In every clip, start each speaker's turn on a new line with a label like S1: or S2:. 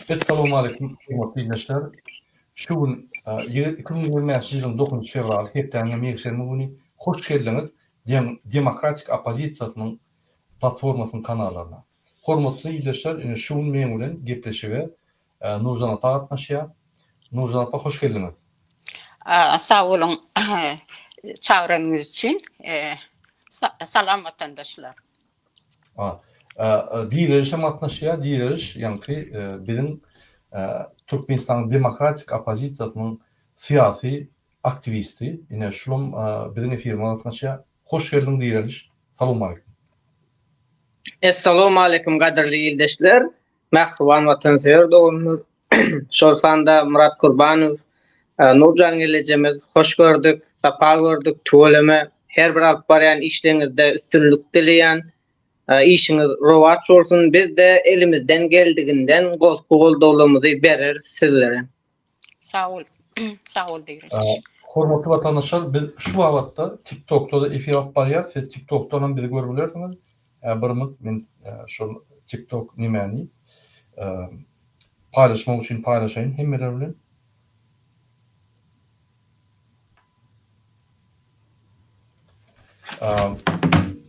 S1: Assalamu alaikum hormatly dinleşler. Şu gün 2020 yılın 9 fevral heptänge meýişlerine güni hoş geldiňiz. Demokratik opozisiýasynyň platformasynyň kanallarına. Hormatly dinleşler, şu gün meň bilen gepleşige Nurjan apa gatnaşýar. Nurjan apa hoş geldiňiz.
S2: Sağ olun çağrınız için. Salam vatandaşlar.
S1: Diýeriş atnaşýar, diýeriş ýa-ni biziň Türkmenistanyň demokratik opozisiýasynyň syýasy aktivisti, ine şulum biziň efirime atnaşýar. Hoş geldiň diýeriş. Salam aleykum.
S3: Assalamu aleykum gaderli ýyldaşlar. Mähruban watansewer dogumyz. Şolsanda Murat Kurbanow, Nurjan gelejemiz hoş gördük, sapa gördük, tuğleme her bir alyp barýan işleňizde üstünlük dileýän, işiniz rowaç bolsun. Biz de elimizden geldiginden goldolumuzy bereriz sizlere.
S2: Sağ ol. Sağ ol diýeriz.
S1: Hormatly watandaşlar, biz şu wagtda TikTok'ta da efir alyp barýar. Siz TikTok'tan bizi görüp bir mut men şu TikTok nimeni paylaşmak için paylaşayım hemmeler bilen.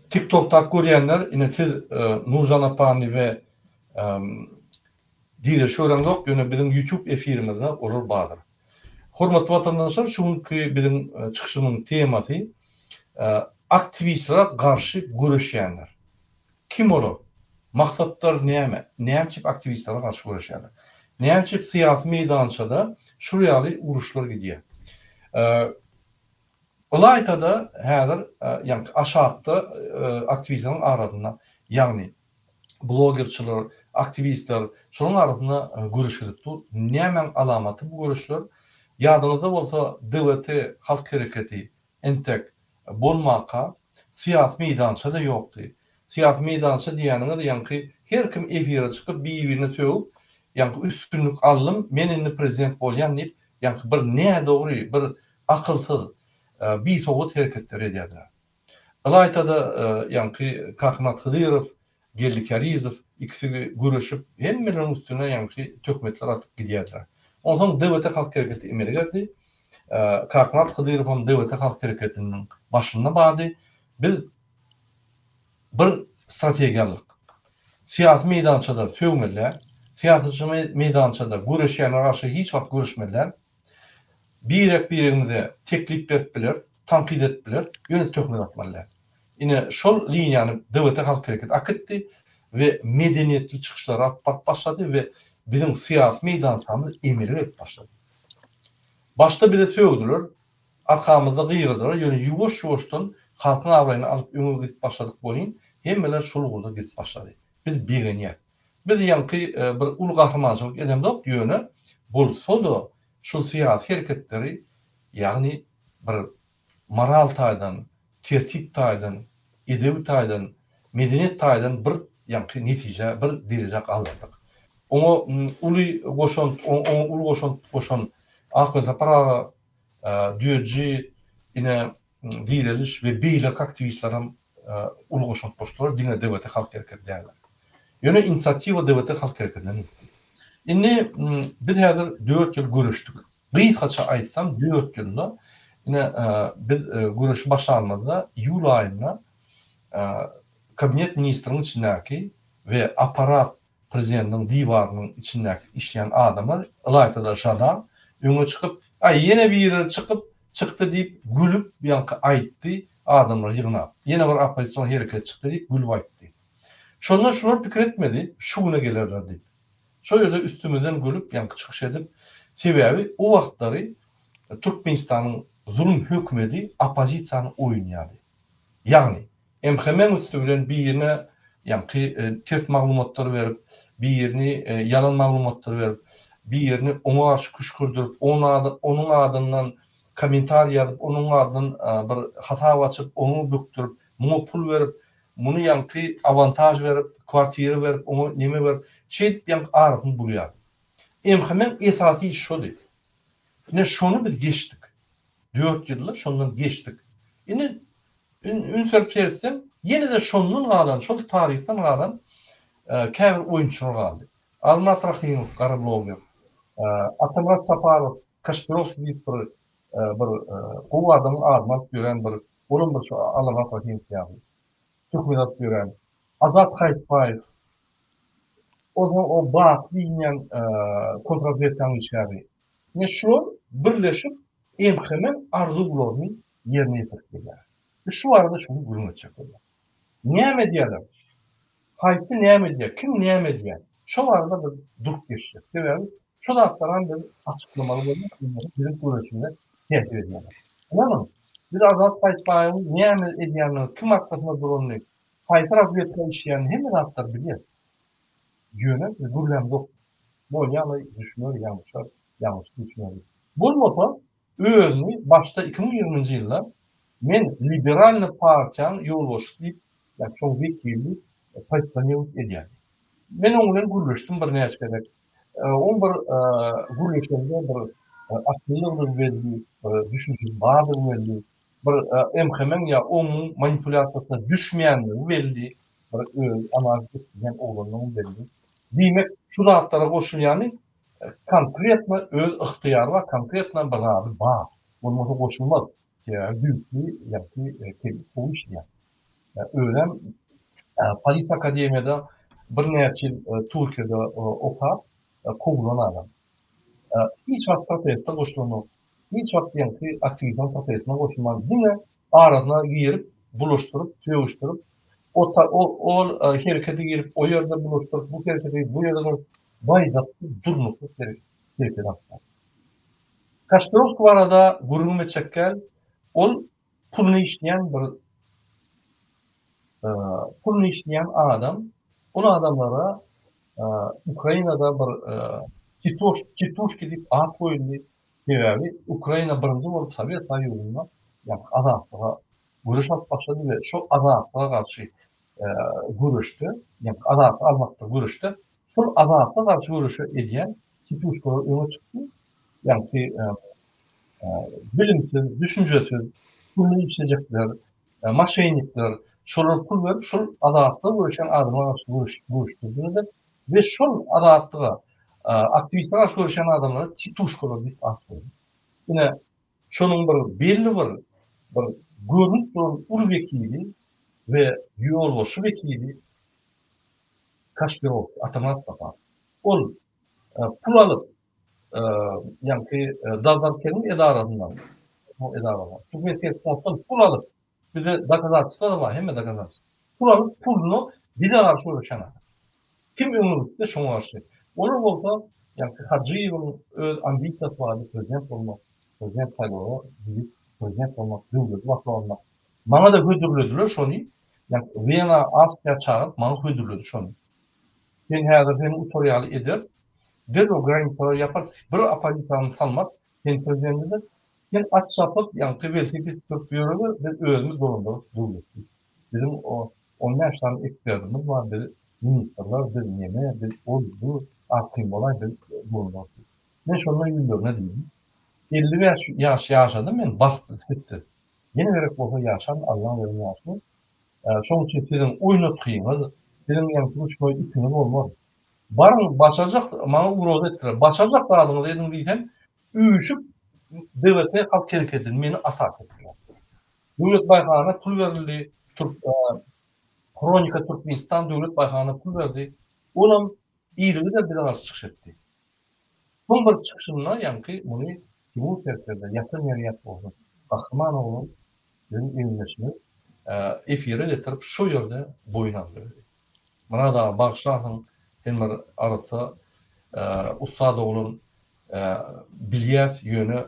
S1: TikTok'ta görýänler ine siz Nurjan apany we diýle şöýränok ýöne biziň YouTube efirimizde olur badyr. Hormatly watandaşlar, şuňky biziň çykyşymyň temasy aktivistlere garşy görüşýänler. Kim olar? Maksatlar näme? Näçip aktivistlere garşy görüşýärler? Näçip syýasy meýdançada şurýaly uruşlar gidýär? Olaytada häzir ýa-ni aşagda aktivistleriň aradyna, ýagny blogerçiler, aktivistler şonuň aradyna görüşilipdir. Näme alamaty bu görüşler? Ýadyňyzda bolsa DWT halk hereketi entek bolmaka syýasy meýdançada ýokdy. Syýasy meýdança diýeniňiz ýa-ni her kim efire çykyp bir-birini söýüp, ýa-ni üstünlük alym, men indi prezident bolýan diýip, ýa-ni bir näme dogry, bir akylsyz bir soğut hareketler edýärler. Alaytada ýa-ni Kaknat Hydyrov, Gelli Karizov ikisi görüşüp hemmelerin üstüne ýa-ni töhmetler atyp gidýärler. Ondan DWT halk hereketi emele geldi. Kaknat Hydyrov DWT halk hereketiniň başyna bady. Biz bir strategiýalyk syýasy meýdançada söýmeler, syýasatçy meýdançada görüşýänler garşy hiç wagt görüşmediler. Birimize teklip beripdiler, tanqid etdiler, ýöne töhmet atmalylar. Ine şol liniýany DWT halk hereketi aketdi we medeniýetli çykyşlar alyp başlady we biziň syýasy meýdançamyz emele edip başlady. Başta bize söýdiler, arkamyzda gyrdylar, ýöne ýuwaş-ýuwaşdan halkyň awaýyny alyp öňe gidip başladyk bolýan, hemmeler şol gurda gidip başlady. Biz beýenýär. Biz ýa-ni bir ulu gahrmançylyk edemdik ýöne bolsa-da şol syýasy hereketleri ýagny bir moral taýdan, tertip taýdan, edebi taýdan, medeniýet taýdan bir ýa-ni netije, bir derejek aldyk. Oňa ulu goşan Ahmet Apara düýeci ine diýerler we beýlek aktivistlerim ulu goşan poştlar diňe DWT halk hereketi diýerler. Ýöne inisiatiwa DWT halk hereketinden etdi. Indi biz häzir 4 ýyl görüşdik. Gysgaça aýtsam 4 ýylda ine biz görüşi başlanmada ýul aýynda kabinet ministriniň içindäki we aparat prezidentiň diýwarynyň içindäki işleýän adamlar alaytada şadan öňe çykyp, ýene bir ýere çykdy diýip gülüp ýa-ni aýtdy, adamlar ýygnap. Ýene bir opozisiýon hereketi çykdy diýip gülüp aýtdy. Şondan şular pikir etmedi, şu güne gelerler diýip. Şo ýerde üstümizden gülüp ýa-ni çykyş edip, sebäbi o wagtlary Türkmenistanyň zulüm hökümeti opozisiýany oýnaýardy. Ýagny MHM üstünden bir ýerine ýa-ni ters maglumatlar berip, bir ýerini ýalan maglumatlar berip, bir ýerini oňa garşy küşkürdirip, onuň adyndan komentar ýazyp, onuň adyndan bir hasap açyp, onu böktürip, muňa pul berip, muny ýa-ni avantaj berip, kwartira berip, oňa neme berip, şeýdip ýa-ni arasyny bulýar. MHM esasy iş şodur. Ine şonu biz geçdik. 4 ýyllar şondan geçdik. Ine ünsürp sersem ýene de şondan galan, şol taryhdan galan käbir oýunçular galdy. Almat Rahimov, Qarabloger, Atamurat Saparov, Kaspirovskiy bir qow adamın armat gören bir onun bir şu Almat Rahimov yani. Türkmenat gören Azat Haytbayev o bağ diyen kontrrazvedkan işleri. Ne şu birleşip hemen arzularını yerine getirdiler. Şu arada şunu bulunacak oldu. Ne medyalar? Hayti ne medya? Kim ne medya? Şu arada bir durup geçecek. Yani şu da aktaran bir açıklamalı bizim görüşümde tehdit ediyorlar. Anladın mı? Bir Azat Haytbayev'in ne medyanın kim hakkında durumunu Haytı razvedka işleyen hemen aktar biliyor. Yönet ve problem yok. Bu yana düşünüyor, yanlış düşünüyor. Bu motor özünü başta 2020 yılda men liberal partiyanın yolbaşı deyip, yani çok vekilli pozisyonu ediyor. Ben onunla gürleştim bir neyse kadar. On bir gürleşimde bir aklılığı verdi, düşüncesi bağlı verdi. Bir hemen ya onun manipülasyasına düşmeyenliği verdi. Bir analiz ettiğin oğlanın verdi. Demek şu rahatlara koşun yani konkretno öz ihtiyar var, konkretno bir abi var. Bunun koşulmaz. Yani büyüklüğü yani bu iş yani. Öğren Polis Akademiyada bir neçe yıl Türkiye'de okuyup kovulan adam. Hiç vakit protesta koşulmaz. Hiç vakit yani aktivizm protestine koşulmaz. Yine arasına girip, buluşturup, tüyüştürüp o harekete girip, o yerde buluşturup, bu harekete bu yerde buluşturup, baydatlı durmaklı harekete atlar. Kaspirovskiy arada gururun ve çekkel, pulunu işleyen adam, onu adamlara Ukrayna'da bir Titushki deyip ad koyuldu. Ukrayna birinci olup Sovyet Soyuzu'nda yani adamlara görüş alıp başladı ve şu adamlara karşı görüştü. Yani adamı almakta görüştü. Şu adamlara karşı görüşü ediyen Titushki'ye öne çıktı. Yani bilimsiz, düşüncesiz, pulunu işleyecekler, maşenikler, şolar pul verip şu adamla görüşen adamlara karşı görüştürdüğünde ve şu adamla aktivistler karşı görüşen adamlara Titushki'ye bir ad koydu. Yine şunun belli bir görünüp duran ul vekili ve yolbaşı vekili Kaspirovskiy, Atamurat Saparov. Ol pul alıp yani Davlatkerin edalarından o edalarından. Türkmen siyasetinden pul alıp bir de doказательства da var. Hem de doказательства. Pul alıp pulunu bir de karşı uğraşan adam. Kim ümürlükte şuna karşı? Onun olsa yani Hacıyev'in ambisiyası vardı. Prezident olmak, prezident sayılıyor. Prezident olmak, devlet, vakti olmak. Bana da hüdürlüdüler şunu. Yani Viyana, Avstriya çağırıp bana hüdürlüdü şunu. Ben her benim utoriyalı eder. Derlo granisalar yapar. Bir apalizanı salmak. Ben prezidentinde ben aç yapıp yani kıvırtı biz Türk biyologu ve özümüz zorunda durdu. Bizim onun yaşlarının ekspertimiz var. Biz ministerler, biz yeme, biz oldu, akım olay, biz zorunda. Ben şundan yıldır ne diyeyim? 50 yaş yaşadım ben baktım sıksız. Yine verip olsa yaşadım, Allah'ın verin yaşadım. Şunun için sizin oynatıyınız, sizin yani konuşmayı ipiniz olmaz. Barın başacak, bana uğradı ettiler. Başacak da adını dedim diysen, üyüşüp devlete halk hareketini beni atak ettiler. Devlet baykanına pul verildi. Kronika Türkmenistan devlet baykanına pul verdi. Onun iyiliği de bir arası çıkış etti. Son bir çıkışımla yankı bunu Timur Terkler'de yatırım yeri yapıldı. Kahramanoğlu'nun evimleşini efire getirip şu yerde boyun aldı. Bana da bağışlarsın hem arası Ustadoğlu'nun bilyet yönü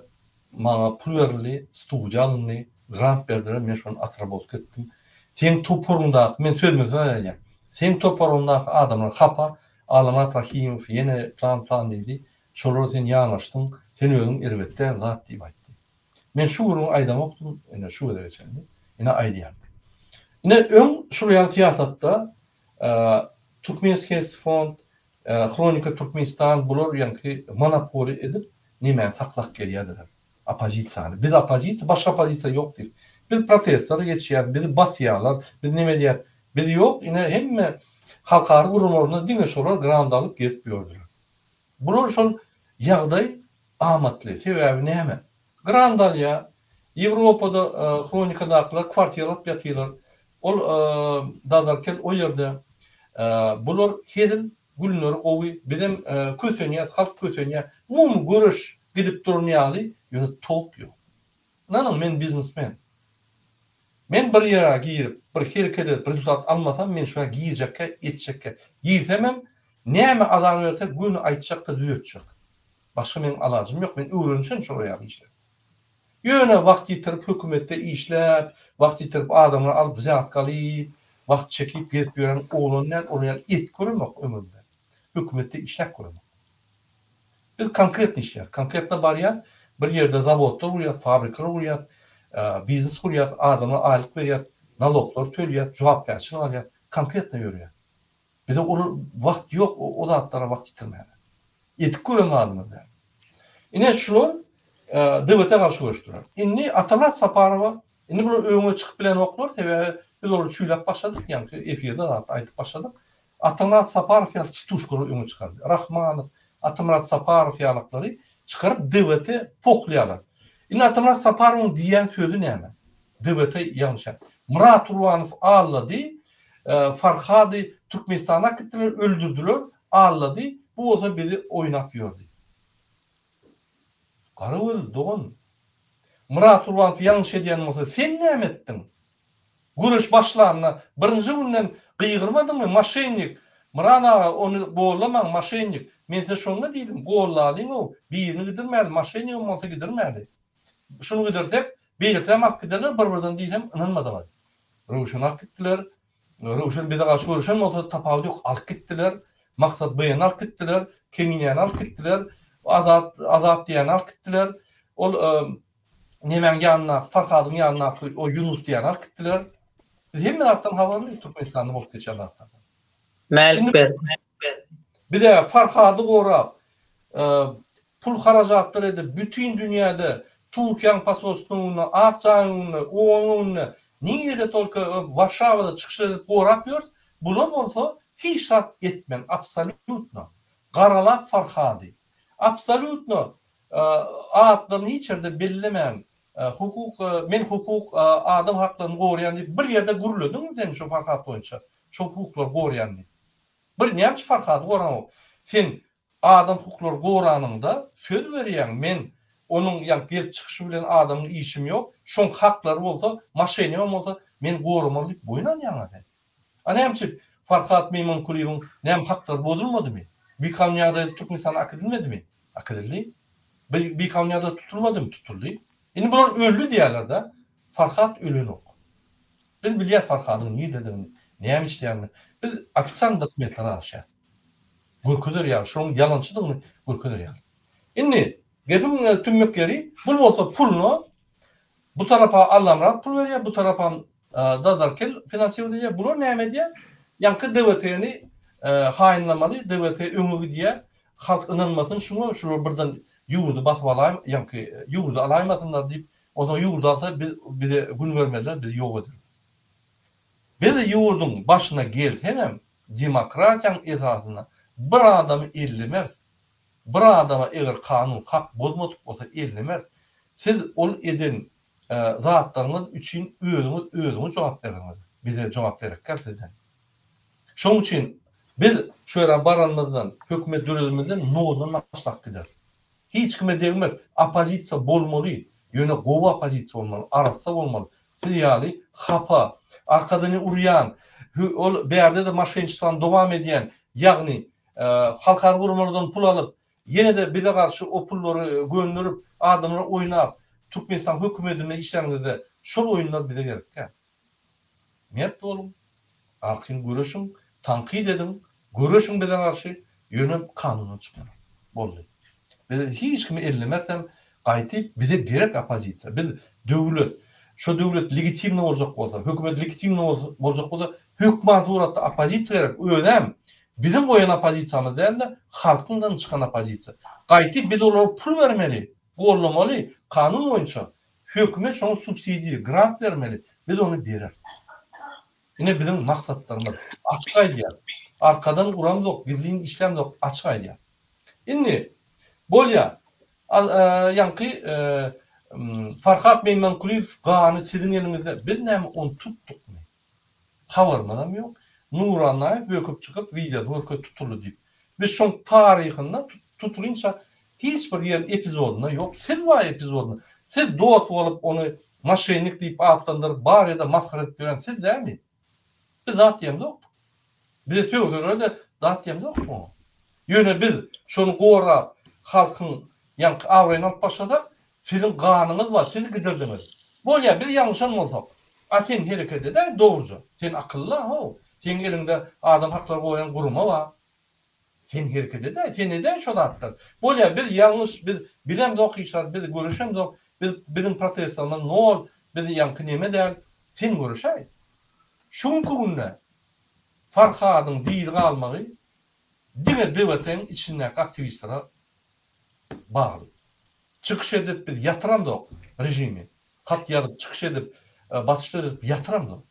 S1: bana pul verildi, studiya alındı, grant verdiler, ben şunu atrabot ettim. Sen toporunda, ben söylemez öyle sen toporunda adamlar kapa, Alamat Rahimov yine plan dedi. Şoları sen yanaştın, sen özün elbette zat deyip aytdı. Ben şu ürünü aydan okudum, yine şu kadar geçerli, yine aydayan. Yine ön şuraya siyasatta Türkmen Siyasi Fond, Kronika Türkmenistan bular yani monopoli edip nimen saklak geliyorlar. Opozisiyanı. Biz opozisiya, başka opozisiya yok değil. Biz protestlara geçiyoruz, bizi basıyorlar, biz ne diyeceğiz? Biz yok, yine hem halkary gurumlaryna diňe şolar grant alyp gelip ýördiler. Bular şol ýagdaý amatly. Sebäbi näme? Grant alýa Ýewropada kronikadakylar kwartiýa alyp ýatýarlar. Ol dazarkel o ýerde bular hedil gülleri gowy bizim kösenýär, halk kösenýär. Mum görüş gidip durýaly, ýöne tolk ýok. Nanam men biznesmen. Men bir ýere girip, bir hereket edip rezultat almasam, men şoňa giýjekkä, etjekkä. Giýsemem, näme azar berse, güni aýtjak da düzeltjek. Başga men alajym ýok, men öwrençen şoňa işler. Ýöne wagt ýitirip hökümetde işläp, wagt ýitirip adamlar alyp zatgaly, wagt çekip gelip ýören oglanlar, olar et görmek ömürde. Hökümetde işläp görmek. Biz konkret işler, konkretne barýar, bir ýerde zawodlar urýar, fabrikalar urýar, biznes kurýar, adamlar aýlyk berýär, naloglar төлýär, jogapkärçilik alýar, konkretne ýörýär. Bize o wagt ýok, o zatlara wagt ýitirmäli. Etip göremadiňizler. Ine şular devlete karşı görüşdüler. Inni Atalat Saparova, inni bunu öňe çykyp bilen oklar, sebäbi biz onu çüýläp başladyk, ýani efirde da aýtyp başladyk. Atalat Saparov ýaly tutuşgury öňe çykary. Rahmanow, Atalat Saparov ýalyklary çykaryp devlete poklaýarlar. Inni Atalat Saparowyň diýen sözü näme? Devlete ýalňyş. Murat Urwanow allady, Farhady Türkmenistana gitdiler, öldürdüler, allady. Bu olsa bizi oynap ýördi. Garabıl dogan. Murat Urwanow ýalňyş edýän bolsa, sen näme etdiň? Görüş başlaryna birinji günden gyýgyrmadyňmy? Maşennik. Murana onu gollamaň, maşennik. Men size şonu diýdim, gollalyň o, birini gidirmäli, maşennik bolsa gidirmäli. Şunu gidersek, beýlekler mak giderler, bir-birinden diýsem, inanmadylar. Rowşan alyp gitdiler. Rowşan bize garşy görüşen bolsa tapawut ýok, alyp gitdiler. Maksat beýan alyp gitdiler, Keminýany alyp gitdiler. Azat diýen alyp gitdiler. Ol nemen ýanyna, Farhadyň ýanyna o Yunus diýen alyp gitdiler. Biz hemme zatdan habarly Türkmenistanda bolup geçen zatdan.
S3: Mälik ber.
S1: Bir de Farhady gorap, pul harajatlar edip bütün dünýäde Türkiýanyň paspортуny, akçaýyny, oňuny, niýede tolka Warşawada çykyş edip gorap ýör. Bular bolsa hiç şart etmen, absolutno. Garalap Farhady. Absolutno atlaryny hiç ýerde bellemän, men hukuk adam haklaryny goraýan diýip bir ýerde gürledim sen şu Farhad boýunça. Şu hukuklar goraýan diýip. Bir näme Farhad goraňok? Sen adam hukuklar goranyňda söz berýän, men onun ýa gelip çykyşy bilen adamyň işim ýok. Şoň haklary bolsa, maşenem bolsa, men goramaly diýip boýnan ýa-da. Anämçi Farhad Meymankuliýewiň näme haklary bozulmadymy? Bir kanunýada Türkmenistan akdedilmedimi? Akdedildi. Bir kanunýada tutulmadymy? Tutuldy. Indi bular öldü diýerler de. Farhad ölenok. Biz bilýär Farhadyň niýe dediğini, näme işleýärni. Biz ofisial dokumentler alýar. Gürküder ýa, şoň ýalançydygyny gürküder ýa. Indi gepim tümmekleri, bu bolsa pulnu bu tarafa allamrat pul berýär, bu tarafa dazarkel finansiýer diýär. Bular näme diýär? Ýanky devletini haýynlamaly, devlete öňüňi diýär. Halk inanmasyn şuňa, şular birden ýurdu basyp alaýym, ýa-ki ýurdu alaýmasynlar diýip, o zaman ýurdu alsa bize gün vermezler, bizi ýok eder. Biz ýurduň başyna gelsem, demokratiýaň esasyna bir adamy ellemez. Bir adama eger kanun hak bozmadyk bolsa ellemez. Siz ol eden zatlaryňyz üçin özüňiz jogap berýäňiz. Bize jogap berekler sizden. Şoň üçin biz şöyle baranmazdan, hökümet dörelimizden noğundan maslak gider. Hiç kime degmez, opozisiya bolmaly, ýöne gowy opozisiya bolmaly, arasda bolmaly. Siz ýaly hapa, arkadan urýan, ol berde de maşençilikden dowam edýän, ýagny halkary gurumlardan pul alyp, ýene de bize garşy o pullary gönderip, adamlar oýnap, Türkmenistan hökümetine işlerinde şol oýunlar bize gerek. Merт bolun, alkyn görüşün, tankid edin, görüşün bize garşy ýöne kanuny çykyr. Boldy. Biz hiç kimi ellemezsem gaýtyp bize gerek opozisiya. Biz döwlet, şu döwlet legitimni boljak bolsa, hökümet legitimni boljak bolsa, hökümet uratda opozisiya gerek. Ödem bizim goýan opozisiýamyz däl, halkyndan çykan opozisiya. Gaýtyp biz olara pul bermeli, gollamaly, kanun boýunça. Hökümet şoňa subsidiýa, grant bermeli. Biz onu bereriz. Ine bizim maksatlarımız açık aýdýar. arkadan uram yok, birliğin işlem yok, açık aydı. Şimdi, bolya, yankı Farhat Meymankuliyev gany sizin elinizde, biz näme onu tuttuk mu? Habarmadam yok. Nuranay böküp çıkıp videoda tutuldu deyip. Biz şoň taryhyny tutulunça hiç bir yer epizoduna yok. Siz var epizoduna. Siz doğat olup onu maşinik deyip atlandırıp bar ya da maskara edip gören siz değil mi? Biz zat diyem yok. Bize söylüyorlar da zat diyem yok mu? Yöne biz şonu gora halkın yankı avrayın alıp başladık. Sizin kanınız var, siz gidirdiniz. Bolya biz yanlış anlasak. Sen hareket eder doğruca. Sen akıllı ho. Sen elinde adam hakları koyan kuruma var. Sen hareket eder. Sen neden şu da attır? Bolya biz yanlış, biz bilem de okuyuşlar, biz görüşem de bizim protestlarla ne ol, biz yankı neme der. Sen görüşay. Şunku günne Farhad'ın değil kalmağı diğer devletin içindeki aktivistlara bağlı. Çıkış edip biz yatıram da rejimi. Kat yarıp çıkış edip batışlar edip yatıram da.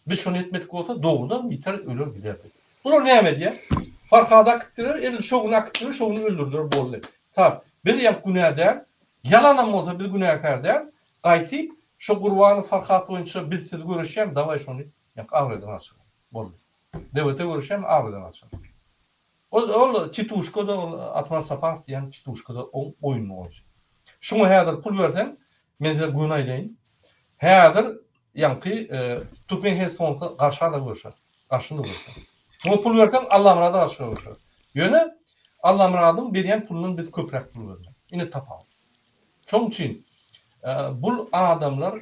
S1: Biz şunu etmedik olsa doğrudan biter ölür giderdi. Bunu ne emedi? Farhad'a akıttırır, edil şoğunu akıttırır, şoğunu öldürdür bollu. Tabi, biz yap günah der, yalanam olsa biz günahkar der, qaytip, şu kurbanı Farhad oyuncu biz siz görüşeyim, davay şunu avradan açar. Bollu. Devlete görüşeyim, avradan açar. O Tituşko'da atman sapart yani Tituşko'da oyun olacak. Şunu hayadır pul versen, mesela günah deyin. Hayadır yankı Türkmen Hesfon'da karşıda görüşer. Karşında görüşer. Şunu pul versen Allah muradı karşıda görüşer. Yöne Allah muradın beriyen pulunun bir köprek pul vermek. Yine tapal. Çoğun için bu adamlar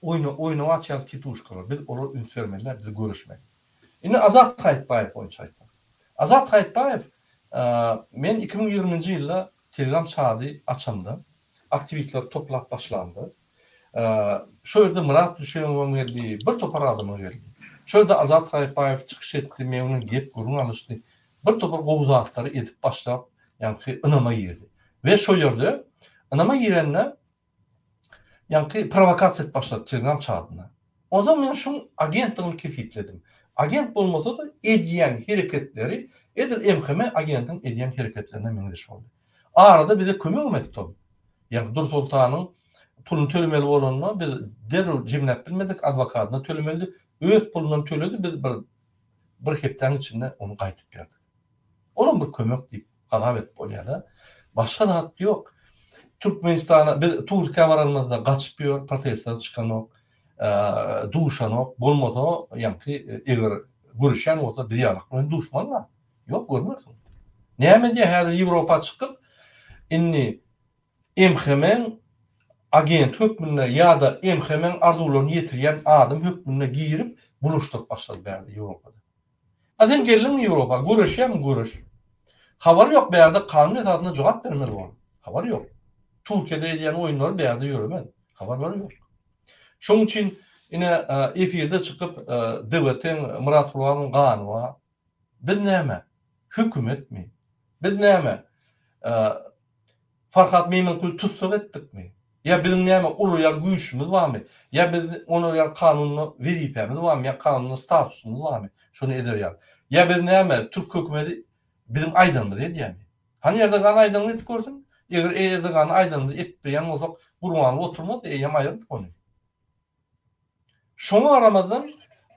S1: oyunu açar Tituşko'lar. Biz onu üns vermeliler, biz görüşmek. Yine Azat Kayıtbayev oyuncu aytlar. Azat Kayıtbayev, men 2020-nji ýylda Telegram çagy açamda. Aktivistler toplap başlandı. Şo ýerde Murat Düşeňow geldi, bir topar adam geldi. Şo ýerde Azat Kayıtbayev çykyş etdi, men onu gep gurun alışdy. Bir topar gowuzatlary edip başlap, ýani ynama ýerdi. Ve şo ýerde ynama ýerenne ýani provokasiýa etip başlady Telegram çagyna. O zaman men şoň agentligini kesitledim. Agent bolmasa da ediyen hareketleri edil MHM agentin ediyen hareketlerine mengdeş oldu. Arada bize kömek etdi. Yani Dur Sultan'ın pulunu tölemeli olanına biz derhal cimlet bilmedik, advokatına tölemeli, öz pulundan töledi, biz bir hepten içinde onu qaytıp verdik. Onun bir kömek deyip kadar et bolýarda. Başka da hakkı yok. Türkmenistan'a, biz Türkiye varanlarda kaçıp ýör, protestler çıkan yok. Duşan ok, bolmasa ýa-ni eger görüşen bolsa diýalyk bilen duşmanlar. Yok görmersin. Näme diýe häzir Ýewropa çykyp inni MHM agent hökmüne ýa-da MHM arzularyny ýetirýän adam hökmüne girip buluşdyryp başlady bärde Ýewropada. Adam gelin Ýewropa görüş. Habar yok bärde kanun esasyna jogap bermeli bol. Habar yok. Türkiýede edýän oýunlar bärde ýöremedi. Habarlar yok. Şoň üçin ine efirde çıkıp devletin Murat Ulanyň ganyny biz näme? Hökümet mi? Biz näme? Farhat Meymankuliyew tutsak etdikmi? Ya bizim näme uluýar güýçimiz barmy? Ya biz onu ýa kanunyny wezipemiz barmy? Ya kanunyny statusymyz barmy? Şonu ederýär. Ya biz näme? Türk hökümeti bizim aýdymyz edýärmi? Hani ýerde gan aýdymyz etip görsin? Eger ýerde gan aýdymyz etdirýän bolsak, gurmany oturmaz, ýa aýryp konuy. Şoňa aramadan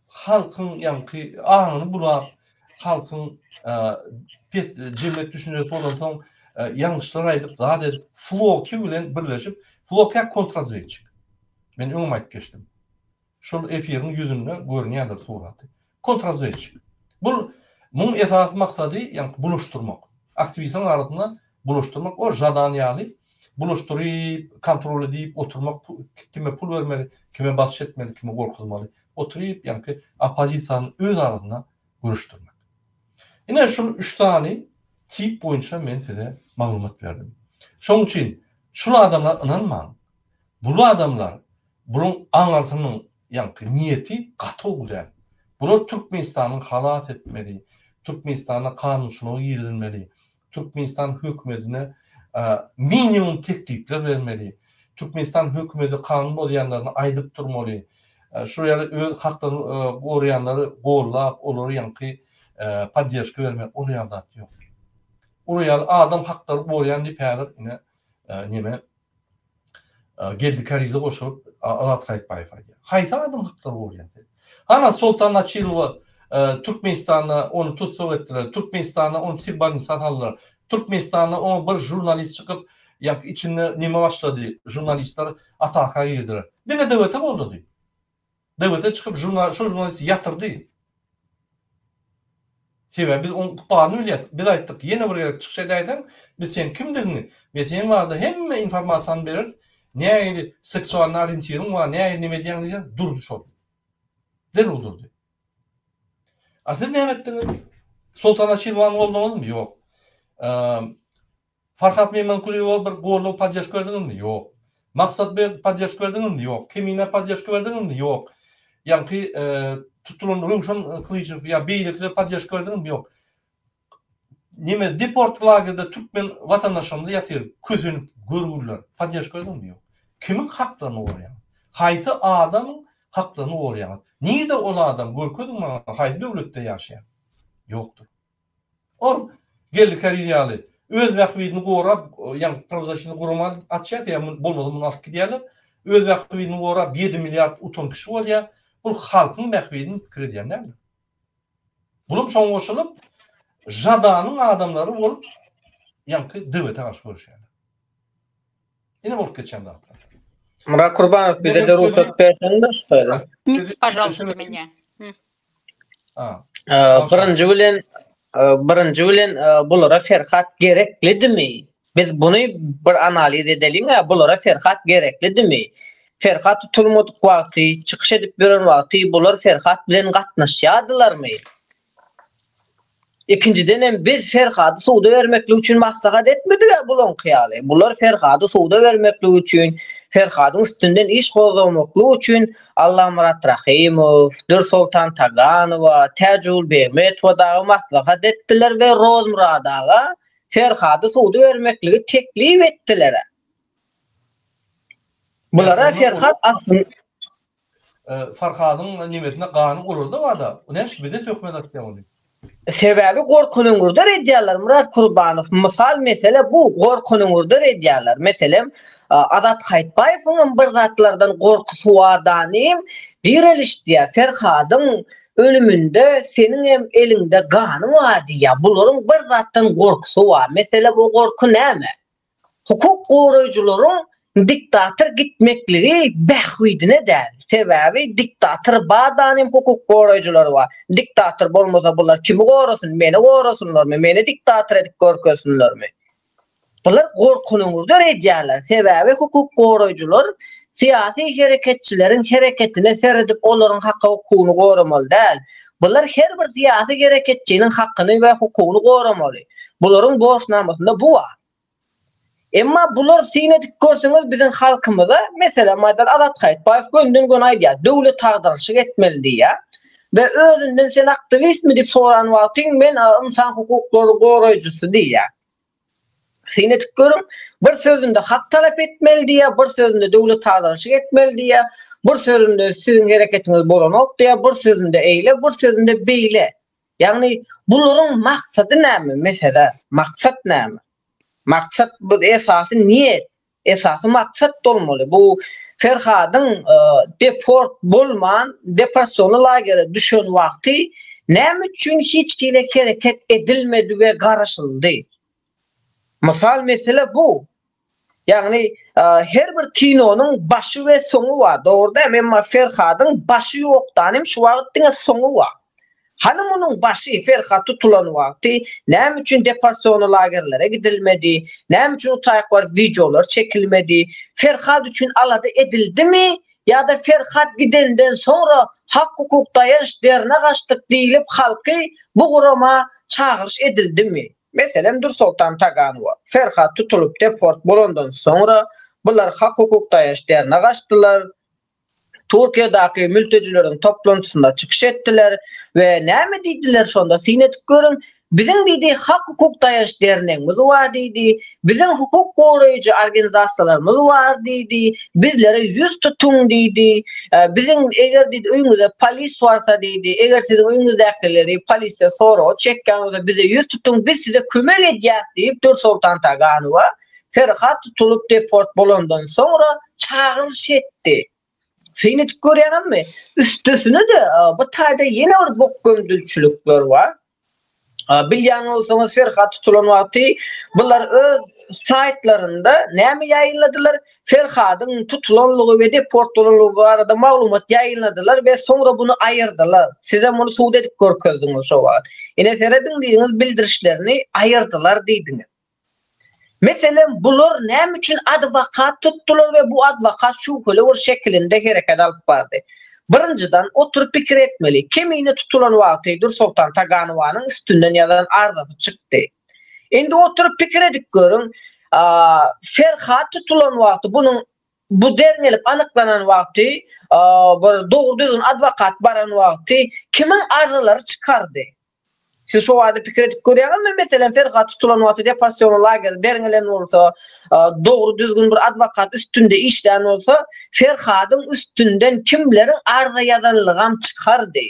S1: halkın ýa-ni aňyny bulap, halkın cemiyet düşünjesi bolan soň ýalňyşlar aýdyp, zat edip, Floki bilen birleşip, Floki kontrazvedçik. Men öňüme aýtyp geçdim. Şol efiriň ýüzünde görünýärdir suraty. Kontrazvedçik. Bunun esas maksady ýa-ni buluşturmak. Aktivistler arasynda buluşturmak, o jadanyýaly buluşturup, kontrol edip, oturmak, kime pul vermeli, kime baş etmeli, kime gorkuzmaly, oturup, ýa-ni opozisiýanyň öz arasynda görüşdirmek. Ine şu 3 tane tip boyunça men size maglumat berdim. Şoň üçin şu adamlar inanmaň. Bu adamlar bunun aňarsynyň ýa-ni niýeti gaty bolýar. Bunu Türkmenistanyň halat etmeli, Türkmenistana kanunçylygy girdilmeli, Türkmenistan hökümetine minimum teklifler vermeli. Türkmenistan hökümeti kanun bolýanlaryny aýdyp durmaly. Şuraya öz haklaryny goraýanlary gollap, olary ýa-ni podдержка bermek o realdat yok. O real adam hakları borayan dipädir ine neme geldi karize goşup Alat Kayıtbayev aydı. Haysa adam hakları borayan. Ana Sultan Açilova Türkmenistan'a onu tutsak ettiler. Türkmenistan'a onu Sirban'ı satarlar. Türkmenistan'a onu bir jurnalist çıkıp içinde neme başladı. Jurnalistler ataka girdiler. Dine devlete oldu diyor. Devlete çıkıp jurnalisti yatırdı. Sebebi biz onu bağını öyle biz ayttık. Yine buraya çıkış edeydim. Biz sen kimdiğini ve senin vardı hem informasyon verir. Ne seksual oryentiyerun var, ne medyan diye durdu şol. Der olurdu. Siz ne ettiniz? Sultan Açilvan oldu mu? Yok. Farhat Meymankuliyeva bir gorlu podдержка gördünüz mü? Yok. Maksat bir podдержка gördünüz mü? Yok. Kimine podдержка gördünüz mü? Yok. Yani tutulun Ruşan Kılıçev ya beylikle podдержка gördünüz mü? Yok. Nime deport lagerda Türkmen vatandaşlarımız yatıyor. Közünüp görgürler. Podдержка gördünüz mü? Yok. Kimin haklarını uğrayan? Haysi adamın haklarını uğrayan. Niye de o adam görködün mü? Haysi devlette yaşayan. Yoktur. Or geldi kariyalı. Öz vakfidini qorap, yani pravzaşını kuruma açacak ya, bolmadı bunu alıp gidiyorlar. Öz vakfidini qorap 7 milyar uton kişi var ya, bu halkın vakfidini krediyenler mi? Bunun son koşulup, jadanın adamları olup, yani devlete karşı görüşüyorlar. Yine olup geçen de atlar.
S3: Murat Kurbanov bir de ruhsat versenler.
S2: Извините, пожалуйста, меня.
S3: Birinci bilen bulara ferhat gerekledimi? Biz bunu bir analiz edelim ya, bulara ferhat gerekledimi? Ferhat tutulmadık vakti, çıkış edip beren vakti bular ferhat bilen gatnaşýadylarmy? İkinciden hem biz ferhatı suda vermeklik üçün maksat etmedik ya bulun kıyalı. Bular ferhatı suda vermeklik üçün, ferhatın üstünden iş kozlamaklik üçün Allah Murat Rahimov, Dur Sultan Taganova, Tecul Behmetova dağı maksat ettiler ve Roz Muradağa ferhatı suda vermeklik teklif ettiler. Bulara ferhat aslında
S1: Farhadın nimetine kanı olurdu var da. O neymiş bize tökmed atken oluyor.
S3: Sebebi gorkunuňurdur edýärler Murat Kurbanov. Misal mesele bu gorkunuňurdur edýärler. Meselem Adat Kayıtbayewiň bir zatlardan gorkusy wadanym direliş diýär. Ferhadyň ölümünde senin hem elinde gany var diýär. Bularyň bir zatdan gorkusy var. Mesele bu gorku näme? Hukuk goraýjylaryň diktator gitmekligi bahwidine däl. Sebebi diktator badanym hukuk goraýjylary var. Diktator bolmasa bular kimi gorasyn? Meni gorasunlarmy? Meni diktator edip görkösünlermi? Bular gorkunuňurdur edýärler. Sebebi hukuk goraýjylar siyasi hereketçileriň hereketine seredip olaryň hakky hukugyny goramaly däl. Bular her bir siyasi hereketçiniň hakkyny we hukugyny goramaly. Bularyň boşnamasynda bu var. Emma bular sinedik görseniz bizim halkymyzda mesela Maydar Adat Kayıtbayev günden gün aýdýar, döwlet tagdyrşyk etmeli diýär. Ve özünden sen aktivist mi dip soran wagtyň men insan hukuklary goraýjysy diýär. Sinedik görüm bir sözünde hak talep etmeli diýär, bir sözünde döwlet tagdyrşyk etmeli diýär, bir sözünde sizin hereketiniz bolanok diýär, bir sözünde eýle, bir sözünde beýle. Yani bularyň maksady näme? Mesela maksat näme? Maksat bu esasy niyet, esasy maksat bolmaly. Bu Ferhadyň deport bolman, depressiony lagere düşen wagty näme üçin hiç kile hareket edilmedi we garaşyldy? Misal mesele bu. Yani her bir kinonyň başı we soňu var. Doğruda emma Ferhadyň başı ýokdan hem şu wagtda soňu var. Hanımının başı Ferhat tutulan wagty näme üçin depressiony lagerlere gidilmedi? Näme üçin utaýaklar videolar çekilmedi? Ferhat üçin alada edildimi? Ya da Ferhat gidenden sonra hak hukuk dayanış derine gaçdyk diýilip halky bu gurama çağırış edildimi? Meselem Dur Sultan Taganova. Ferhat tutulup deport bolandan sonra bular hak hukuk dayanış derine gaçdylar. Türkiye'deki mültecilerin toplantısında çıkış ettiler ve näme diýdiler şonda sinetip görün. Bizim diýdi hak hukuk dayaş derneğimiz var diýdi. Bizim hukuk goraýjy organizasiýalarymyz var diýdi. Bizlere yüz tutun diýdi. Bizim eger diýdi öýüňizde polis warsa diýdi. Eger siziň öýüňizdekileri polisiýe soraw çekken bolsa bize yüz tutun, biz size kömek edýär diýip Nursultan Taganowa Ferhat tutulup deport bolandan sonra çağırış etdi. Seni görýärmi? Üstüsüne de bu taýda ýene bir bok gömdülçülükler var. Bilýän bolsaňyz Ferhat tutulan wagty bular öz saytlarında näme ýaýynladylar? Ferhatyň tutulanlygy we deportlanlygy barada maglumat ýaýynladylar we sonra bunu aýyrdylar. Size bunu suwd edip görkezdiňiz şo wagt. Ene seredin diýdiňiz bildirişlerini aýyrdylar diýdiňiz. Mesela bular näme üçin advokat tuttular ve bu advokat şu bir şeklinde hereket alıp bardy. Birinciden oturup pikir etmeli. Kemine tutulan wagty Nursultan Taganowanyň üstünden ýazan arzasy çykdy. Endi oturup pikir edip görün, Ferhat tutulan wagty bu dernelip anyklanan wagty, bir dogry düzgün advokat baran wagty kimin arzalary çykardy? Siz şu wagtda pikir edip görýärmi? Mesela Ferhat tutulan wagtda deportasiýon lagery derňelen bolsa, dogry düzgün bir advokat üstünde işlän bolsa, Ferhatyň üstünden kimleriň arza ýazanlygam çykardy.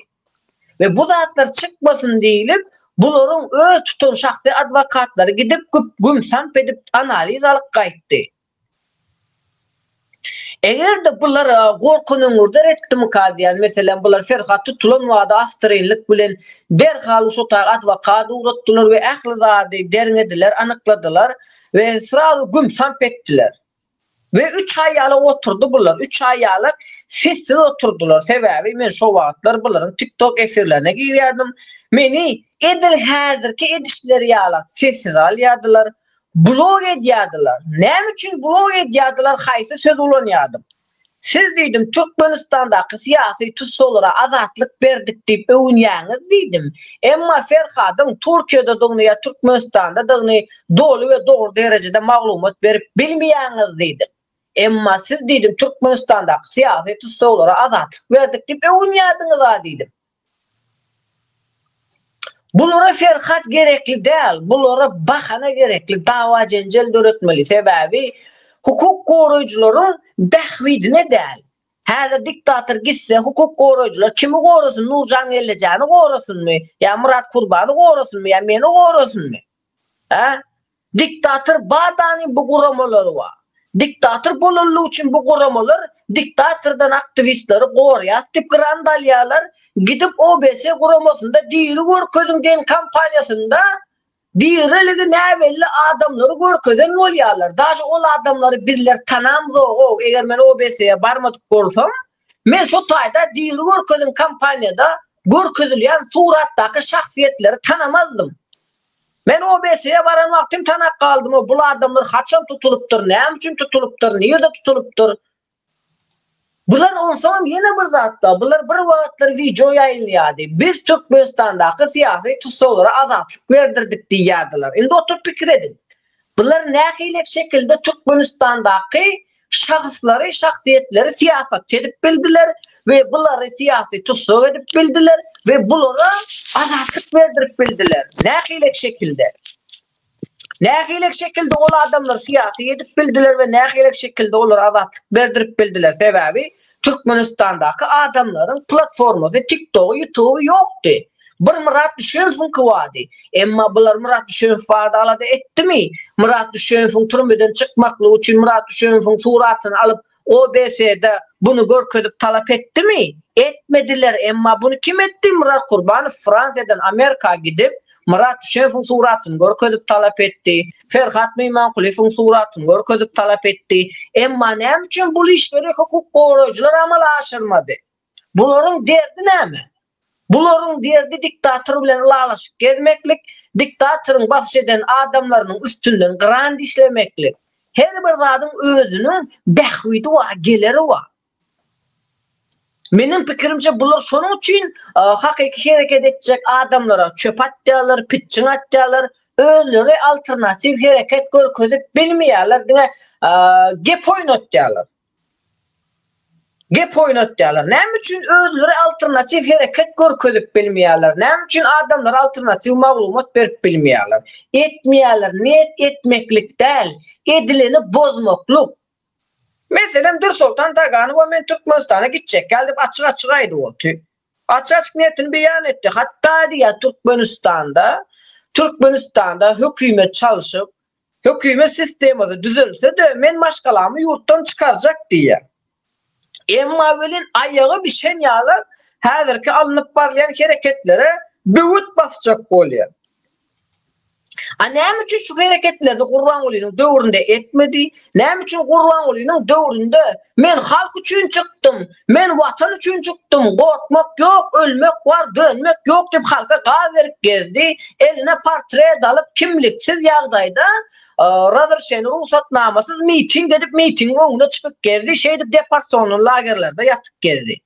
S3: Ve bu zatlar çykmasyn diýilip, bularyň öz tutan şahsy adwokatlary gidip gümsamp edip analiz alyp gaýtdy. Eger de bular gorkunyňyzda etdim kadiýan, meselem bular Ferhat tutulan wagtda astrynlyk bilen derhal şu adwokat uratdylar we ähli zady derňediler, anykladylar we sıraly gümsamp etdiler. Ve 3 aýaly oturdu bular. 3 aýaly sessiz oturdular. Sebäbi men şo wagtlar bularyň TikTok efirlerine girýärdim. Meni edil häzirki edişleri ýalak sessiz alýardylar. Blog edýärdiler. Näme üçin blog edýärdiler? Haýsy söz ulanýardym. Siz diýdim Türkmenistandaky syýasy tutsalara azatlyk berdik diýip öwünýäňiz diýdim. Emma Ferhatyň Türkiýede dogny ýa Türkmenistanda dogny dolu we dogry derejede maglumat berip bilmeýäňiz diýdim. Emma siz diýdim Türkmenistandaky syýasy tutsalara azatlyk berdik diýip öwünýärdiňiz diýdim. Bulara Ferhat gerekli değil, bulara bahana gerekli, dava cencel döretmeli. Sebebi hukuk goraýjylaryň behwidine değil. Häzir diktator gitse hukuk goraýjylar kimi gorasyn? Nurjan Ellejany gorasynmy? Ya Murat Kurbany gorasynmy? Ya meni gorasynmy? Diktator badany bu guramalary var. Diktator bolanlyk üçin bu guramalar diktatordan aktivistleri gorýas dip grandalyalar gidip OBS guramasında diýili görkezin den kampaniýasynda diýereligi näbelli adamlary görkezen bolýarlar. Daşy ol adamlary bizler tanamzok. Eger men OBS'ye barmadyk bolsam, men şu taýda diýili görkezin kampaniýada görkezilýän suratdaky şahsiýetleri tanamazdım. Men OBS'ye baran wagtym tanak kaldym. Bu adamlar haçan tutulupdyr, näme üçin tutulupdyr, nerede tutulupdyr? Bular onsam ýene bir zatda, bular bir wagtlar video ýaýynlýardy. Biz Türkmenistandaky syýasy tutsalara azatlyk berdirdik diýýärdiler. Endi oturup pikir edin. Bular nähilek şekilde Türkmenistandaky şahslary, şahsiýetleri syýasatçy edip bildiler we bulary syýasy tutsak edip bildiler ve bulara azatlyk berdirip bildiler. Nähilek şekilde. Nähilek şekilde ol adamlar syýasy edip bildiler we nähilek şekilde olar azatlyk berdirip bildiler. Sebäbi Türkmenistandaky adamlaryň platformasy, TikTok, YouTube ýokdy. Bir Murat Düşenowň bardy. Emma bular Murat Düşenow wada alady etdimi? Murat Düşenowň türmeden çykmaklygy üçin Murat Düşenowyň suratyny alyp OBS'de bunu görkezip talap etdimi? Etmediler. Emma bunu kim etdi? Murat Kurbany Fransadan Amerika gidip Murat Düşenowyň suratyny görkezip talap etdi. Ferhat Meýmankuliýewiň suratyny görkezip talap etdi. Emma näme üçin bu işleri hukuk goraýjylar amal aşyrmady? Bularyň derdi näme? Bularyň derdi diktator bilen lalaşyp gelmeklik, diktatoryň baş eden adamlarynyň üstünden grand işlemeklik. Her bir zadyň özüniň behwidi we geleri var. Menin pikirimçe bular şonuň üçin hakyky hereket etjek adamlara çöp atýarlar, pitçiň atýarlar, özleri alternativ hereket görkezip bilmeýärler, gep oýnatýarlar. Gep oynatýarlar. Näme üçin özleri alternativ hereket görkezip bilmeýärler? Näme üçin adamlar alternativ maglumat berip bilmeýärler? Etmeýärler, niyet etmeklik däl, edileni bozmakluk. Meselem Dursultan Tagany we men Türkmenistana gitjek gelip açyk aýdy boldy. Açyk niyetini beýan etdi. Hatda diýär Türkmenistanda hökümet çalışyp, hökümet sistemada düzelse de men maşgalamy ýurtdan çykarjak diýär. Emma welin ayağı bir şen ýalar häzirki alınıp barlayan hereketlere büwüt basjak bolýar. Näme üçin şu hereketlerdi Gurban Ulynyň döwründe etmedi? Näme üçin Gurban Ulynyň döwründe men halk üçin çykdym, men watan üçin çykdym, gorkmak ýok, ölmek bar, dönmek ýok diýip halka gaz berip gezdi. Eline portret alyp kimliksiz ýagdaýda razryşen ruhsatnamasyz miting edip miting öňüne çykyp geldi. Şeýdip departmanyň lagerlerde ýatyp geldi.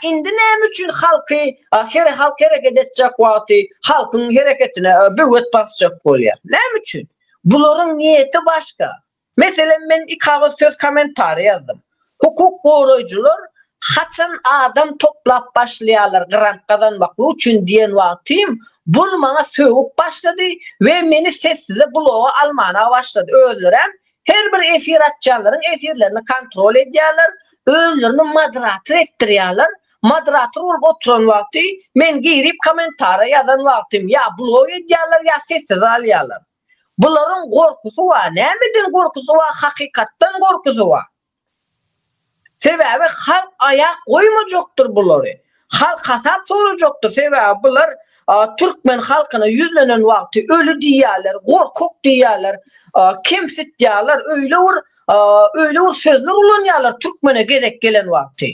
S3: Indi näme üçin halky halk hereket etjek wagty halkyň hereketine büwet basjak bolýar? Näme üçin? Bularyň niyeti başga. Meselen men ikagys söz komentary ýazdım. Hukuk goraýjylar haçan adam toplap başlaýarlar grant kazanmak üçin diýen wagtym bul maňa söwüp başlady we meni sessize buloga almana başlady. Özlerem her bir efir atjanlaryň efirlerini kontrol edýärler. Özlerini moderator etdirýärler. Moderator bolup oturan wagty men girip komentary ýazan wagtym ya blog edýärler ya sessiz alýarlar. Bularyň gorkusy var. Nämeden gorkusy var? Hakykatdan gorkusy var. Sebebi halk ayak koymajakdyr bulary. Halk hasap sorajakdyr. Sebebi bular Türkmen halkyna yüzlenen wagty ölü diýärler, gorkuk diýärler, kemsit diýärler, öyle sözler ulanýarlar Türkmene gerek gelen wagty.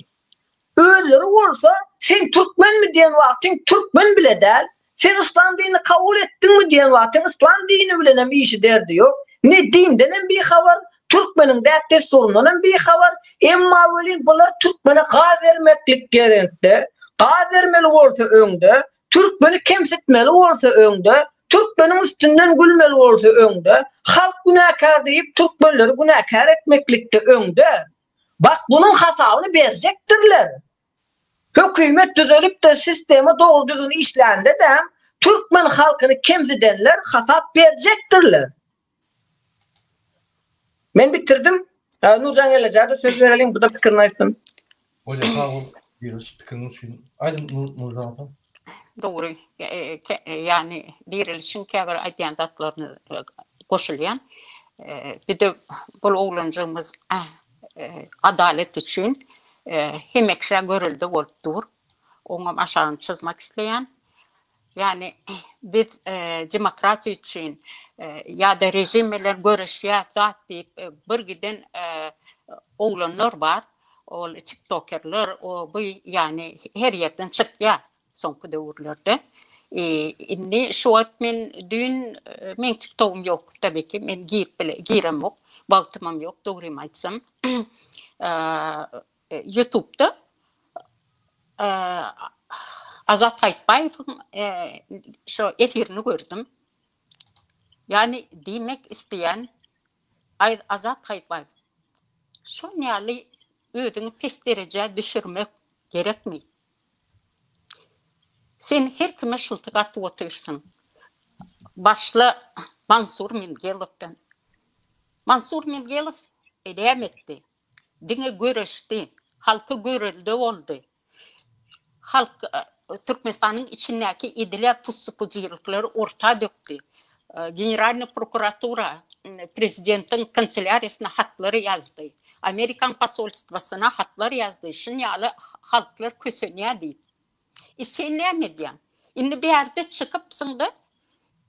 S3: Ölleri bolsa sen Türkmen mi diýen wagtyň Türkmen bile däl. Sen İslam dinini kabul etdiňmi diýen wagtyň İslam dini bilen hem işi derdi ýok. Ne dinden hem bir habar, Türkmeniň däpde sorundan bir habar. Emma welin bular Türkmene gaz bermeklik gerekde. Gaz bermeli bolsa öňde, Türkmeni kemsitmeli bolsa öňde, Türkmeniň üstünden gülmeli bolsa öňde, halk günahkar diýip Türkmenleri günahkar etmeklikde öňde. Bak bunun hasabyny berjekdirler. Hökümet düzelip de sistemi doğru düzgün işlendi de Türkmen halkyny kemsidenler hasap berjekdirler. Men bitirdim. Nurcan geleceğe söz verelim. Bu da fikrini aýtdym.
S1: Öyle sağ ol. Bir fikrini üçün. Aydın Nurcan abla.
S2: Doğru. Yani dirilişin käbir aýdýan zatlaryny goşulýan. Bir de bol oglanjymyz adalet üçün hemekşe görüldü bolupdyr. Oňa aşağı çizmek isleýän. Yani biz demokratiya üçün ya da rejim bilen görüşýär diýip bir giden oglanlar bar. Ol TikTokerler o bu yani her yerden çykýar soňky döwürlerde. Indi şu wagt men dün men TikTok'um ýok tabii ki men girem ýok. Wagtymam ýok dogry aýtsam. YouTube'da Azat Hayitbaýewiň şu efirini gördüm. Yani demek isteyen Azat Hayitbaýew şu ýaly özüňi pes derejä düşürmek gerekmi? Sen her kime şultyk atyp oturýarsyň. Başla Mansur Milgelow'dan. Mansur Milgelow edem etdi. Diňe görüşdi. Halky görüldi boldy. Halk Türkmenistanyň içindäki edilýär pussupujylykları orta dökdi. Generalny prokuratura prezidentiň kanselariýasyna hatlary ýazdy. Amerikan posolstwasyna hatlar ýazdy. Şun ýaly halklar kösenýär diýip. Sen näme diýän? Indi bir ýerde çykypsyň-da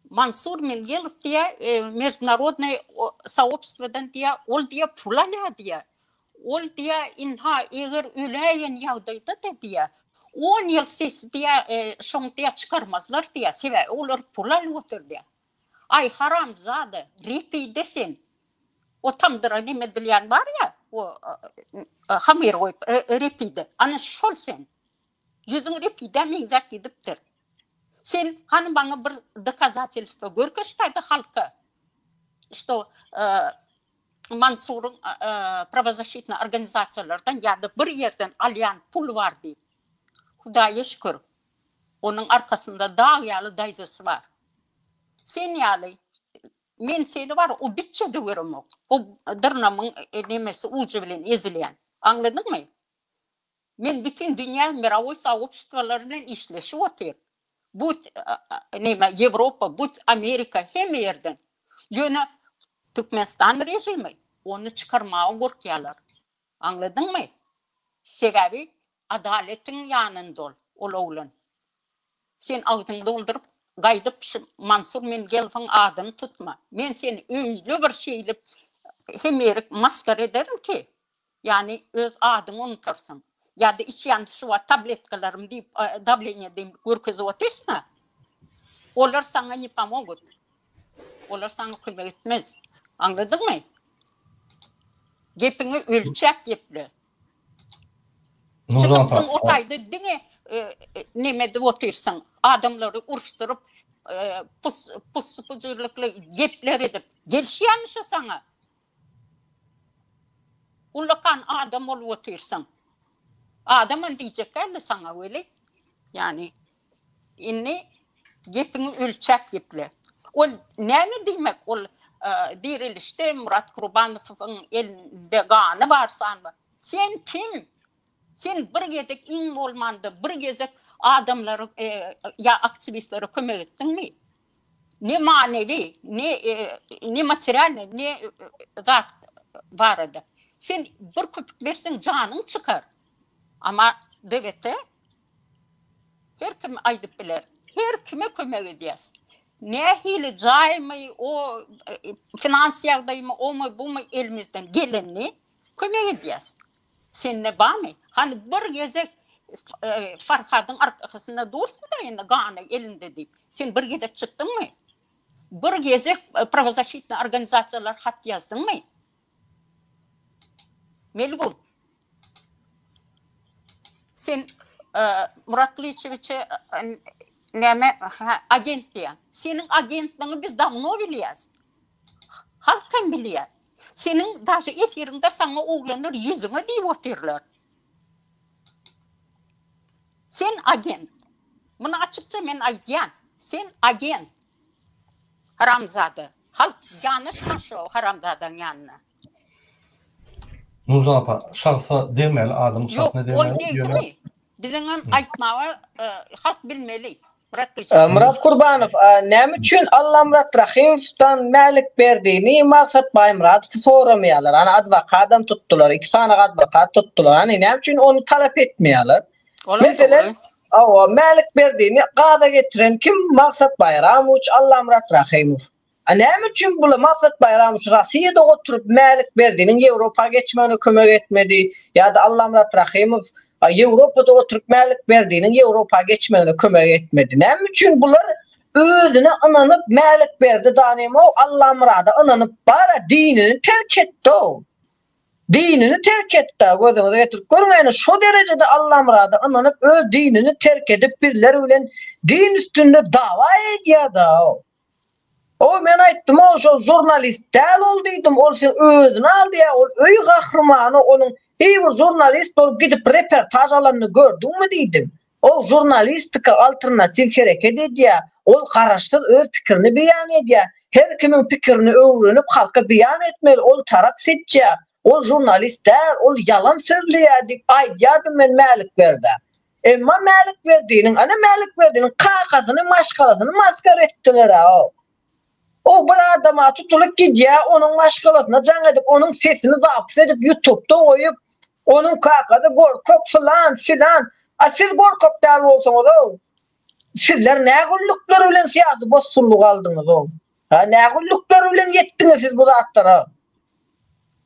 S2: Mansur Milgelow diýär международный сообществодан diýär, ol diýär pul alýar diýär. Ol diýär inha eger öläýän ýagdaýda da diýär 10 ýyl sesi diýär şoň diýär çykarmazlar diýär. Sebäbi olar pul alyp otur diýär. Ay haramzada, repide sen. O tamdyra nime dilýän bar ýa, o hamir goýup repide. Ana şol sen. Yüzüň repide menzak edipdir. Sen hani bana bir doказательство görkeştaýdy halka. İşte Mansur'un pravozащитный organizasyonlardan ya da bir yerden alyan pul var deyip. Hudaya şükür. Onun arkasında dağ yalı dayzası var. Sen yalı, men seni var, o bitçe de verim o. O dırnamın nemesi ucu bilen ezileyen. Anladın mı? Men bütün dünya mировой сообществоларıyla işleşi otur. Bu Avrupa, bu Amerika hem yerden. Yönü Türkmenistan rejimi onu çıkarmaya korkuyorlar. Anladın mı? Sebebi adaletin yanında ol oğlun. Sen ağzını doldurup gaydıp Mansur Mingelev'in adını tutma. Ben seni öyle bir şeyle hemerik maskara ederim ki yani öz adını unutursun. Ya da iç yanlışı var tabletkalarım deyip davlenya deyip görkezi otursun. Onlar sana ne pamogut. Onlar sana kömek etmez. Anladın mı? Gepini ölçek yeple. Çıkıp sen otayda dine nemede otursun. Adamları uruşturup pusucurlukla yepler edip. Gelişiyormuş o sana. Ulakan adam ol otursun. Adamın diyecek geldi sana öyle. Yani inni gepini ölçek yeple. O ne mi demek? O dirilişte Murat Kurbanov'un elinde kanı varsan mı? Sen kim? Sen bir gezek in olmandı, bir gezek adamları ya aktivistleri kömek ettin mi? Ne manevi, ne materyal, ne zat vardı. Sen bir köpük versen canın çıkar. Ama devlete her kim aydıp bilir, her kime kömek ediyorsun. Ne hile cayımı, o finansiyaldayımı, o mu bu mu elimizden gelenini kömek ediyorsun. Sen ne bağ mı? Hani bir gezek Farhad'ın arkasında dursun da yine gana elinde deyip. Sen bir gezek çıktın mı? Bir gezek pravozащитный organizasyonlar hat yazdın mı? Melgul. Sen Murat Liçeviç'e neme agent diye. Senin agentliğini biz damno biliyoruz. Halk kim biliyor? Senin daha efirinde sana oğlanlar yüzüne deyip otururlar. Sen agent. Bunu açıkça ben aydiyan. Sen agent. Haramzade. Halk yanlış şu haramzadan yanına.
S1: Nurcan apa, şahsa demeli, adamın şahsına demeli.
S2: Yok, o değil mi? Bizim aytmağı halk bilmeli.
S3: Murat Kurbanov, näme üçin Allah Murat Rahimov'dan mälik berdiğini Maksat Baymuratov soramaýarlar. Ana advokat adam tuttular, 2 sanaga advokat tuttular. Ana näme üçin onu talep etmeýärler? Mesela, o mälik berdiğini gaza getiren kim? Maksat Bayramov, Allah Murat Rahimov. Näme üçin bu Maksat Bayramov Rossiýada oturup mälik berdiğinin Ýewropa geçmegine kömek etmedi ya da Allah Murat Rahimov Ýewropada oturup mälik berdiğinin Ýewropa geçmegine kömek etmedi. Näme üçin bular özüne inanyp mälik berdi danemo Allah Murada inanyp bara dinini terk etdi. Dinini terk etdi. Gözüňize getirip görüňiz şu derecede Allah Murada inanyp öz dinini terk edip birler bilen din üstünde dava edýärdi. O men aýtdym, o şo jurnalist däl boldydım, ol sen özüne aldy ya, ol öý gahrymany, onuň bir jurnalist ol gidip reportaj alanyny gördüňmi diýdim. O jurnalistika alternativ hereket edýär, ol garaşdy, öz pikirini beýan edýär. Her kimin pikirini öwrenip halka beýan etmeli, ol tarap seçýär. Ol jurnalist däl, ol yalan sözleýär diýip aýdýardym men mälik berdi. Emma mälik berdiğinin, ana mälik berdiğinin kağıdını, maşgalatyny maskar etdiler o. O bir adama tutulup gidýär, onun maşgalatyna jaň edip, onun sesini zapys edip YouTube'da koyup, onun kağıdı gorkok filan filan. Siz gorkok däl bolsaňyz o. Sizler nägüllükler bilen siýasy bossullyk aldyňyz o. Ha nägüllükler bilen ýetdiňiz siz bu zatlara.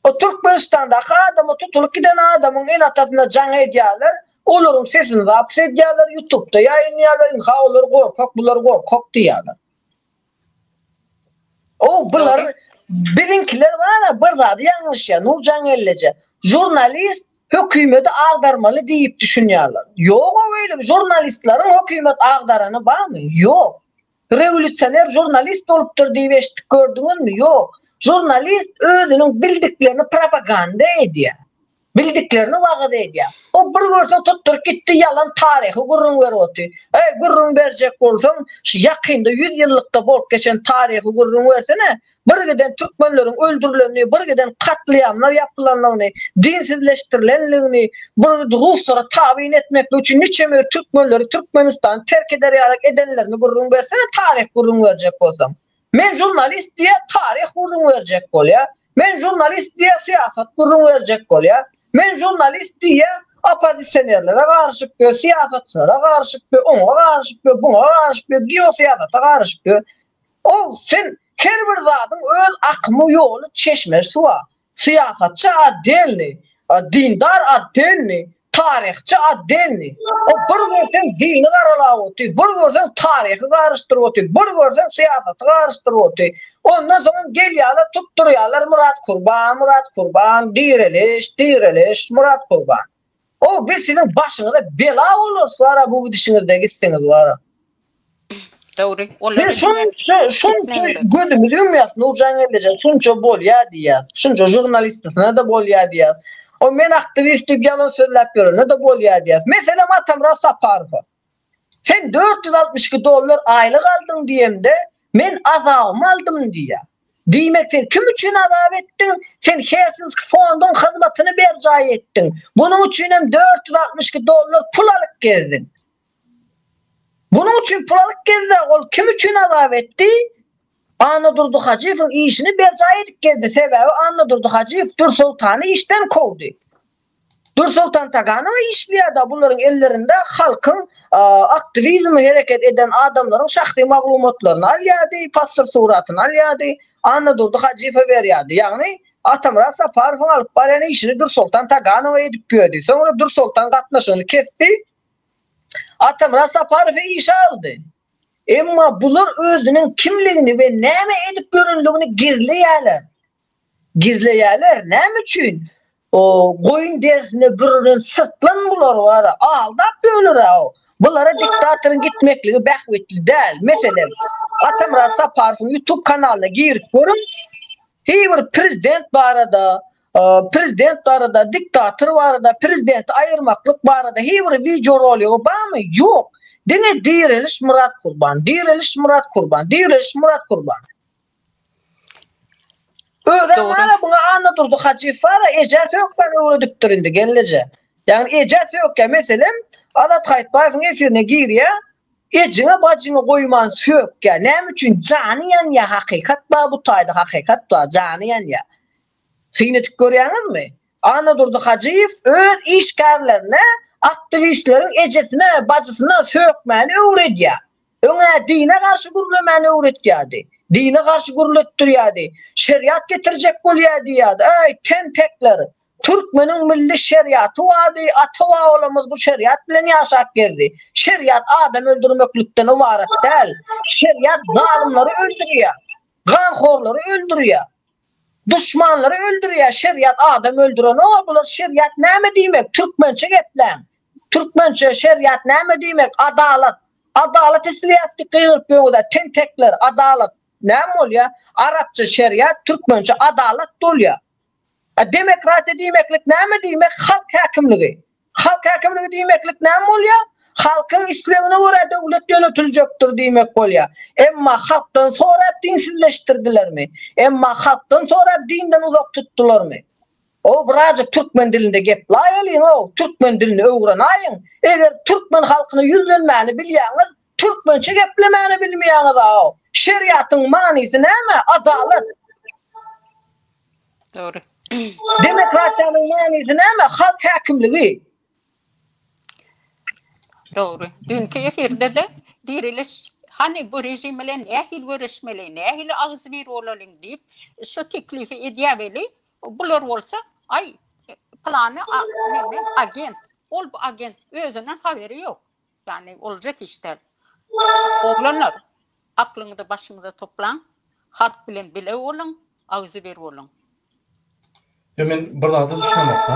S3: O Türkmenistanda adamı tutulup giden adamın el atasyna jaň edýärler. Olaryň sesini zapys edýärler, YouTube'da ýaýynlaýarlar. Ha olar gorkok, bular gorkok diýärler. O bular bilinkiler var, bir zady ýangyş ya, Nurcan Ellece. Jurnalist hökümeti agdarmaly diýip düşünýärler. Ýok öyle, jurnalistlaryň hökümet agdarany barmy? Ýok. Revolüsioner jurnalist bolupdyr diýip eşitdik, gördüňizmi? Ýok.
S4: jurnalist özünün bildiklerini propaganda ediyor. Bildiklerini vaat ediyor. O bir görsen tuttur gitti yalan tarihi gurrun veroti. Gurrun verecek bolsam yakında 100 yıllıkta bolup geçen tarihi gurrun versene. Bir giden Türkmenlerin öldürülenini, bir giden katliamlar yapılanlarını, dinsizleştirilenlerini, bir Ruslara tabiin etmek için niçin Türkmenleri Türkmenistan terk ederek edenlerini gurrun versene tarih gurrun verecek olsam. Men jurnalist diye tarih gurrun verecek bol ya. Men jurnalist diye siyaset gurrun verecek bol ya. Men jurnalist diye opozisyonerlere karşı bir siyasetçilere karşı bir ona karşı bir buna karşı bir diyor siyasete karşı bir. O sen her bir zatın öz akmı yolu çeşmez suwa. Siyasetçi addelni, dindar addelni, tarihçi addelni. O bir görsen dini karalawoty, bir görsen tarihi karıştırwoty, bir görsen siyaseti karıştırwoty. Ondan sonra gelýärler tutturýarlar Murat Kurban, direliş, Murat Kurban. O biz sizin başınıza bela olur sonra bu gidişinizde gitseniz var.
S2: Doğru.
S4: Ben şunca gördüm bilmiyorum Nurcan Erlece şunca bol ya diye. Şunca jurnalistine de bol ya diye. O men aktivistlik yalan söylep görür ne de bol ya diye. Mesela Atamra Saparov. Sen $462 aylık aldın diyemde men azam aldım diye. Demek sen kim için azam ettin? Sen Helsinki fondun hizmetini bercay ettin. Bunun için hem $462 pul alıp geldin. Bunun için pul alıp geldi. O kim için azam etti? Anna Durdu Hacıev'in işini bercay edip geldi. Sebebi Anna Durdu Hacıev Dursultan'ı işten kovdu. Dursultan Taganova işliyordu. Bunların ellerinde halkın aktivizmi hareket eden adamların şahsi maglumatlarını alıyordu, pastır suratını alıyordu, Anna Durdu Hacıev'e veriyordu. Yani Atamra Saparov'un alıp baren işini Dursultan Taganova edip gördü. Sonra Dursultan katnaşını kesti. Atamra Saparov'u işe aldı. Emma bunlar özünün kimliğini ve näme edip göründüğünü gizleýärler. Näme üçin? O goyun dersine birinin sırtlan bular var. Aldap bölür o. Bulara diktatörün gitmekligi bähwetli däl. Mesela Atamra Saparov'un YouTube kanalına girip görün. Bir prezident barada, diktatör barada, prezident ayırmaklık barada bir video rolü o mı? Yok. Dine direliş Murat Kurban. Öğrenmene buna Anna Durdu Hacıev var, Ecer Sökben öğrediktirindi gelece. Yani Ecer Sökben mesela Adat Haytbayev'in efirine giriyor, Ecine bacını koyman Sökben. Näme üçin caniyen ya hakikat ba bu tayda hakikat ba caniyen ya. Seynetik görýäňiz mi? Anna Durdu Hacıev öz işgärlerine aktivistlerin ejesine, bacısına sökmeni öğretýär. Öňe dine garşy gurulmany öğretýärdi. Dine garşy guruletdirýärdi. Şeriat getirecek bolýardy ýa-da. Ey tentekler. Türkmenin milli şeriatı wady, atawa olamaz bu şeriat bilen ýaşap geldi. Şeriat adam öldürmeklikden ibaret däl. Şeriat zalimleri öldürýär. Ganhorları öldürýär. Düşmanları öldürüyor. Şeriat adam öldüren o bular şeriat näme diýmek? Türkmençe geplen. Türkmençe şeriat näme diýmek? Adalet. Adalet isliýatdy gyýyp ýöwde tentekler adalet. Näme bolýar? Arapça şeriat, Türkmençe adalet bolýar. Demokrasiýa diýmeklik näme diýmek? Halk häkimligi. Halk häkimligi diýmeklik näme bolýar? Halkın islegine göre devlet yönetilecektir diýmek bolýar. Emma halktan sonra dinsizleştirdilermi? Emma halktan sonra dinden uzak tuttularmy? O birazcık Türkmen dilinde gep laýalyň o. Türkmen dilini öwrenaýyň. Eger Türkmen halkyny yüzlenmäni bilýäňiz, Türkmençe geplemäni bilmeýäňiz o. Şeriatyň manysy näme? Adalet.
S2: Doğru.
S4: Demokrasiýanyň manysy näme? Halk häkimligi.
S2: Doğru. Dünkü efirde de diriliş hani bu rejimle nähil görüşmeli, nähil ağız bir olalım deyip şu teklifi edýärli. Bular bolsa ay planı agent. Ol bu agent özünden haberi yok. Yani olacak işler. Oğlanlar aklınızda başınıza toplan. Halk bilen bile olun, ağzı bir olun.
S1: Men bir zada düşünmekde.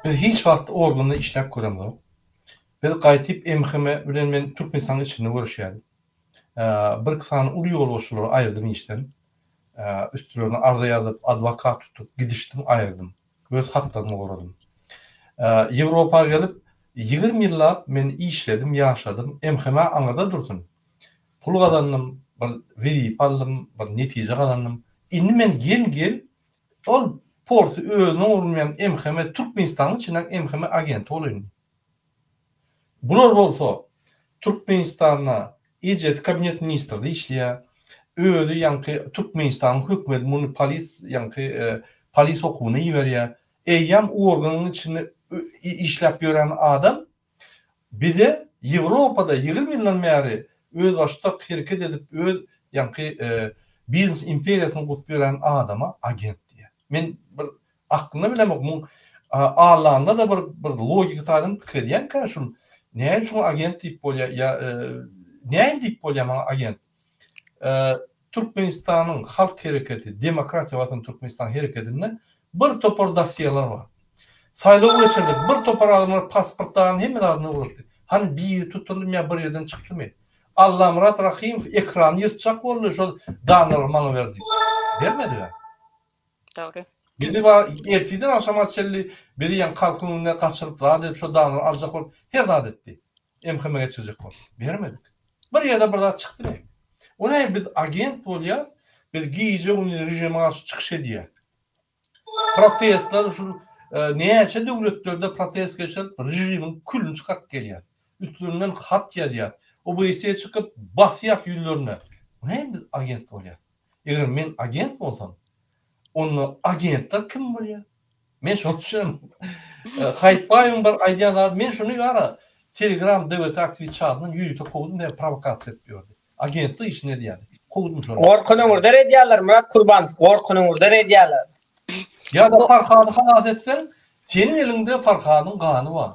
S1: Biz hiç wagt organda işlep göremdik. Biz gaýtyp MHM bilen men Türkmenistan içinde görüşýärdik. Bir kysany uly ýol boşlugy aýrdym işden. üstlerine arda yazıp advokat tutup gidiştim, ayırdım. Öz hatlarını koradım. Avropa gelip 20 yıllar men işledim, yaşadım. Emheme anada durdum. Pul kazandım, bir verip aldım, bir netice kazandım. Inni men gel ol porsu özüne olmayan emheme Türkmenistan'ın içinden emheme agent olayım. Bular bolsa Türkmenistan'a ijet kabinet ministrliği işliyor. Özü yankı Türkmenistan'ın hükümet bunu polis okuluna yiveriyor. Eyyam organın içinde işlep gören adam bir de Avrupa'da 20 yıldan beri öz başta hareket edip öz biznes imperiyasını kurup gören adama agent diye. Men bir aklına bilemek bu Allah'ında da bir logika tadım krediyen karşın. Ne için agent deyip bolya ya ne deyip bolya bana agent? Türkmenistan'ın halk hareketi, demokrasiya vatan Türkmenistan hareketinde bir topar dosyalar var. Saylov geçirdik, bir topar adamlar pasportlarını hemen adını vurdu. Hani bir tutulum ya bir yerden çıktı mı? Allah Murat Rahim ekran yırtacak oldu, şu danır bana verdi. Vermedi ya.
S2: Doğru.
S1: Biri var, ertiden aşama çelli, biri yan kalkınlığına kaçırıp daha dedi, şu danır alacak oldu. Her daha etti. Emkime geçirecek oldu. Vermedik. Bir yerde bir daha çıktı mı? O ne? Biz agent oluyor, biz giyici onun rejime karşı çıkış ediyor. Protestler şu neyse devletlerde protest geçer, rejimin külünü çıkart geliyor. Üstlerinden hat yazıyor. O bu eseye çıkıp basıyak yüllerine. O ne? Biz agent oluyor. Eğer ben agent olsam, onun agentler kim oluyor? Ben şunu düşünüyorum. Haytbayım bir aydiyanlar, ben şunu yara. Telegram devlet aktivite çağından yürüyüte kovdum diye provokasyon etmiyordu. Agentli iş ne diye. Kovdum şunu.
S3: Gorkunun urda rediyalar Murat Kurbanov. Gorkunun urda rediyalar.
S1: Ya da Farhadı halas etsen, senin elinde Farhad'ın kanı var.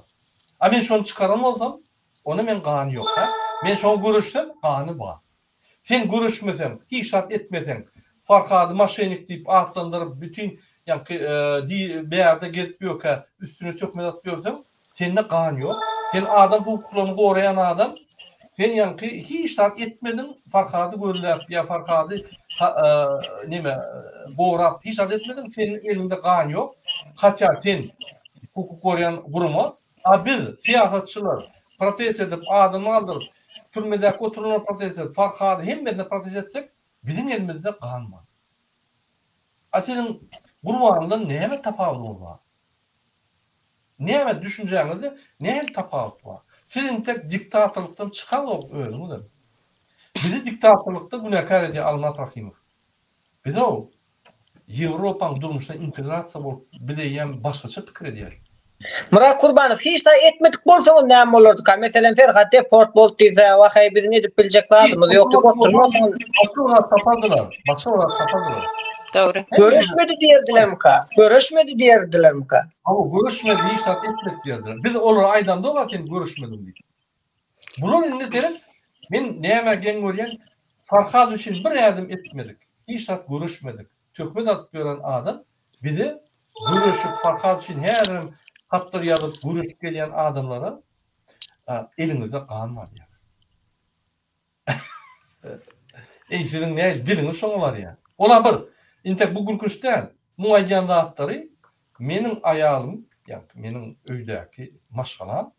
S1: Ama ben şunu çıkaran olsam, ona ben kanı yok. Ben şunu görüşsem, kanı var. Sen görüşmesen, hiç şart etmesen, Farhad'ı maşenik deyip atlandırıp bütün bir yerde gelip ki üstüne tökmez atıyorsan, senin de kanı yok. Sen adam hukuklarını koruyan adam, sen hiç şart etmedin Farhad'ı görülüp ya Farhad'ı boğrap hiç adet etmedin, senin elinde kan yok. Hatta sen hukuk koruyan kurumu, biz siyasetçiler protest edip adımı aldırıp türmede oturulan protest edip Farhad'ı hem de protest etsek bizim elimizde kan var. Senin kurbanından neye tafavut var? Neye düşüncenizde neye tafavut var? Sizin tek diktatörlükten çıkan o öyle mi? Bizi diktatörlükte günahkar ediyor Almat Rahimov. Bir de o Avrupa'nın durmuşuna integrasiya bolup bir de yan başkaça fikir ediyor.
S3: Murat Kurbanov hiç da etmedik bolsa o näme bolardy ka? Meselen Ferhat deport boldy diýse, "Wahey biz ne dip biljek lazymyz ýokdy, oturmasyň."
S1: Başka olarak tapardılar.
S2: Doğru.
S3: Görüşmedi diýerdilermi ka? Görüşmedi diýerdilermi ka?
S1: Ama görüşmedi, hiç saat etmek diyorlar. Biz olur aydan da var sen görüşmedim diye. Bunun ne derim? Ben neyime gen görüyen Farhad için bir yardım etmedik. Hiç saat görüşmedik. Tökmet atıp gören adam bizi görüşüp Farhad için her yerim hatlar yazıp görüşüp gelen adamlara elinizde kan var ya. Sizin ne diliniz sonu var ya. Ola bir, intek bu gürküş değil. Bu aydan dağıtları menin ayalım, yani menin öydeki maşgalam,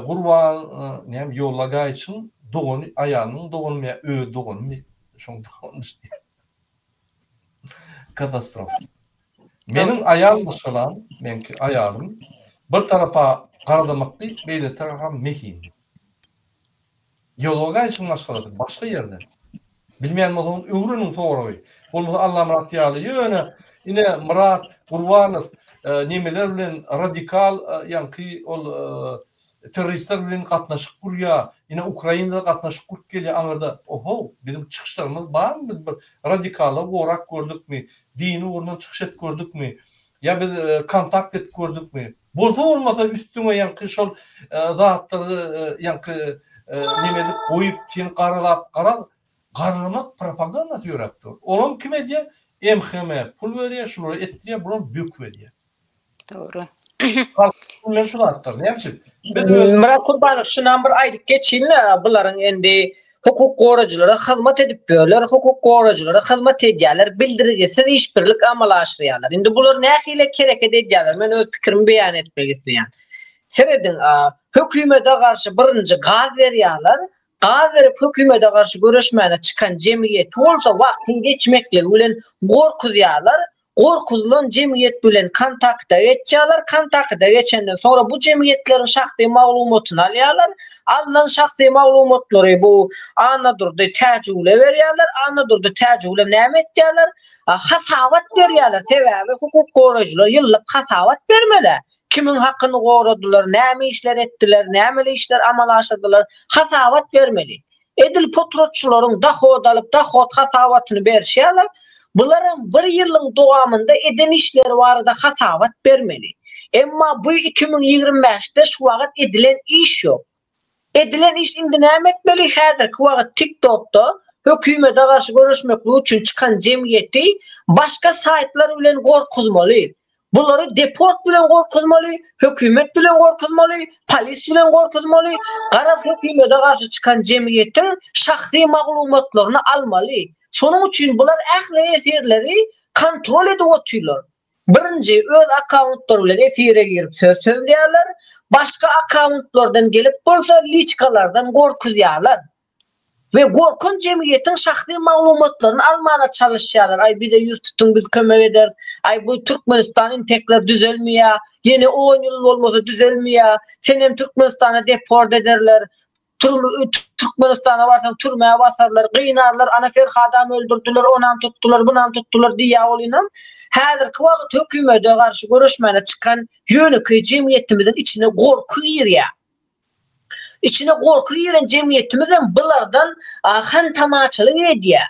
S1: Gurban yollaga için doğun ayağının doğulmaya doğun şon doğmuş diye. Katastrof. Menin ayağım maşgalam, menki ayağım bir tarafa qaradamakdı, bir tarafa mekin. Yollaga için maşgaladı başka yerde. Bilmeyen o zaman öğrenin soğuruyor. Olmasa Allah Murat diyalı yine Murat Kurbanov nemeler bilen radikal teröristler bilen katnaşık kurya, yine Ukrayna'da katnaşık kurk geliyor anırda. Oho, bizim çıkışlarımız var mı? Radikala uğrak gördük mü? Dini uğrundan çıkış et gördük mü? Ya biz kontakt et gördük mü? Bolsa olmasa üstüne şol zatları nemedip koyup seni qaralamak propaganda yaptı. Olam kime diye? MHM pul veriyor, şunları ettiriyor, bunu büyük veriyor.
S2: Doğru.
S1: Bunlar şunu atlar, ne yapacak?
S3: Murat Kurbanov şundan bir aydık geçin, buların endi
S4: hukuk goraçylara hyzmat edip berler, hukuk goraçylara hyzmat edýärler, bildirgisiz işbirlik amal aşyrýarlar. Indi bular nähile kereket edýärler? Men öz pikirimi beýan etmek isleýän. Sebedin hökümete garşy birinji gaz berýärler. Gaz berip hökümete garşy görüşmäne çykan jemgyýet bolsa wagtyň geçmekle bilen gorkuzýarlar. Gorkulan jemgyýet bilen kontaktda geçýärler. Kontaktda geçenden sonra bu jemgyýetlerin şahsy maglumatyny alýarlar. Alınan şahsy maglumatlary bu anadurdy täjüle berýärler. Anadurdy täjüle näme etýärler? Hasawat berýärler. Sebäbi hukuk goraçylar ýyllyk hasawat bermeler. Kimin hakkını goradylar, näme işler etdiler, näme işler amal aşyrdylar, hasawat bermeli. Edil potrotçularyň dahod alyp dahod hasawatyny berýärler. Bularyň bir ýylyň dowamında eden işleri barada hasawat bermeli. Emma bu 2025'te şu wagt edilen iş ýok. Edilen iş indi näme etmeli? Häzirki wagt TikTok'da hökümete garşy görüşmek üçin çykan jemgyýeti başga saytlar bilen gorkuzmaly. Bunları deport bilen gorkuzmaly, hökümet bilen gorkuzmaly, polis bilen gorkuzmaly. Garaz hökümete garşy çykan jemgyýetiň şahsy maglumatlaryny almaly. Şonuň üçin bular ähli efirleri kontrol edip otyrlar. Birinji öz akkauntlary bilen efire girip söz söýlerler, başga akkauntlardan gelip bolsa liçkalardan gorkuzýarlar. Ve gorkun jemgyýetiň şahsy maglumatlaryny almana çalışýarlar. Ay bir de ýurt tutun biz kömek eder. Ay bu Türkmenistan intekler düzelmeýär. Yeni 10 ýyl bolmasa düzelmeýär. Senem Türkmenistana deport ederler. Türkmenistana barsan türmäge basarlar, gynarlar, ana Ferhadam öldürdüler, onam tuttular, bunam tuttular diýä bolýan. Häzirki wagt hökümete garşy görüşmäne çykan ýöneki jemgyýetimizin içine gorku girýär. İçine gorku giren jemgyýetimizden bulardan hantamaçylyk edýär.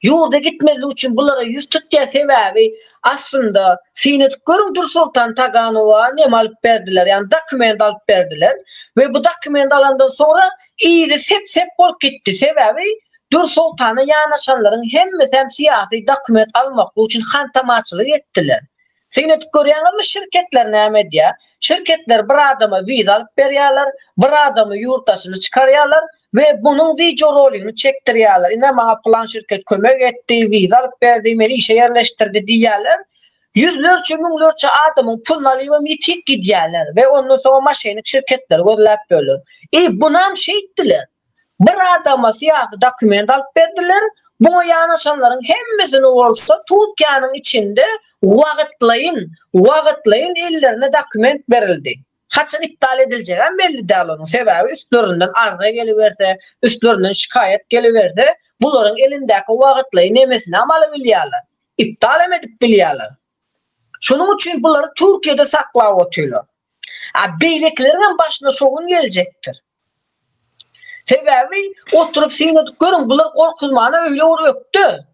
S4: Ýurda gitmeli üçin bulara ýüz tutýar sebäbi aslında Sinet Göründür Sultan Taganowa nem alyp berdiler, yani dokument alyp berdiler ve bu dokument alandan sonra iýde sep bolup gitdi sebäbi Dur Sultana ýanaşanlaryň hemmesi hem siyasi dokument almak üçin hantamaçylyk etdiler. Sinet görýänmi şirketler näme edýär? Şirketler bir adama viza alyp berýärler, bir adamy ýurtdaşyny çykarýarlar ve bunun video rolini çektirýärler. Ine maňa plan şirket kömek etdi, viza alyp berdi, meni işe ýerleşdirdi diýärler. Yüzlerçe müňlerçe adamyň pulunu alyp ýitip gidýärler ve ondan soňra maşynyk şirketler gözläp bölür. Bunam şey etdiler. Bir adama siyasi dokument alyp berdiler. Bu ýanaşanlaryň hemmesini bolsa Türkiýanyň içinde wagtlaýyn ellerine dokument berildi. Haçan iptal ediljegen belli däl onuň sebäbi üstlerinden arga geliberse, üstlerinden şikayet geliberse, bularyň elindäki wagtlaýyn emesini amaly bilýärler. İptal edip bilýärler. Şonuň üçin bulary Türkiýede saklap otyrlar. Beýlekleriň başyna şogun geljekdir. Sebäbi oturup Sinet görün bular gorkuzmana öýle urökdi.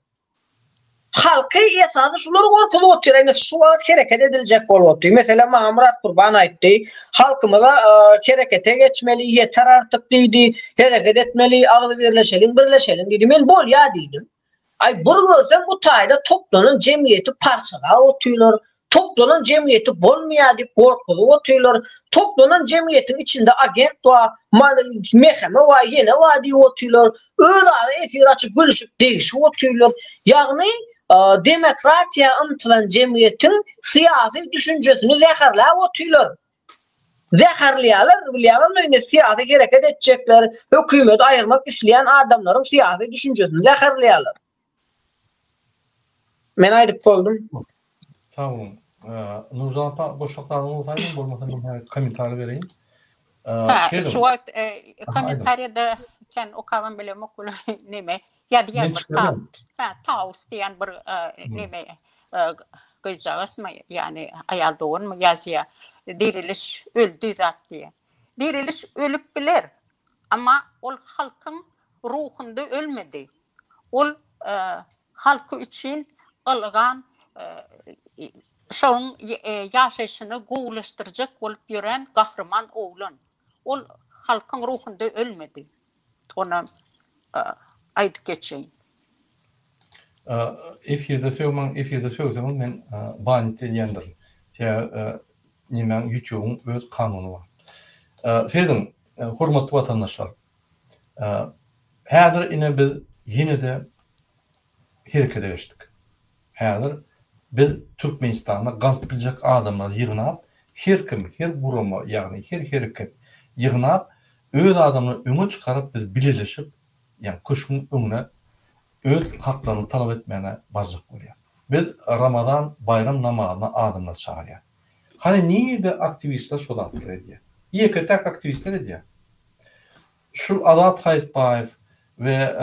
S4: Halky esasy şular gorkuly otyr, ene şu wagt hereket ediljek bolup otyrdy. Mesela Murat Kurban aýtdy, halkymyza herekete geçmeli, yeter artyk diýdi, hereket etmeli, agly birleşelim diýdi. Men bolýa diýdim. Ay bir görsem bu taýda toplanan jemgyýeti parçalap otyrlar. Toplanan jemgyýeti bolmaýar diýip gorkuly otyrlar. Toplanan jemgyýetiň içinde agent we meheme we ýene we diýip otyrlar. Özleri efir açyp gülüşip degişip otyrlar. Ýagny demokratiya ymtylan jemgyýetiň siyasi düşünjesini zäherläp otyrlar. Zäherleýärler, bilýärmi, siyasi hereket etjekler, hökümet aýyrmak isleýän adamlaryň siyasi düşünjesini zäherleýärler. Men aýdyp boldum.
S1: Tamam. Nurcan apa boşluklarını olsaydı bolmasa ben komentar vereyim.
S2: Şu wagt komentarda sen okawan bilen okul neme? Ya diýär bir taus diýen bir neme gyzasmy, yani aýal doğurmy ýazýar. Diriliş öldü zat diye. Diriliş ölüp bilir. Ama ol halkın ruhunda ölmedi. Ol halkı için algan şoň ýaşaşyny gowlaşdyrjak bolup ýören gahrman oğlan. Ol halkın ruhunda ölmedi. Ona aýdyp geçeýin.
S1: Efirde söýsem men banit edýändir. Nimen YouTube'un öz kanuny bar. Ferdim, hormatly watandaşlar. Häzir ine biz ýene-de herekete geçdik. Häzir biz Türkmenistanda galyp biljek adamlar ýygnap, her kim, her gurama, ýagny her hereket ýygnap, öz adamlaryny öňe çykaryp biz birleşip, ýani köşkün öňüne öz haklaryny talap etmegine barjak bolýar. Biz Ramazan bayram namazyna adamlar çağırýar. Hani niýede aktivistler şol atlar edýär? Ýeke tak aktivistler edýär. Şu Azat Hayitbayev ve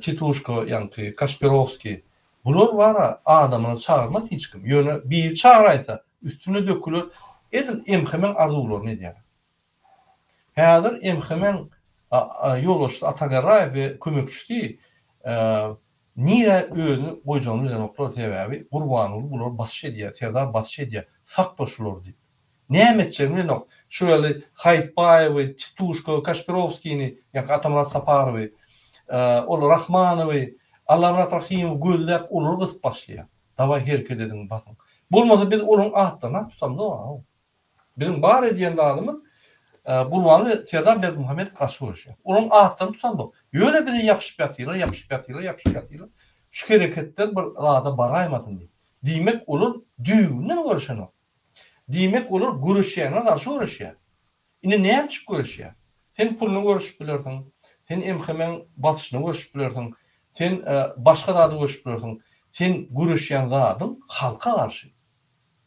S1: Titushko, ýani Kasperovski, bular wara adamyny çağırmak hiç kim. Ýöne bir çağıraýsa üstüne dökülür. Edil emhemen arzularyny edýär. Häzir emhemen ýoldaşy Atagarayew we kömekçisi nire özünü goýjanyny bilen oklar sebäbi Gurbanoğlu bular basy edýär, Serdar basy edýär, saklaşylar diýip. Näme etjegini nok. Şöyle Hayitbayew, Titushko, Kasperovskini, ýa-da Atamrat Saparow, ol Rahmanow, Allah Rahim göllep olur gysyp başlaýar. Dawa herket edin basın. Bolmasa biz olaryň atlaryna tutamda o. Bizim bar edýän adamymyz Gurbanow Serdar Berdimuhammed garşy bolýar. Olaryň atlaryny tutamda. Ýöne bizi ýapyşyp ýatylar. Şu hereketler bir ada baraýmasyn diýip. Diýmek olur düýünden görüşen. Diýmek olur görüşýärine garşy görüşýär. Ine näme çyp görüşýär? Sen puluny görüşüp bilersiň, sen emhemen basyşyny görüşüp bilersiň, sen başga zady görüşüp bilersiň. Sen görüşýän zadyň halka garşy.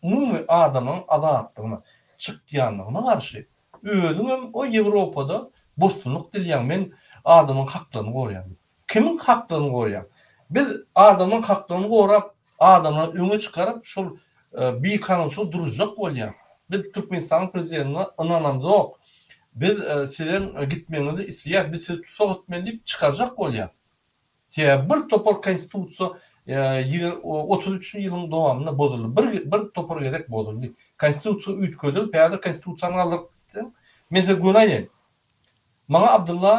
S1: Umumy adamyň azatlygyna, çykýanlygyna garşy. Özüň o Ýewropada bostunlyk dilýän men adamyň haklaryny goraýan. Kimiň haklaryny goraýan? Biz adamyň haklaryny gorap, adamlary öňe çykaryp şol bir kanunçy durjak bolýar. Biz Türkmenistanyň prezidentine inanamyz. Biz sizden gitmeňizi isleýär, biz sizi tutsak etmeli diýip çykarjak bolýar. Bir topar konstitusiýa 33 ýylyň dowamyna bozuldy. Bir topar gedek bozuldy. Konstitusiýa üýtgödür, häzir konstitusiýany aldyryp men size günaýyn. Maňa Abdullah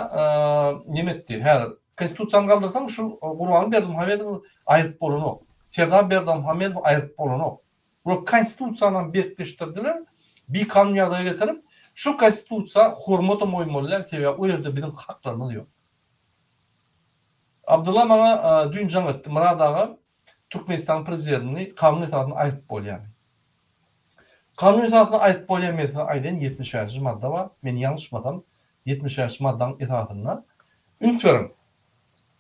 S1: nimetdi. Häzir konstitusiýany galdyrsaň şu Gurbanow Berdimuhammedow aýryp bolanok. Serdar Berdimuhammedow aýryp bolanok. Bu konstitusiýany berkleşdirdiler. Bir kanun ýagdaýa getirip, şu konstitusiýa hormata moýmalylar sebäp o ýerde bizim haklarymyz ýok. Abdullah maňa dün jaň etdi. Muradaga Türkmenistan prezidentini kanun esasyna aýryp bolýar. Kanun esasyna aýryp bolýan mesele aýdan 70-nji madda bar. Men ýalňyşmasam 70-nji maddaň esasyna ünsürüm.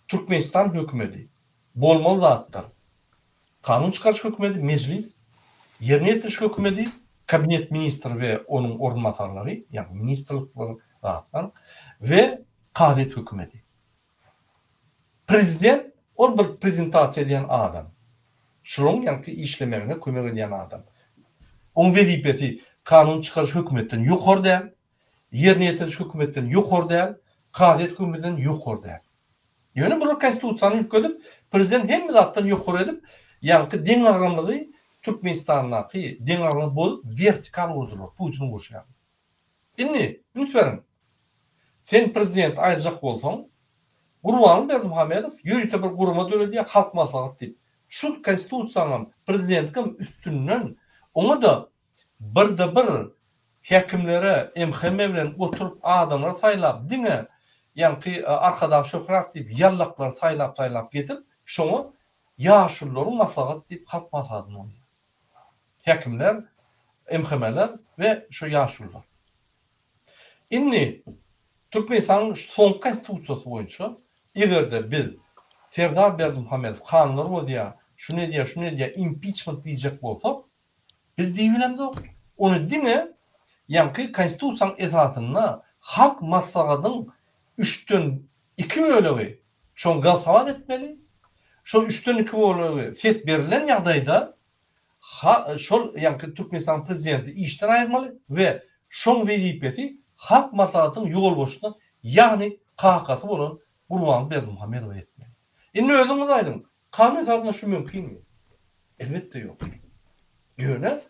S1: Türkmenistan hökümeti bolmaly zatlar. Kanun çykarş hökümeti meclis, ýerine ýetiriş hökümeti, kabinet ministri we onuň ornmasarlary, ýani ministrlikler zatlar we kadet hökümeti. Prezident ol bir prezentasiýa edýän adam. Şoň ýani işlemegine kömek edýän adam. Oň wezipesi kanun çykarş hökümetden ýokary däl, ýerine ýetiriş hökümetden ýokary däl, kadet hökümetinden ýokary däl. Ýöne bu konstitusiýany ýükledip, prezident hem zatdan ýokary edip, ýani deň agramlygy Türkmenistanyňky deň agramy bolup vertikal urdular, Putin goşýar. Indi, lütfen. Sen prezident aýrjak bolsaň, Gurbanow Berdimuhammedow ýürüte bir guruma döredýär, halk maslahat diýip. Şu konstitusiýanyň prezidentkim üstünden onu da bir häkimlere emhemme bilen oturup adamlar saýlap, diňe ýani arkada şöhrat diýip ýallaklar saýlap getirip, şoňa ýaşullaryň maslahat diýip halk maslahatyny bolýar. Häkimler, emhemmeler we şu ýaşullar. Indi Türkmenistanyň soňky konstitusiýasy boýunça egerde biz Serdar Berdimuhammedow kanunlar bolýar, şunu diýär, impeachment diýjek bolsak, biz diýilemdik. Onu diňe ýani konstitusiýanyň esasyna halk maslahatynyň 3den 2 bölegi şoň gasawat etmeli. Şol 3den 2 bölegi ses berilen ýagdaýda şol ýani Türkmenistan prezidenti işden aýrmaly we şoň wezipesi halk maslahatynyň ýol boşuna, ýagny kakasy bolan Gurbanow Berdimuhammedow etmeli. Indi özüňiz aýdyň, kanun esasyna şu mümkinmi? Elbetde ýok. Ýöne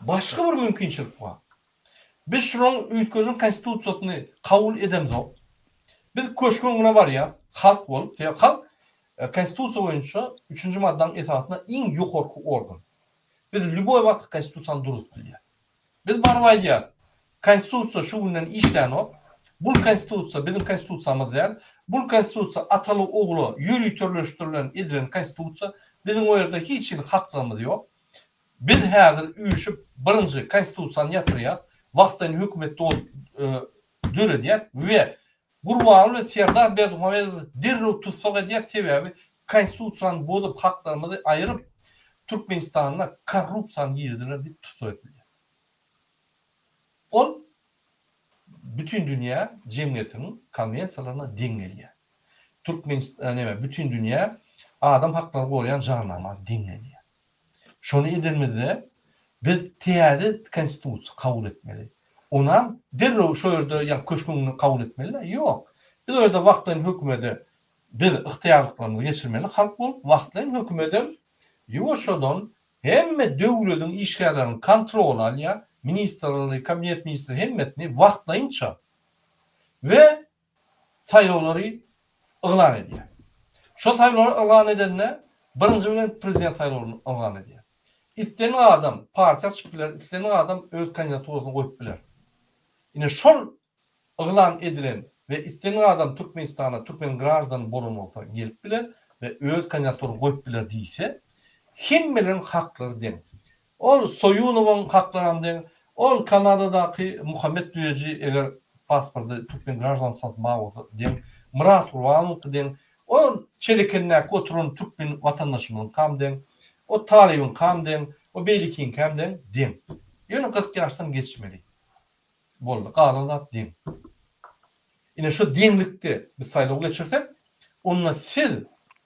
S1: başga bir mümkinçilik bar. Biz şoň üýtgönen konstitusiýasyny kabul edemiz. Biz köşküňe barýar, halk bolup, halk konstitusiýa boýunça 3-nji maddaň esasyna iň ýokarky organ. Biz lüboy wagt konstitusiýany durup bilýär. Biz barып aýdýar, konstitusiýa şu günden işlenip, bu konstitusiya bizim konstitusiyamız değil. Bu konstitusiya atalı oğlu yürütülüştürülen edilen konstitusiya bizim o yerde hiç haklarımız yok. Biz hazır uyuşup birinci konstitusiyanı yatırıyaq, vaqtdan hükümetde döre diyer ve Gurbanlı ve Serdar Berdimuhamedov dirru tutsak ediyor sebebi konstitusiyanı bozup haklarımızı ayırıp Türkmenistan'la korrupsiyanı yirdiler deyip tutuyor. O bütün dünya cemiyetinin konvensiyalarına dengeliyor. Türkmenistan bütün dünya adam hakları koruyan jarnama dengeliyor. Şunu edilmede biz teyade konstitusiya kabul etmeli. Onam derro şu yerde yani köşkünü kabul etmeli. Yok. Biz orada vaqtdan hükümete biz ihtiyarlıklarımızı geçirmeli. Halk bol vaqtdan hükümete yoşodan hemme devletin işlerinin kontrol alya ministerleri, kabinet ministeri hemmetini vaqtlayınca ve sayıları ilan ediyor. Şu sayıları ilan edenle birinci bilen prezident sayılarını ilan ediyor. İstenen adam parti açıp biler, istenen adam öz kandidaturasını koyup biler. Yine şol ilan edilen ve istenen adam Türkmenistan'a, Türkmen gражданı bolun olsa gelip biler ve öz kandidaturasını koyup biler deyse, hemmelerin hakları den. Ol Soyunov'un hakları den, ol Kanada'daki Muhammed Düyeci eğer pasportu Türkmen gражданı satmağı olsa den, Murat Urbanov den, o çelikenine oturun Türkmen vatandaşının kam den, o talibin kam den, o beylikin kam den. Yani 40 yaştan geçmeli. Bollu, qanunat den. Yine şu denlikte bir sayılı geçirsek, onunla siz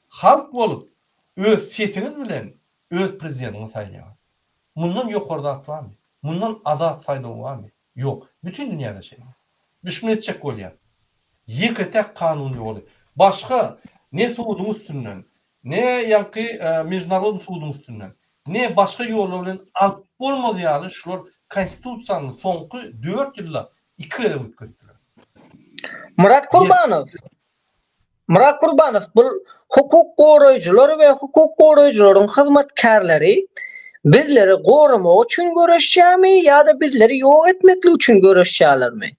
S1: halk olup, öz sesiniz bilen, öz prezidentini sayılıyor. Bundan yukarıda at var mı? Bundan azat sayılı var mı? Yok. Bütün dünyada şey. Düşman edecek oluyor. Yıkıtek kanuni oluyor. Başka ne suudun üstünden, ne yankı mecnarın suudun üstünden, ne başka yollarla alıp olmadı yani şular konstitusiyanın sonku 4 yılla 2 kere ütküttüler.
S4: Murat Kurbanov bu hukuk koruyucuları ve hukuk koruyucuların hizmetkarları bizleri koruma için görüşeceğimi ya da bizleri yok etmekle için görüşeceğler mi?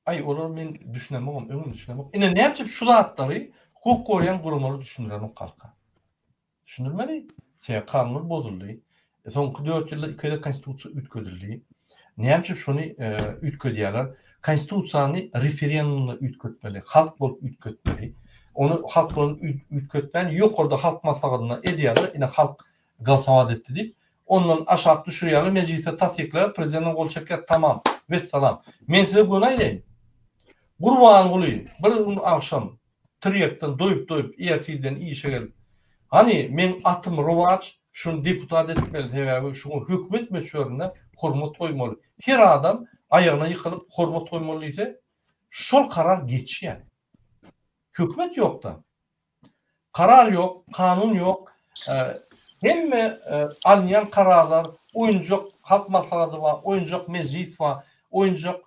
S1: Ay onu ben düşünemem, ömür düşünemem. Yine ne yapacağım? Şu zatları hukuk koruyan kurumları düşündürelim kalka. Düşündürmeli. Kanun bozuldu. Son 4 yılda 2 kere konstitusiya ütködüldü. Ne yapacağım? Şunu ütködüyorlar. Konstitusiyanı referandumla ütkötmeli. Halk bolup ütkötmeli. Onu halk bolup ütkötmen yok orada halk maslahatına ediyorlar. Yine halk galsavat etti deyip ondan aşağı düşürüyorlar. Meclise tasdikler. Prezidentin kol çeker. Tamam. Vesselam. Men size bunu aylayım. Kurban olayım. Bir akşam triyekten doyup ertiden iyi işe gelip hani men atım rovaç şunu deputat etmeli sebebi şunu hükümet meşhuruna hormat koymalı. Her adam ayağına yıkılıp hormat koymalı ise şol karar geçiyor. Hükümet yok da. Karar yok, kanun yok. Hem alınan kararlar oyuncak halk maslahatı var, oyuncak meclis var, oyuncak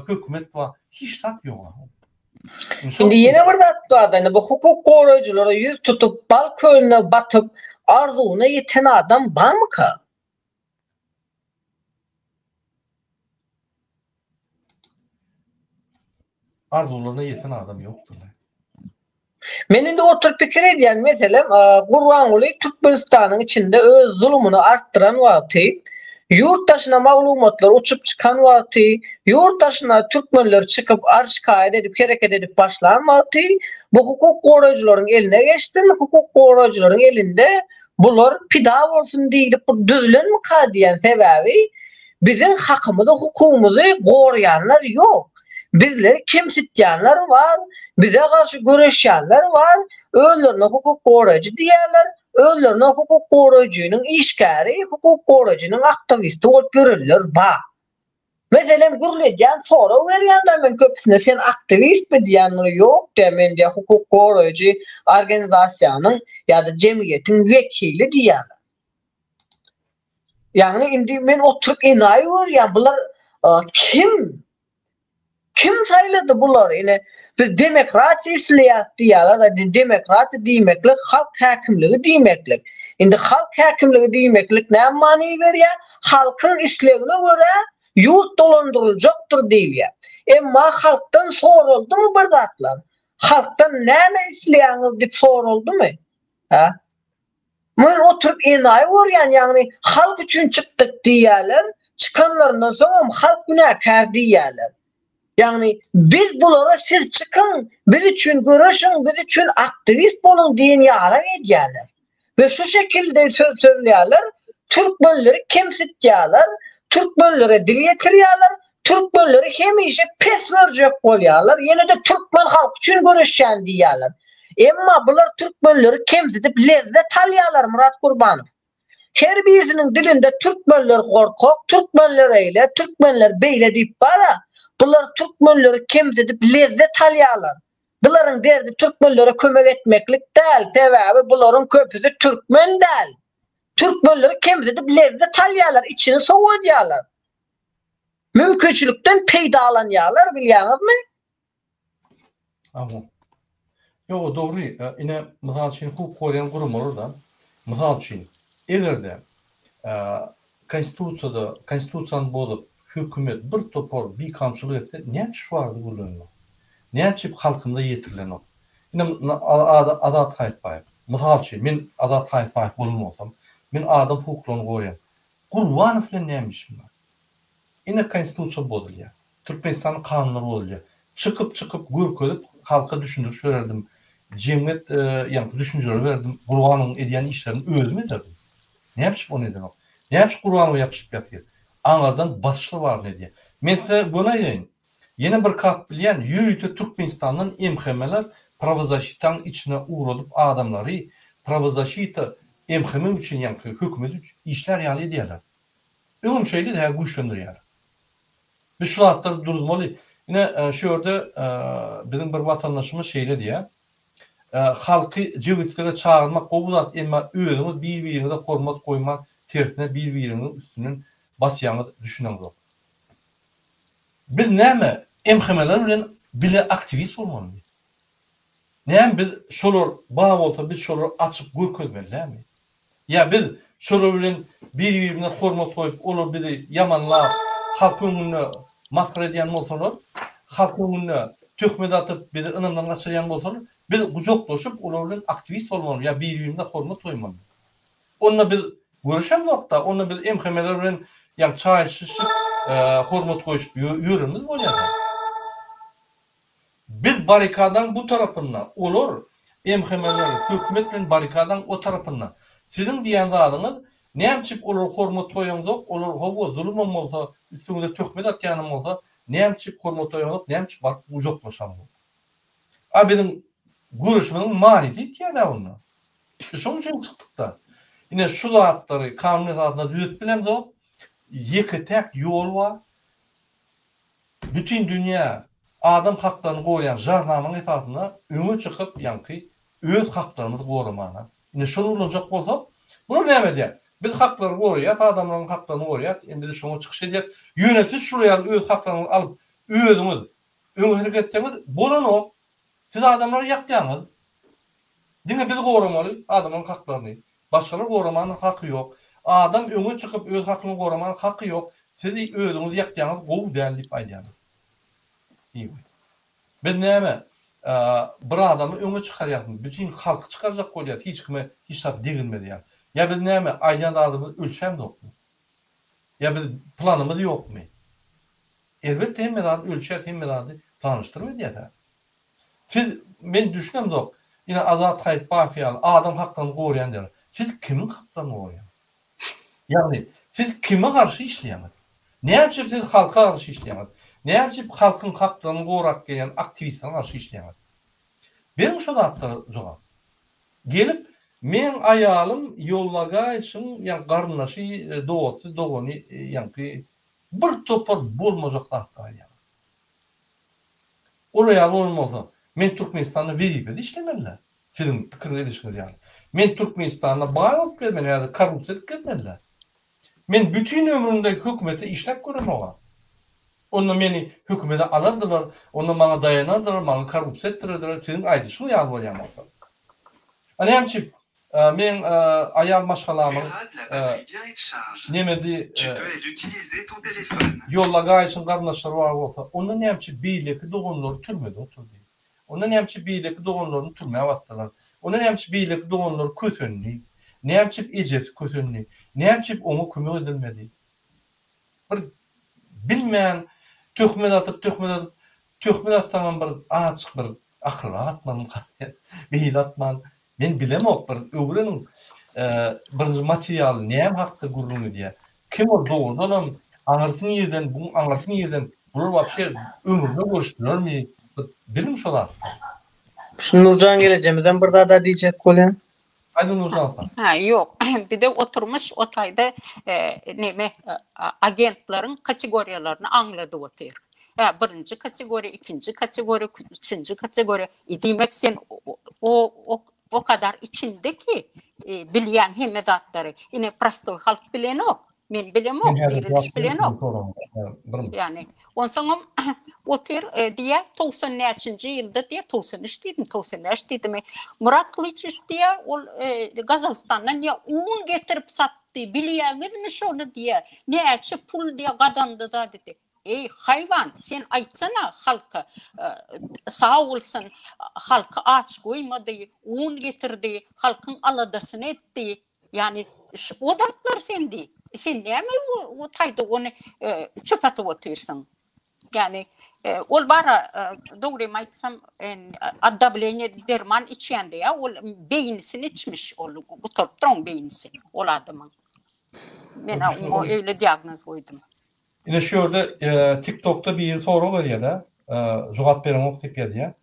S1: hükümet var. Hiç tat yok.
S4: Şimdi yine bir bu hukuk koruyuculara yüz tutup bal köyüne batıp arzuuna yeten adam var mı ka?
S1: Arzularına yeten adam yoktur.
S4: Menin de oturup fikir ediyen mesela Gurbanguly Türkmenistan'ın içinde öz zulümünü arttıran vakti, yurt dışına maglumatlar uçup çıkan vakti, yurt dışına Türkmenler çıkıp şikayet edip hareket edip başlayan vakti, bu hukuk koruyucuların eline geçti mi? Hukuk koruyucuların elinde bunlar pidav olsun deyip bu düzlen mi ka diyen sebebi bizim hakkımızı, hukukumuzu koruyanlar yok. Bizleri kimsityanlar var, bize karşı görüşenler var, özlerine hukuk koruyucu diyorlar, özlerine hukuk koruyucunun işgari, hukuk koruyucunun aktivisti olup görürler var. Mesela gürleyeceğim soru veriyenler ben köpüsüne sen aktivist mi diyenleri yok demen diye hukuk koruyucu organizasyonun ya da cemiyetin vekili diyorlar. Yani indi ben oturup enayi var ya bunlar kim sayıldı bunlar? Yani biz demokrasi isliyat diyorlar. Demokrasi demeklik halk hakimliği demeklik. Şimdi halk hakimliği demeklik ne mani veriyor? Halkın isteğine göre yurt dolandırılacaktır diýil ya. Emma halktan soruldu mu bir zatlar? Halktan näme isleýäňiz diýip soruldumy? Ha? Men oturup enaý görýän, ýagny halk üçin çykdyk diýýärler, çıkanlarından soň halk günäkär diýýärler. Ýagny biz bulara siz çıkın, biz üçün görüşün, biz üçün aktivist bolun diýen ýalan edýärler. Ve şu şekilde söz söyleýärler, Türkmenleri kemsitýärler, Türkmenlere dil ýetirýärler, Türkmenleri hemişe pes görjek bolýarlar, ýene de Türkmen halk üçin görüşýän diýýärler. Emma bular Türkmenleri kemsitip lezzet alýarlar Murat Gurbanow. Her birisinin dilinde Türkmenler korkak, Türkmenler eyle, Türkmenler beýle diýip bara. Bular Türkmenleri kemsitip lezzet alýarlar. Buların derdi Türkmenlere kömek etmeklik däl, sebäbi buların köpüsü Türkmen däl. Türkmenleri kemsitip lezzet alýarlar, içini soğudýarlar. Mümkinçilikden peýdalanýarlar, bilýäňizmi?
S1: Ama yo doğru. Ine misal için hukuk koyan kurum olur da misal için egerde konstitusiýada bolup hükümet bir topor bir kamçylyk etse näme iş bardy bularynda? Näme iş halkynda ýetirilen o? Ine Azat Haýatbaýew. Misal için men Azat Haýatbaýew bolmasam, men adam hukuklaryny goýan. Gurbanow bilen näme işim bar? Ine konstitusiýa bozulýar. Türkmenistanyň kanunlary bozulýar. Çıkıp gürkelip halka düşündürüş verdim. Cemiyet yani düşünceler verdim. Kur'an'ın ediyen işlerini öldüm ederdim. Ne yapışıp onu edin o? Ne yapışıp Kur'an'ı yapışıp yatıyor? Anlardan basışlı var ne diye. Men size buna yayın. Yine bir kat bilen yürüyütü Türkmenistan'ın emhemeler pravozashitanın içine uğralıp adamları pravozashita emheme için yani hükümet için işler yalı ediyorlar. Öyle şeyle de güçlendiriyor. Bir şu hatları durmalı. Yine şöyle bizim bir vatandaşımız şeyle diye halkı cevizlere çağırmak o bu da ama öğrenimiz birbirine de hormat koymak tersine birbirinin üstünün basyanı düşünen yok. Biz näme emhemeler bilen bile aktivist bolmaly. Näme biz şolar bağ bolsa biz şolar açıp görkezmelilermi? Ya biz şolar bilen birbirine hormat koyup olur bizi yamanlap halk önüne maskara edýän bolsalar, halk önüne töhmet atıp bizi ınamdan gaçyrýan bolsalar, biz gucaklaşyp olar bilen aktivist bolmaly, ya birbirine hormat koymaly. Onunla biz görüşemdokda, onunla biz emhemeler bilen ýa çay içip hormat koyup ýürümüz bolýar. Biz barikadan bu tarapyndan olur, emhemeler hökümet bilen barikadan o tarapyndan. Sizin diýen zadyňyz näçip olar hormat koýandyk, olar howa zulüm bolsa, üstüňde töhmet atýanym bolsa, näçip hormat koýandyk, näçip baryp gucaklaşam. A bizim görüşmemiň manysy ýa-da onu. Şoň üçin çykdykda. Ine şu zatlary kanun esasında düzeltmelemdi o. Ýeki tek ýol bar. Bütün dünýä adam haklaryny goýan jarnamyň esasında öňe çykyp ýanky öz haklarymyzy goramagyna. Ine şonu bolajak bolsa, bunu näme diýär? Biz haklary goýýar, adamlaryň haklaryny goýýar. Endi biz şoňa çykyş edýär. Ýönetiş şuraya öz haklaryny alyp özüňiz öňe hereket etseňiz bolan o. Siz adamlary ýakýaňyz. Diňe biz goramaly adamlaryň haklaryny. Başgalar goramanyň haky ýok. Adam öňe çykyp öz hakyny goramanyň haky ýok. Siz özüňiz ýakýaňyz gowy däl diýip aýdýar. Ben näme? Bir adamy öňe çykarýarmy? Bütün halk çykarjak bolýar. Hiç kime hiç zat degilmedi ýa. Ya biz näme? Aýdan adamy ölçämdikmi? Ya biz planymyz ýokmy? Elbetde hemme zat ölçär, hemme zat planlaşdyrma edýär. Siz men düşünemdik. Ine Azat Haýatbaýew adam haklaryny goýan der. Siz kimin haklaryny goýan? Yani siz kime garşy işleýäňiz? Näçe siz halka garşy işleýäňiz? Näçe halkyň haklaryny gorak gelýän aktivistlara garşy işleýäňiz? Benim şu zatlary jogap. Gelip men aýalym ýollaga için ýa garnaşy dowasy dogany ýa-ni bir topar bolmajak zatlar ýa. Oraya bolmasa men Türkmenistanda verip işlemeler. Sizin pikir edişiniz ýa. Men Türkmenistanda baýalyp gelmeli ýa-da korrupsiýa gelmeliler. Men bütün ömrümde hökümete işlep göremem. Onu meni hükümete alardılar, onu bana dayanardılar, bana korrupsiýa etdirdiler, sizin aýdyşyňyz ýaly bolýan bolsa. Näçip Men ayal maşgalamyň nemedi yolla gaýçyň garnaşlar bar bolsa, onda näçe beýleki doganlar türmede oturdy. Onda näçe beýleki doganlaryny türmäge bassalar. Onda näçe beýleki doganlar kösünni. Näçe ejesi kösünni. Näçe oňa kömek edilmedi. Bir bilmeýän töhmet atyp töhmet atsaňam bir açyk bir aklyga atmanym beýle atman. Men bilemok bir öwreniň birinji materialy näme hakda gurulmy diýe. Kim o doğrudan anlarsın yerden, bu anlarsın yerden bular wapşe ömürde görüşdürermi? Bilim şolar.
S4: Şu Nurcan geleceğimizden bir daha diyecek bolan.
S1: Hadi Nurcan.
S2: Ha yok. Bir de oturmuş otayda neme agentlerin kategoriyalarını anladı otur. Birinci kategori, ikinci kategori, üçüncü kategori. Demek sen o kadar içinde ki bilyen hemmedatları. Yine prosto halk bilen yok. Men bilemok, diriliş bilen yok. Yani on sonra otur diye 93. yılda diye 93 dedim, 93 dedim. Murat Kılıçdaroğlu diye o Kazakistan'dan ya un getirip sattı. Bilýäňiz mi şonu diye. Näçe pul diye gadandı da dedi. Ey hayvan sen aytsana halka sağ olsun halka aç koymadı, un getirdi, halkın aladasını etti. Yani o datlar sendi. Sen näme o tayda onu çöp atıp otursan. Yani ol bara doğru aytsam addablenya derman içende ya ol beynisini içmiş ol gutortron beynisi ol adamın. Ben o öyle diagnoz koydum.
S1: Yine şu yerde TikTok'ta bir soru var ya da cevap veremok dep geldi.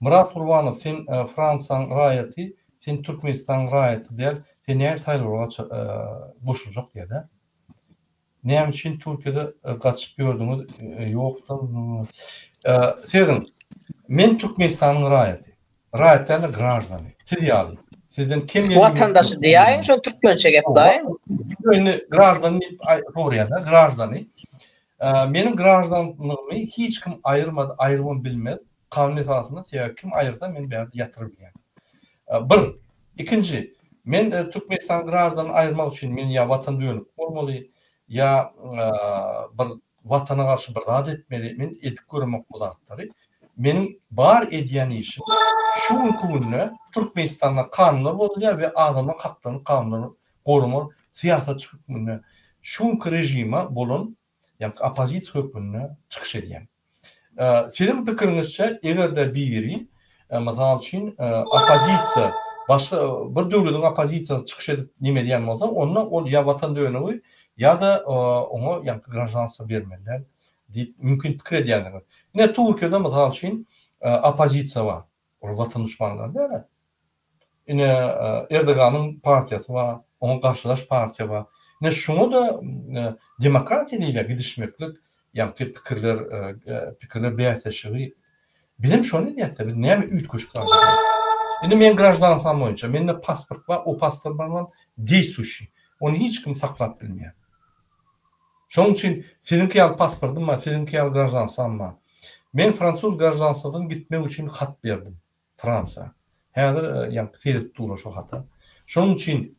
S1: Murat Kurbanov sen Fransan raýaty, sen Türkmenistan raýaty diýer. Sen näme taýlary boşuljak diýdi. Näme üçin Türkiýede gaçyp gördüňiz ýokda? Sen men Türkmenistanyň raýaty. Raýatlaryň graždany. Siz ýaly. Sizden kim
S4: vatandaşy diýäň, şo türkmençe gep daýym.
S1: Ýöne graždanyToriýada, graždany. Menin graždanlygymy hiç kim ayırmadı, ayrımını bilmedi. Kanun esasında kim ayırsa men bäri ýatyryp bilýän. Bir, ikinci, men Türkmenistan graždanı ayırmak üçin men ya vatan dönüp bolmaly, ya bir vatana karşı bir zat etmeli, men edip görmek bolardy. Menin bar edýän işim şu gününe Türkmenistan'da kanunlar bolýar we adamlar haklaryny kanunlaryny gorumak siýasat hükmüne şu rejime bolan yani opozisiya hükmüne çıkış edýän. Sizin pikiriňizçe egerde biri mesela için opozisiya başka bir döwletiň opozisiyasy çıkış edip nime diýen bolsa, onda ol ya vatan döwleti ya da ona yani graždanstva bermeliler diýip mümkin pikir edýänler. Ine Türkiýede mesela için opozisiya var. O vatan düşmanları diýerler. Ine Erdoganyň partiýasy var, ona garşylaş partiýa var. Ne şunu da demokratiyle gidişmeklik yani fikirler beýatşygy bilim şonu diýär. Biz näme üýtgüşler? Indi men graždansam boýunça mende pasport var, o pasport bilen действующий. Onu hiç kim saklap bilmeýär. Şonuň üçin sizinki ýaly pasportum var, sizinki ýaly graždansam var. Men fransuz graždansydan gitmek üçin hat berdim. Fransa. Häzir ýa-ni ferit dura şo hata. Şonuň üçin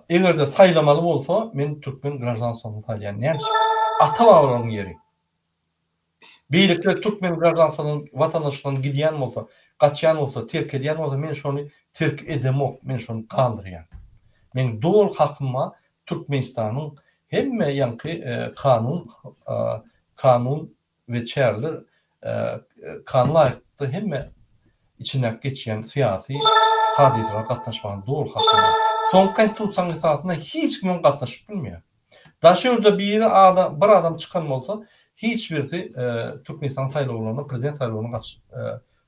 S1: egerde saýlamaly bolsa, men türkmen graždansyny saýlaýan näme? Ata babalarymyň ýeri. Beýlikle türkmen graždansynyň vatandaşlygyny gidýän bolsa, gaçýan bolsa, terk edýän bolsa, men şonu terk edemok, men şonu galdyrýan. Men dol hakymma Türkmenistanyň hemme ýanky kanun we çärler kanunlaýykda hemme içinden geçýän siyasi hadiseler gatnaşmagyny dol hakymma. Son konstitusiýa esasında hiç kim gatnaşyp bilmeýär. Daşýurda bir adam çıkan bolsa, hiç birisi Türkmenistan saýlawlaryna, prezident saýlawaryna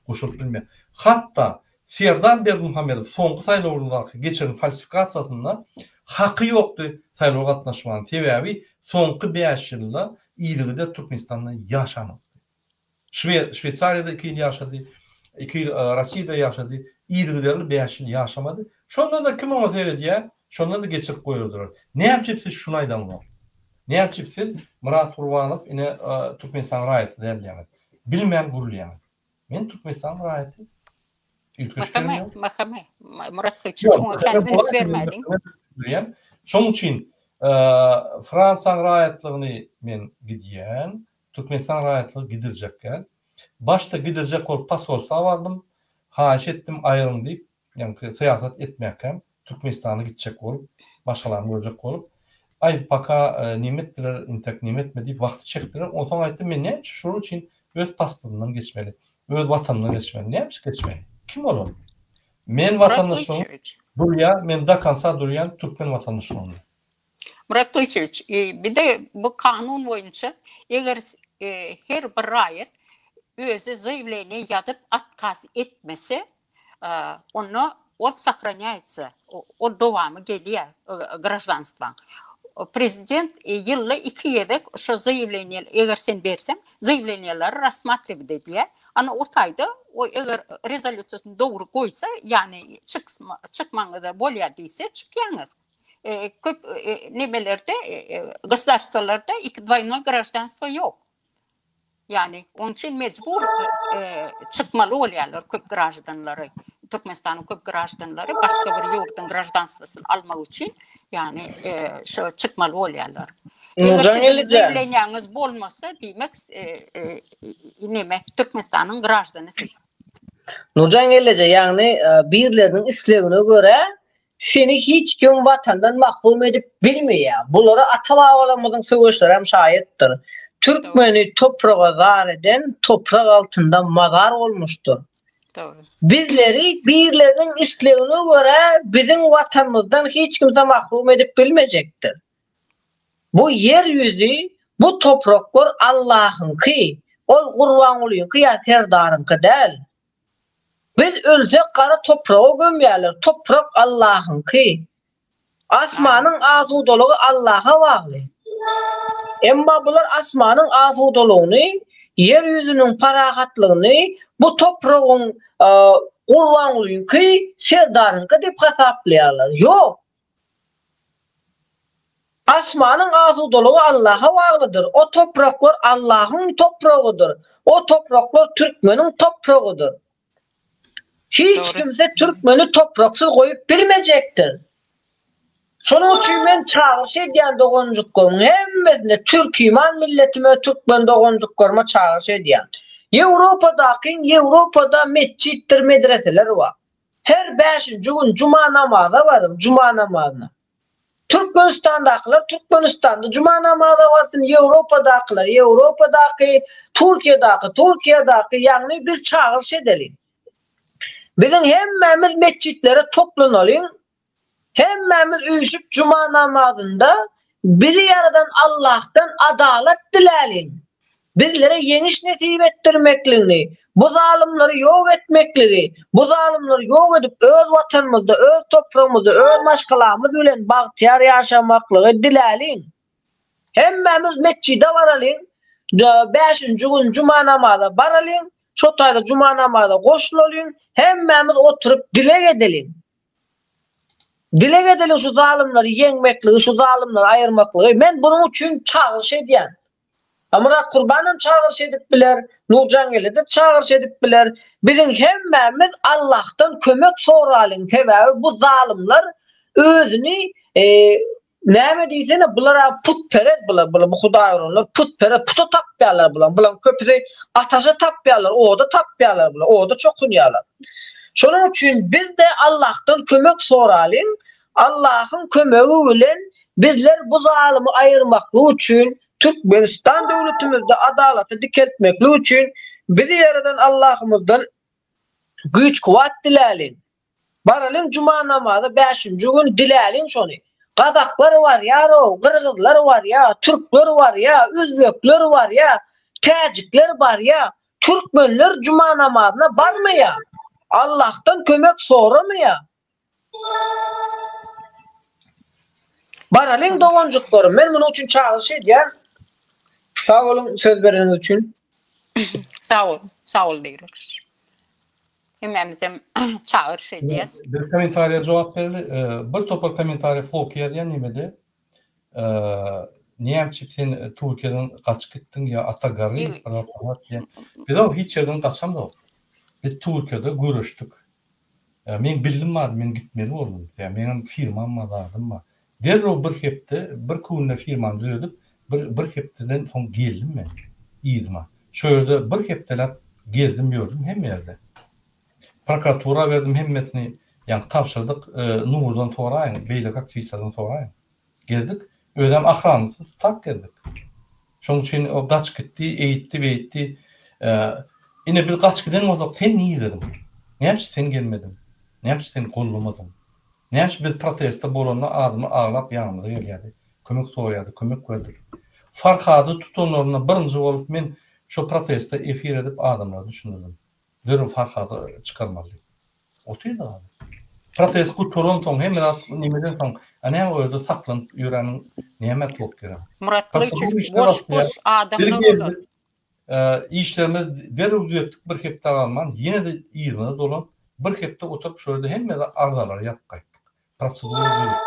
S1: goşulyp bilmeýär. Hatta Serdar Berdimuhammedow soňky saýlawlarda geçiren falsifikasiýasyna haky ýokdy saýlawa gatnaşmagyň sebäbi soňky 5 ýylda ýylygda Türkmenistanda ýaşanyp. Şweýçariýada 2 ýyl ýaşady, 2 ýyl Rossiýada ýaşady, ýylygda 5 ýyl ýaşamady. Şonda da kim onu seyredýär, şonda da geçip goýuldylar. Näme siz şunu aýdanlar? Näme siz Murat Kurbanov ine Türkmenistan raýaty diýilýär. Bilmeýän gurulýar. Men Türkmenistan raýaty.
S2: Mahkeme. Murat Kılıç, ona kendini vermedin.
S1: Şoň üçin Fransa raýatlygyny men gidýän, Türkmenistan raýatlygy gidirjekkä. Başta gidirjek bolup pasolstwa bardym. Haýyş etdim aýryň diýip, ýani syýasat etmäkem, Türkmenistana gitjek bolup, başgalaryny görecek bolup, ay paka nimetdiler, intek nimetme diýip wagty çekdiler. Ondan aýtdym men näme şol üçin öz pasportymdan geçmeli, öz watanymdan geçmeli. Näme geçmeli? Kim bolar? Men watandaşlygym durýa, men da kansa durýan Türkmen watandaşlygym.
S2: Murat Kılıç, bir de bu kanun boyunca eğer her bir raýat özü zaýawlenie ýazyp atkaz etmese, onu o сохраняется, o dowamy gelýär гражданство. Prezident yılda 2 ýerde şu zaýawlenie eğer sen bersen, zaýawleniýeleri rassmatryp diýär. Ana o taýda o eğer rezolýusiýasyny dogry goýsa, ýani çykmaňyza bolýar diýse çykýaňyr. Köp nemelerde, gosdarstwalarda двойное гражданство yok. Yani onun için mecbur çıkmalı oluyorlar köp grajdanları. Türkmenistan'ın köp grajdanları başka bir yurdun grajdanstvasını almak için yani şu çıkmalı oluyorlar. Eğer sizin zaýawleniýäňiz bolmasa demek neme Türkmenistan'ın grajdanysız.
S4: Nurcan gelece yani birlerinin islegine göre seni hiç kim vatandan mahrum edip bilmiyor. Bunları ata-babalarımızın söýüşleri hem şahittir. Türkmeni toprağa zar eden toprak altından mazar olmuştur.
S2: Doğru.
S4: Birlerinin islegine göre bizim vatanımızdan hiç kimse mahrum edip bilmeyecektir. Bu yeryüzü, bu topraklar Allah'ınki, ol kurban oluyor ki ya serdarınki değil. Biz ölsek kara toprağa gömýärler. Toprak Allah'ınki. Asmanın azudoluğu Allah'a bağlı. Emma bular asmanın azudoluğunu, yeryüzünün parahatlygyny, bu toprağın kurban oluyor ki serdarınki dep hesaplaýarlar. Yok. Asmanın azudoluğu Allah'a bağlıdır. O topraklar Allah'ın toprağıdır. O topraklar Türkmenin toprağıdır. Hiç kimse Türkmeni topraksız koyup bilmeyecektir. Şonun üçin men çağırış edýän dogonjuklarymyň hemmesine Türk iman milletime, Türkmen dogonjuklarıma çağırış edýän. Ýewropada mescitler, medreseler var. Her 5-nji gün cuma namaza barym, cuma namazyna. Türkmenistandakylar Türkmenistanda cuma namaza barsyn, Ýewropadakylar, Ýewropadaky, Türkiýadaky, ýagny biz çağırış edelim. Bizim hemmemiz mescitlere toplanalım, hemmemiz üyüşüp cuma namazında bizi yaradan Allah'tan adalet dileyelim. Bizlere yeniş nesip ettirmekliğini, bu zalimleri yok etmekliğini, bu zalimleri yok edip öz vatanımızda, öz toprağımızda, öz maşkalarımız bilen bahtiyar yaşamaklığı dileyelim. Hemmemiz mescide varalım, 5-nji gün cuma namaza baralım, şu taýda cuma namazına goşulalım, hemmemiz oturup dilek edelim. Dilek edelim şu zalimleri yeňmekliği, şu zalimleri aýyrmaklygy. Men bunun üçin çağırış edýän. Murat Kurbanım çağırış edip biler, Nurcan gelede çağırış edip biler. Bizim hemmemiz Allah'tan kömek soralım. Sebebi bu zalimler özünü näme diýsene bulara putperest bu hudaýlar putperest puta tapýarlar bulan köpüsi ataşa tapýarlar, o da tapýarlar bular, o da çokunýarlar. Şonuň üçin biz de Allah'tan kömek soralım. Allah'ın kömegi bilen bizler bu zalimi aýyrmaklyk üçin Türkmenistan döwletimizde adalaty dikeltmeklik üçin bizi yaradan Allah'ımızdan güç kuwat dileyelim. Baralım cuma namazı 5-nji gün dileyelim şonu. Kazaklar var ya, Kırgızlar var ya, Türkler var ya, Özbekler var ya, Tacikler var ya, Türkmenler cuma namazına barmaya, Allah'tan kömek soramaya. Baralım dogonjuklarım, men bunun üçin çağırış edýän. Sağ olun söz bereniz üçin.
S2: Sağ ol diýeriz. Hemmemizem çağırış edýäs.
S1: Bir komentarya jogap berdi. Bir topar komentarya folklor ýa nimede? Näme sen Türkiýeden gaçyp gitdiň ýa Atagary, Rahat diýen. Biz o hiç ýerden gaçsam da. Biz Türkiýede görüşdük. Men bildim var, men gitmeli oldum. Yani benim firmam vardım var. Derro bir hepte, bir kunna firmam düzedip, bir hepteden son geldim men. İyidima. Şöyle bir hepteler geldim gördüm hem yerde. Prokuratura verdim hemmetini, yani tapşırdık, Nurdan torayın, beylik aktivistlerden torayın. Geldik, ödem ahramsız tak geldik. Şoň üçin o gaç gitti, eýitdi. Ine bir gaç giden bolsak sen niýe dedim. Näçe sen gelmedin? Näçe sen gollamadın? Näçe biz protestde bolanda adymy ağlap ýanymyza gelýärdi. Kömek soýardy, kömek berdik. Farhady tutanlaryna birinji bolup men şu protestde efir edip adamlara düşündüm. Dörüm Farhady çykarmaly. Otydy abi. Protest kuturan soň hem nimeden soň ana öýde saklanyp ýörenin näme bolup gerek.
S2: Murat Kılıçeviç boş adamlar olur.
S1: İşlerimiz derhal düzelttik, bir hepte alman, yine de 20'de dolan, bir hepte oturup şöyle hem de ardalar yatıp kayttık. Prosedürü düzelttik.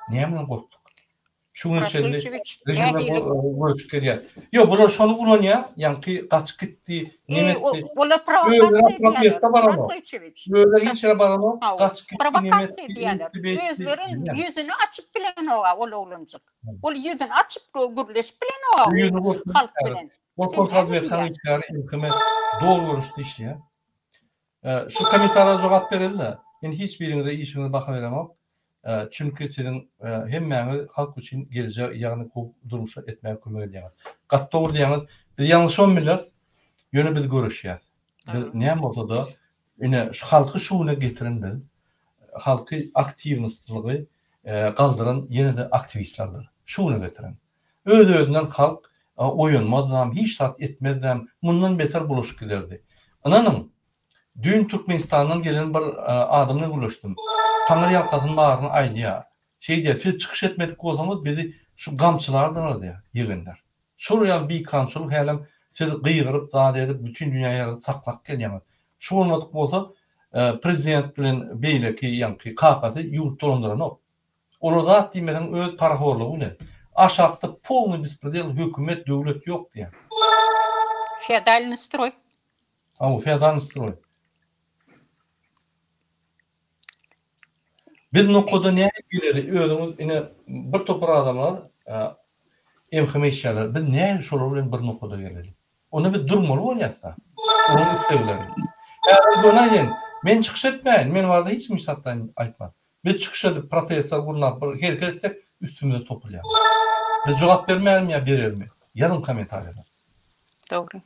S1: Niye korktuk? Şunun şeyde rejimde görüşük ediyor. Yok, bunlar şunu bulun ya, yani kaç gitti, nimetti.
S2: Ola provokasiya
S1: var ama. Böyle hiç yere baranı, kaç gitti,
S2: provokasiya diyorlar. Özlerin yüzünü açıp bilen ola olunacak. Ol yüzünü açıp gürleş bilen ola halk bilen.
S1: O kontrazmetan içeri hükümet doğru görüştü işte ya. Şu komentara cevap verirler. Yani hiçbirinize işinize baka veremem. Çünkü sizin hemmeni halk için geleceği yani durmuşa etmeye kömek ediyorlar. Kat doğru diyorlar. Biz yanlış olmuyorlar. Yönü biz görüşüyoruz. Ne olsa yine şu halkı şuna getirin de halkı aktivistliği kaldıran yine de aktivistlerdir. Şuna getirin. Öyle halk oyunmadan, hiç saat etmeden bundan beter buluşuk giderdi. Ananım, dün Türkmenistan'dan gelen bir adamla buluştum. Tanrı yalkasının bağırını aydı ya. Şey diye, siz çıkış etmedik o zaman bizi şu gamçılardan aradı ya, yığınlar. Şuraya bir kançılık helim, siz kıyırıp, daha edip, bütün dünyaya taklak geliyor. Şu olmadık olsa, prezident bilen beyleki, yankı, kakası, yurt dolandıran o. Orada at demeden öz parakorluğu ne? Aşağıda polny bespredel hükümet devlet yok diye.
S2: Feodalny stroy.
S1: O feodalny stroy. Biz noktada ne gileri özümüz ine bir topar adamlar emhemeşler biz ne şolar bilen bir noktada gelelim. Onu bir durmalı olyatsa. Onu isteyler. Eğer men çıkış etmeyin. Men varda hiç misattan aytmam. Biz çıkış edip protestler bulunan bir hareket etsek üstümüze toplayalım. Biz cevap vermeyelim ya verelim. Yarın komentarlar.
S2: Doğru.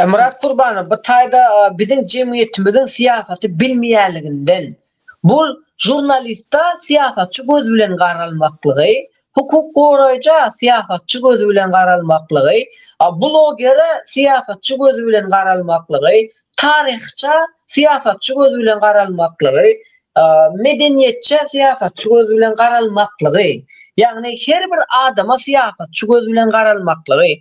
S4: Murat Kurbanov, bu tayda bizim cemiyetimizin siyasatı bilmeýänliginden, bu jurnalista siyasatçı göz bilen garalmaklygy, hukuk goraýjy siyasatçı göz bilen garalmaklygy, blogere siyasatçı göz bilen garalmaklygy, tarihça siyasatçı göz bilen garalmaklygy, medeniyetçe siyasatçı göz bilen garalmaklygy. Yani her bir adama siyasatçı göz bilen garalmaklygy,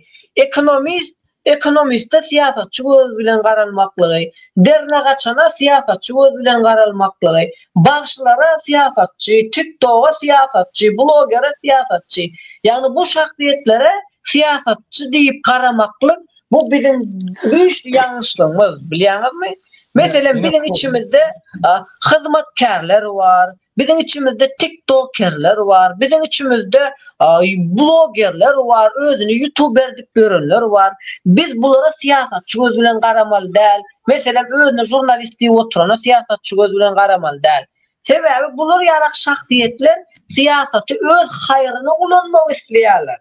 S4: ekonomist siyasatçı göz bilen garalmaklygy, dernagaçana siyasatçı göz bilen garalmaklygy, bagşlara siyasatçı, TikTok'a siyasatçı, blogera siyasatçı. Yani bu şahsiyetlere siyasatçı diýip garamaklyk bu bizim güýçli ýangyşlygymyz, bilýäňizmi? Mesela bizim içimizde hyzmatkarlar var. Bizim içimizde TikTokerler var. Bizim içimizde blogerler var. Özünü YouTuberdik görenler var. Biz bunlara siyasatçı göz bilen garamaly däl. Mesela özüne jurnalistliği oturana siyasatçı göz bilen garamaly däl. Sebebi bunlar yarak şahsiyetler siyasatı öz hayrına kullanmak isleýärler.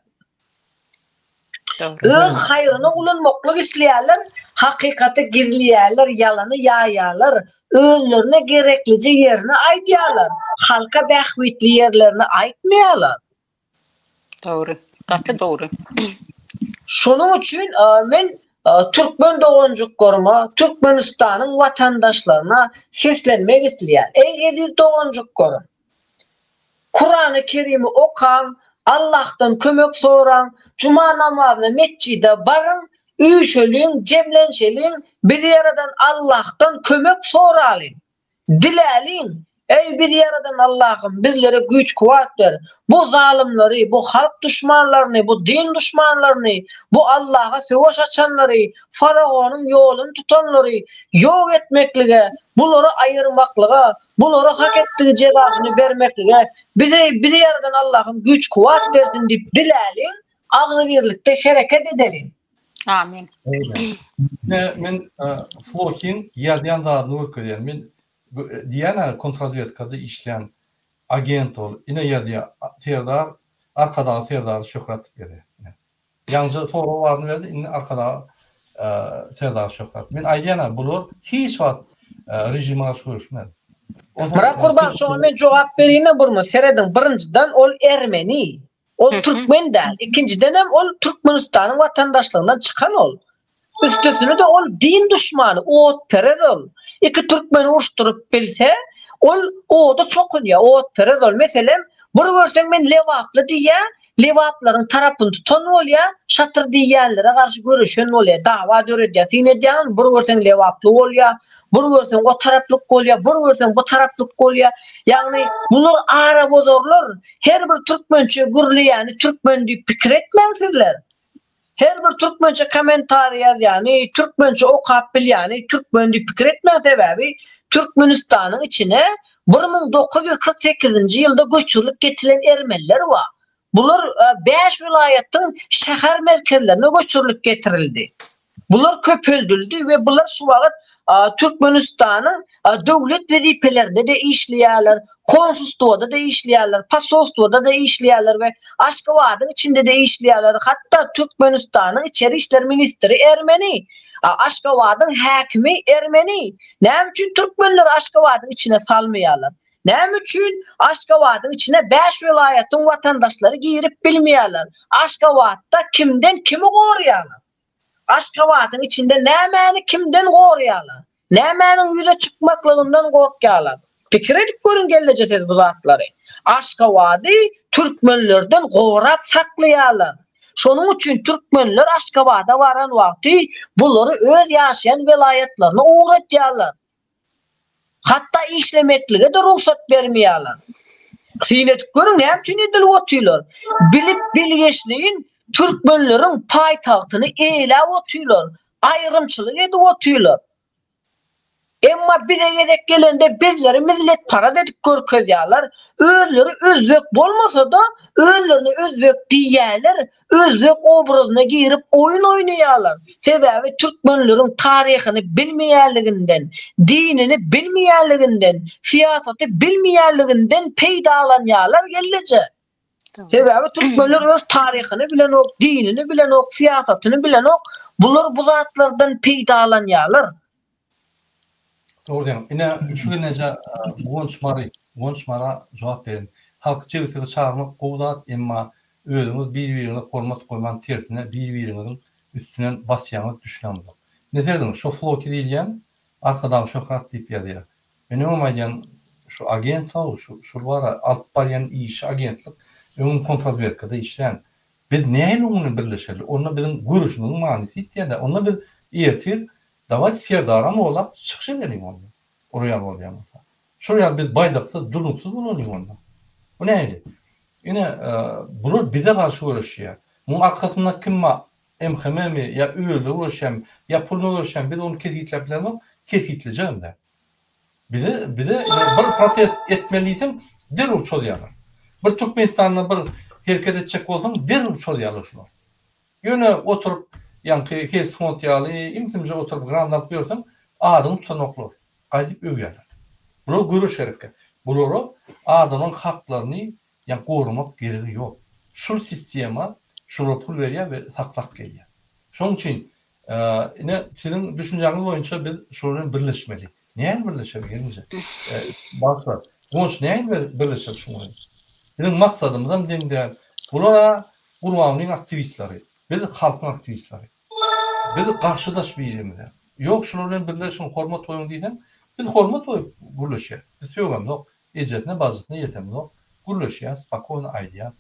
S4: Öz hayrına kullanmaklyk isleýärler. Hakikaty gizleýärler, yalanı ýaýarlar. Özlerine gereklice yerine aýdýarlar. Halka bähwitli yerlerini aýtmaýarlar.
S2: Doğru. Katı doğru.
S4: Şonuň üçin men Türkmen doganjyklaryma, Türkmenistanyň watandaşlaryna seslenmek isleýär. Ey eziz doganjyklaryň. Kur'an-ı Kerim'i okan, Allah'tan kömek soran, cuma namazyna mescide barın, üýşeliň, jemlenşeliň, bizi yaradan Allah'tan kömek soralım. Diläliň, Ey bizi yaradan Allah'ım bizlere güç kuvvet ver. Bu zalimleri, bu halk düşmanlarını, bu din düşmanlarını, bu Allah'a savaş açanları, Faraon'un yolunu tutanları yok etmeklige, bunları ayırmaklığa, bunları hak ettiği cevabını vermeklige bizi yaradan Allah'ım güç kuvvet versin deyip dileyelim, ağlı birlikte hareket edelim.
S2: Amin.
S1: Men Flokin ýerden da nur görýän. Men diýene kontrazvedkada işleyen agent ol. Ine ýerdi Serdar arkada Serdar şöhret berdi. Ýalnız sonra barny berdi. Ine arkada Serdar şöhret. Men aýdýana bular hiç wagt rejime görüşmedi.
S4: Murat Kurban şoňa men jogap berýine burma. Seredin birinciden ol Ermeni. Ol Türkmen däl. İkinciden hem ol Türkmenistanyň watandaşlygyndan çykan ol. Üstesine de ol din düşmanı, o perez ol. İki Türkmeni uçturup bilse, o da çok ya, o perez ol. Mesela, bunu görsen men levaplı diye, levapların tarafını tutan ol ya, şatır diýenlere karşı görüşen ol ya, dava dörediye, sine diyen, bunu görsen levaplı ol ya, bunu görsen o taraflık ol ya, bunu görsen bu taraflık ol ya. Yani bunlar ara bozorlar, her bir Türkmençe gürlü yani, Türkmen diye pikir etmensizler. Her bir Türkmençe komentar yani, Türkmençe okap bil yani, Türkmen diye pikir etme sebebi, Türkmenistan'ın içine 1948. ýylda göçürlük getiren Ermeniler var. Bular 5 vilayetin şehir merkezlerine göçürlük getirildi. Bular köpöldüldü ve bular şu vaqt Türkmenistan'ın döwlet wezipelerinde de işleýärler, konsulstowada da işleýärler, pasolstowada da işleýärler ve Aşgabat'ın içinde de işleýärler. Hatta Türkmenistan'ın içeri işler ministri Ermeni, Aşgabat'ın hakimi Ermeni. Näme üçin Türkmenler Aşgabat'ın içine salmaýarlar? Näme üçin Aşgabat'ın içine 5 vilayetin vatandaşları girip bilmeýärler? Aşgabat'ta kimden kimi goruýarlar? Aşgabat'ın içinde nämäni kimden goruýarlar? Nämäniň ýüze çykmaklygyndan gorkýarlar? Pikir edip görün gelejek bu zatlary. Aşgabat'y Türkmenlerden gorap saklaýarlar. Şonuň üçin Türkmenler Aşgabat'a baran wagty bulary öz ýaşaýan vilayetlerine uğratýarlar. Hatta işlemeklige de ruhsat bermeýärler. Sinet görün näme üçin edil otýarlar? Bilip bilgeçliğin Türkmenlerin paytagtyny eýläp otýarlar. Ayrımçylyk edip otýarlar. Emma bize gedek gelende bizleri millet para dedik görkezýärler. Özleri özbek bolmasa da özlerini özbek diýerler, özbek obrazyna girip oyun oýnaýarlar. Sebebi Türkmenlerin taryhyny bilmeýärliginden, dinini bilmeýärliginden, siýasaty bilmeýärliginden peýdalanýarlar gelleje. Sebebi Türkmenler öz taryhyny bilen ok, dinini bilen ok, siýasatyny bilen ok, bular bu zatlardan peýdalanýarlar.
S1: Doğru diyorum. Yine şu günece Gonçmara cevap verin. Halk çevresiyle çağırmak kovdat emma ölümüz birbirine hormat koyman tersine birbirinin üstüne basyanlık düşünemez. Ne derdim? Şu floki değilken arkadan şöhret deyip yazıyor. Benim olmayan şu agent o şu var alt baryan iş agentlik onun kontrazverkada işleyen biz neyle onu birleşelim? Onunla bizim görüşünün manisi ya da onunla biz ertir davat Serdar'a olap çıkış edelim onu. Oraya olacağımızsa. Şuraya biz baydakta duruksuz olalım ondan. Bu neydi? Yine bunu bize karşı uğraşıyor. Bunun arkasında kim var? MHM mi? Ya öyle uğraşayım, ya pulunu uğraşayım. Bir de onu kesikleyebilirim. Kesikleyeceğim de. Bir de bir protest etmeliydim. Derhal çalıyorlar. Bir Türkmenistan'da bir hareket edecek olsam derhal çalıyorlar şunu. Yine oturup yani kes font yağlı, imtimce oturup grandap görsem adamı tutanoklar. Kaydip övüyorlar. Bunu görüşerek. Bunları adamın haklarını yani korumak gereği yok. Şu sistema şuna pul veriyor ve saklak geliyor. Şunun için yine sizin düşünceniz boyunca biz şunun birleşmeli. Neye birleşebiliriz? Baklar. Bunun neye birleşebiliriz? Bizim maksadımızdan değil. Bunlara Urmanlı'nın aktivistleri, biz halkın aktivistleri. Biz karşıdaş bir yerimizde. Yok şunların birleşin hormat oyun diysen biz hormat oyun birleşiyoruz. Biz söylüyorum yok. Ecetine bazısına yetem yok. Birleşiyoruz. Bak onu aydiyat.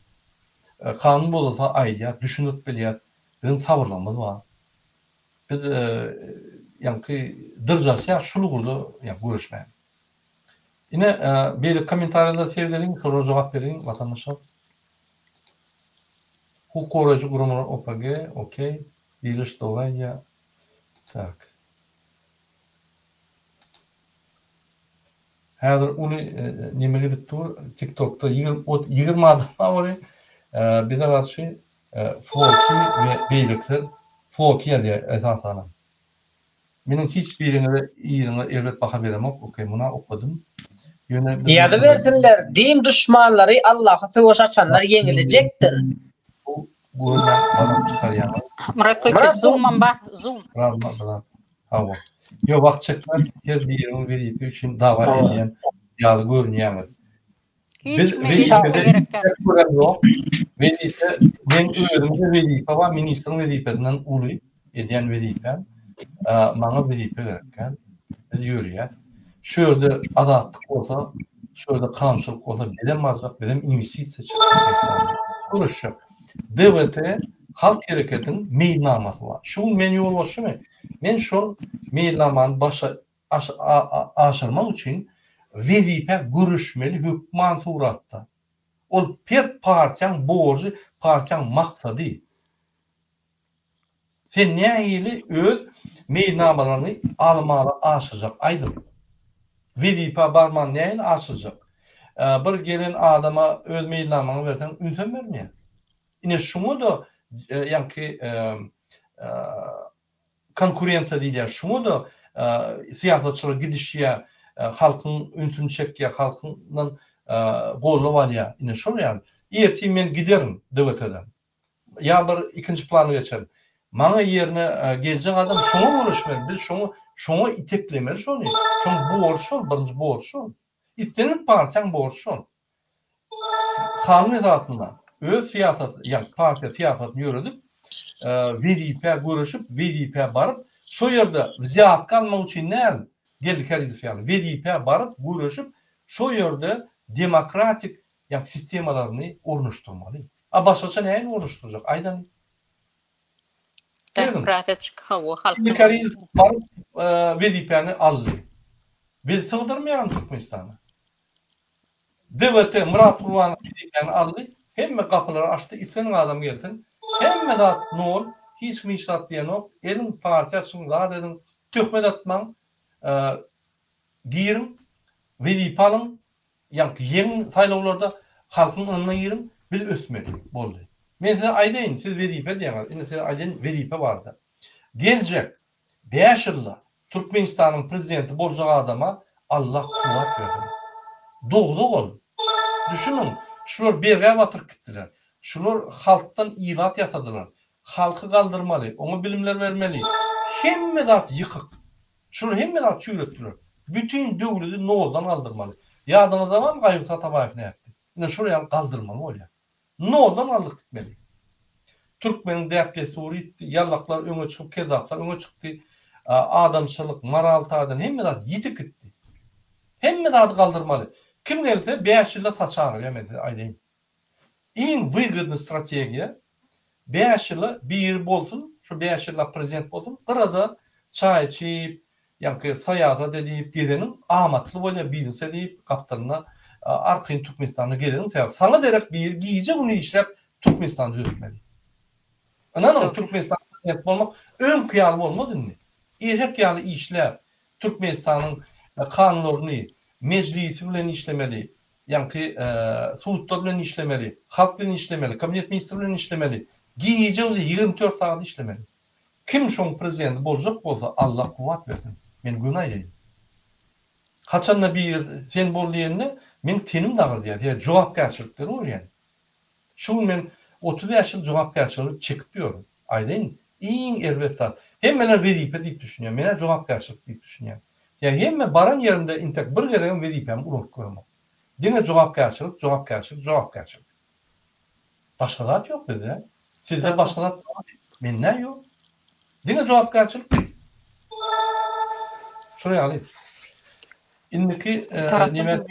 S1: Kanun bolsa aydiyat. Düşünüp biliyat. Bizim sabırlamız var. Biz yani ki dırcası ya şunu kurdu yani görüşmeyin. Yine böyle komentarlarda sevdirin, soru cevap verin vatandaşlar. Hukuk koruyucu kurumlar OPG, okey. Birleş dolayı tak. Hazır onu nime gidip dur TikTok'ta 20 adam var. Bir de karşı Floki ve beylikler Floki'ye diye esasen. Benim hiçbirine de iyiliğine elbet baka veremem. Okey, buna okudum.
S4: Ýa-da versinler, din düşmanları Allah'a savaş açanlar yeňilecekdir.
S1: Bu gururla bana çıkar yani.
S2: Murat Koçu Zoom'un var, Zoom.
S1: Rahat. Hava. Yo vakt çekler her birini verip için dava ediyen yağlı görünüyor.
S2: Hiç meclisde gereken.
S1: Vezife, ben öğrenimde vezife var, ministerin vezifesinden ulu ediyen vezife. Bana vezife gereken. Yürüyor. Şöyle adatlık olsa, şöyle kanunçılık olsa bilemez bak, bilim investisiya çıkıyor. Konuşuyor. Devlete halk hareketinin meyilnaması var. Şu men yol başı mı? Men şu meyilnamanın başa aşırmak için vezife görüşmeli hükman suratda. O bir partiyan borcu, partiyan maksadı. Sen neyli öz meyilnamalarını almalı aşacak aydın. Vezife barman neyini aşacak. Bir gelen adama öz meyilnamanı versen ünten vermeyen. Yine şunu da yani konkurensiya değil ya, şunu da siyasetçiler gidişiye, halkın üntünü çekkiye, halkının golü var ya, yine şunu yani. Erteğin men giderim devleteden. Ya bir ikinci planı geçerim. Bana yerine gelecek adam şunu konuşmalı, biz şunu iteklemeli şunu. Şunu borçlu, birinci borçlu. İstenin partiyan borçlu. Kanun esasında öz siyaset, yani partiya siyasetini yürüdüp vezife görüşüp, vezife barıp, şu yerde ziyat kalmak için ne el? Geldik her yani. Vezife barıp, görüşüp, şu yerde demokratik yani sistemalarını oluşturmalı. Başka neyin oluşturacak? Aydan.
S2: Demokratik hava halkın.
S1: Dikariz barıp vezifeni aldı. Ve sığdırmayalım Türkmenistan'a. Devlete Murat Kurban'ın vezifeni aldı. Hem kapıları açtı, istenen adam gelsin. Hem de nol, hiç mi işlat diyen o, elin partiyasını daha dedim, töhmet atman, giyirin, vezife alın, yani yeni sayılavlarda halkın önüne girin, biz ösmeli, boldu. Ben size aydayın, siz vezife diyemez, yine size aydayın vezife vardı. Gelecek, 5 yılda Türkmenistan'ın prezidenti bolacak adama Allah kuvvet versin. Doğru ol. Düşünün, şular bergaya batırıp gittiler. Şular halktan ilat yasadılar. Halkı kaldırmalı, ona bilimler vermeli. Hemmedat yıkık. Şular hemmedat çüğrettiler. Bütün devleti noldan kaldırmalı. Yadına zaman Gayrı Satabayev ne yaptı? Yine şuraya kaldırmalı oluyor. Noldan aldık gitmeli. Türkmenin deplesi uğrayıttı. Yallaklar öne çıkıp, kedaplar öne çıktı. Adamçılık, maraltadan hemmedat yitik gitti. Hemmedatı kaldırmalı. Kim gelse 5 yılda saçar yemedi aydayım. En выгодный strategiya 5 yılı bir yer bolsun, şu 5 yılla prezident bolsun, qırada çay içip, yani sayada edip gezenin amatlı böyle biznes edip kaptanına arkayın Türkmenistan'a gezenin seyahat. Sana derek bir yer giyecek onu işlep Türkmenistan'da yürütmeli. Anladın mı? Türkmenistan'da prezident olmak ön kıyalım olmadı mı? Erkek kıyalı işler Türkmenistan'ın kanunlarını meclisi bilen işlemeli, yani suudlar bilen işlemeli, halk bilen işlemeli, kabinet ministri bilen işlemeli, giyece öyle 24 saat işlemeli. Kim şoň prezidenti bolacak bolsa Allah kuvvet versin. Men günah edeyim. Kaçanla bir sen bolýanny men tenim dağıldı diye jogapkärçilikleri ol yani. Şu men 35 yıl jogapkärçilik çekip ýördüm. Aýdyn, iň elbetde hemmeler wezipe diýip düşünýär. Mene jogapkärçilik diýip düşünýär. Ya hemme baran yerinde intek bir gereken vezifem unutup koyma. Dine jogapkärçilik. Başka zat yok dedi. Sizde başka zat men ne yok? Dine jogapkärçilik. Şuraya alayım. İndiki nimet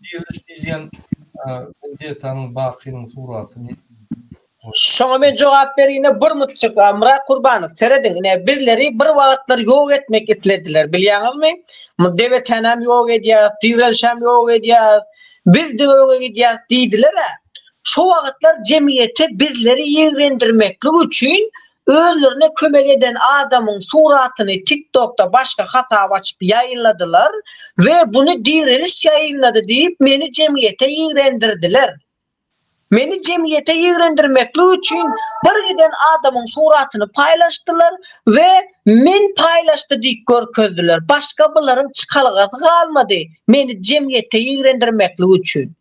S1: diýilýän diyetanyň bakynyň suratyny
S4: Şoňa men jogap berýine bir mutçuk Murat Gurbanow seredin. Bizleri bir wagtlar ýok etmek islediler. Bilýäňizmi? Dewletenam ýok edýär, diwrelşem ýok edýär. Biz de ýok edýär diýdiler. Şo wagtlar jemiyete bizleri ýigrendirmeklik üçin özlerine kömek eden adamın suratyny TikTok'ta başka hata açıp yayınladılar ve bunu direniş yayınladı deyip meni cemiyete ýigrendirdiler. Meni cemiyete ýigrendirmeklik üçin bir giden adamın suratyny paylaştılar ve men paylaşdy diýip görkezdiler. Başka buların çıkalygasy galmady meni cemiyete ýigrendirmeklik üçin.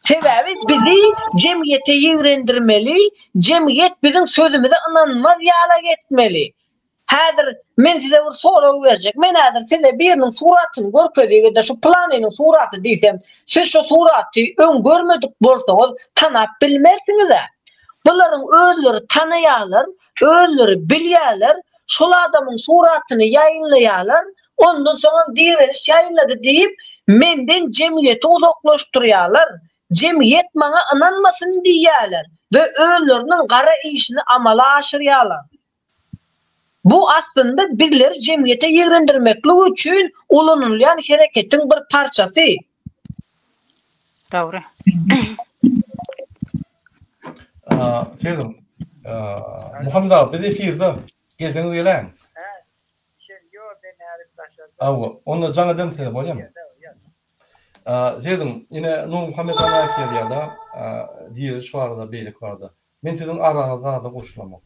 S4: Sebebi bizi cemiyete ýigrendirmeli, cemiyet bizim sözümüze inanmaz ýala getmeli. Häzir men size bir soraw berjek. Men häzir size biriniň suratyny görkezýärde şu planynyň suraty diýsem, siz şu suraty öň görmedik bolsaňyz tanap bilmersiňiz. Bularyň özleri tanaýarlar, özleri bilýärler, şol adamyň suratyny ýayınlaýarlar, ondan soňra direniş ýayınlady diýip menden cemiyeti uzaklaşdyrýarlar. Cemiyet bana inanmasın diýýärler ve özleriniň gara işini amala aşyrýarlar. Bu aslında bizleri cemiyete ýigrendirmeklik üçin ulanylýan hereketiň bir parçasy.
S2: Doğru.
S1: Sevdim. Muhammed abi, biz efirde gezdiňiz gelen. Onu jaňa dem sene bolýarmy? Sevdim, yine Nur Muhammed Anafiýer ýa-da diýer şuarda beýlik barda. Men siziň araňyzda da goşulamak.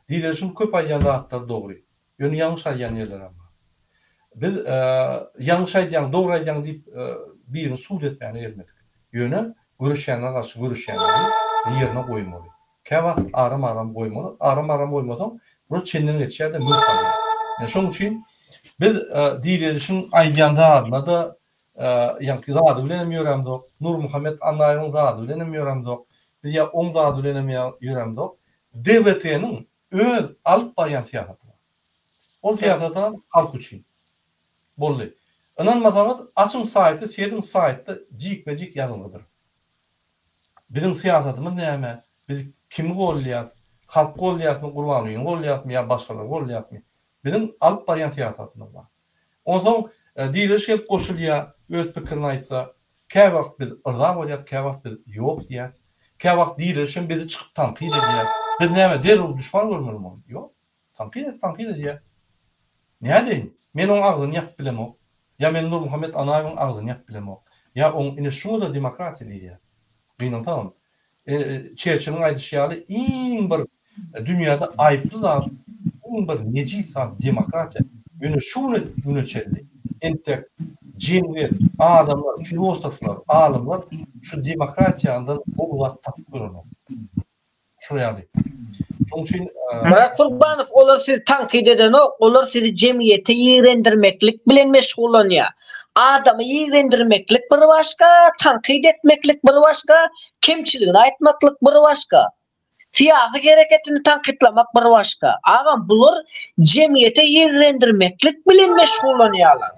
S1: Diýler şu köp aýan zatlar dogry. Ýöne ýalňyş aýan ýerler ama. Biz ýalňyş aýdýan, dogry aýdýan diýip birini suud etmäni bermedik. Ýöne görüşýänler garşy görüşýänleri ýerine goýmaly. Käwagt aram goýmaly. Aram goýmasaň, bu çenden geçýär-de mümkin. Yani şoň üçin biz diýler şu aýdýan zatlar da ýa-ni zady bilen ýöremdik. Nur Muhammed Anaýyň zady bilen ýöremdik. Biz ýa oň zady bilen ýöremdik. DWT-niň öz alyp barýan fiýaty bar. O fiýatlar halk üçin boldy. Inanmasaňyz açyň saýty, şeýdiň saýtda jikmejik ýazyldyr. Bizim fiýatymyz näme? Biz kimi golýar? Halk golýarmy, gurbanyň golýarmy ýa başgalar golýarmy? Bizim alyp barýan fiýatlarymyz bar. Ondan diýler şeýle goşulýar, öz pikirini aýtsa, käwagt biz ırza bolýar, käwagt biz ýok diýär. Käwagt diýler şeň bizi çykyp tanqid edýär. Biz näme derul düşman görmelimi? Ýok. Tanqid edýär. Näde diýin? Men oň agzyny ýap bilemok. Ya men Nur Muhammed Anaýyň agzyny ýap bilemok. Ya oň ine şunu da demokratiýa diýär. Beýnam tamam. Churchill'ın aýdyşýaly iň bir dünýäde aýply zat, iň bir nejis zat demokratiýa. Ýöne şunu ýöneçildi. Entek cemiyet, adamlar, filosoflar, alimler şu demokratiýandan oglat tapyp görýär. Şuraya. Şoň üçin
S4: Murat Gurbanow olar siz tankid eden olar sizi cemiyete ýigrendirmeklik bilen meşgulanýar. Adamy ýigrendirmeklik bir başga, tankid etmeklik bir başga, kemçiligini aýtmaklyk bir başga. Siýasy hereketini tankidlamak bir başga. Agam bular cemiyete ýigrendirmeklik bilen meşgulanýarlar.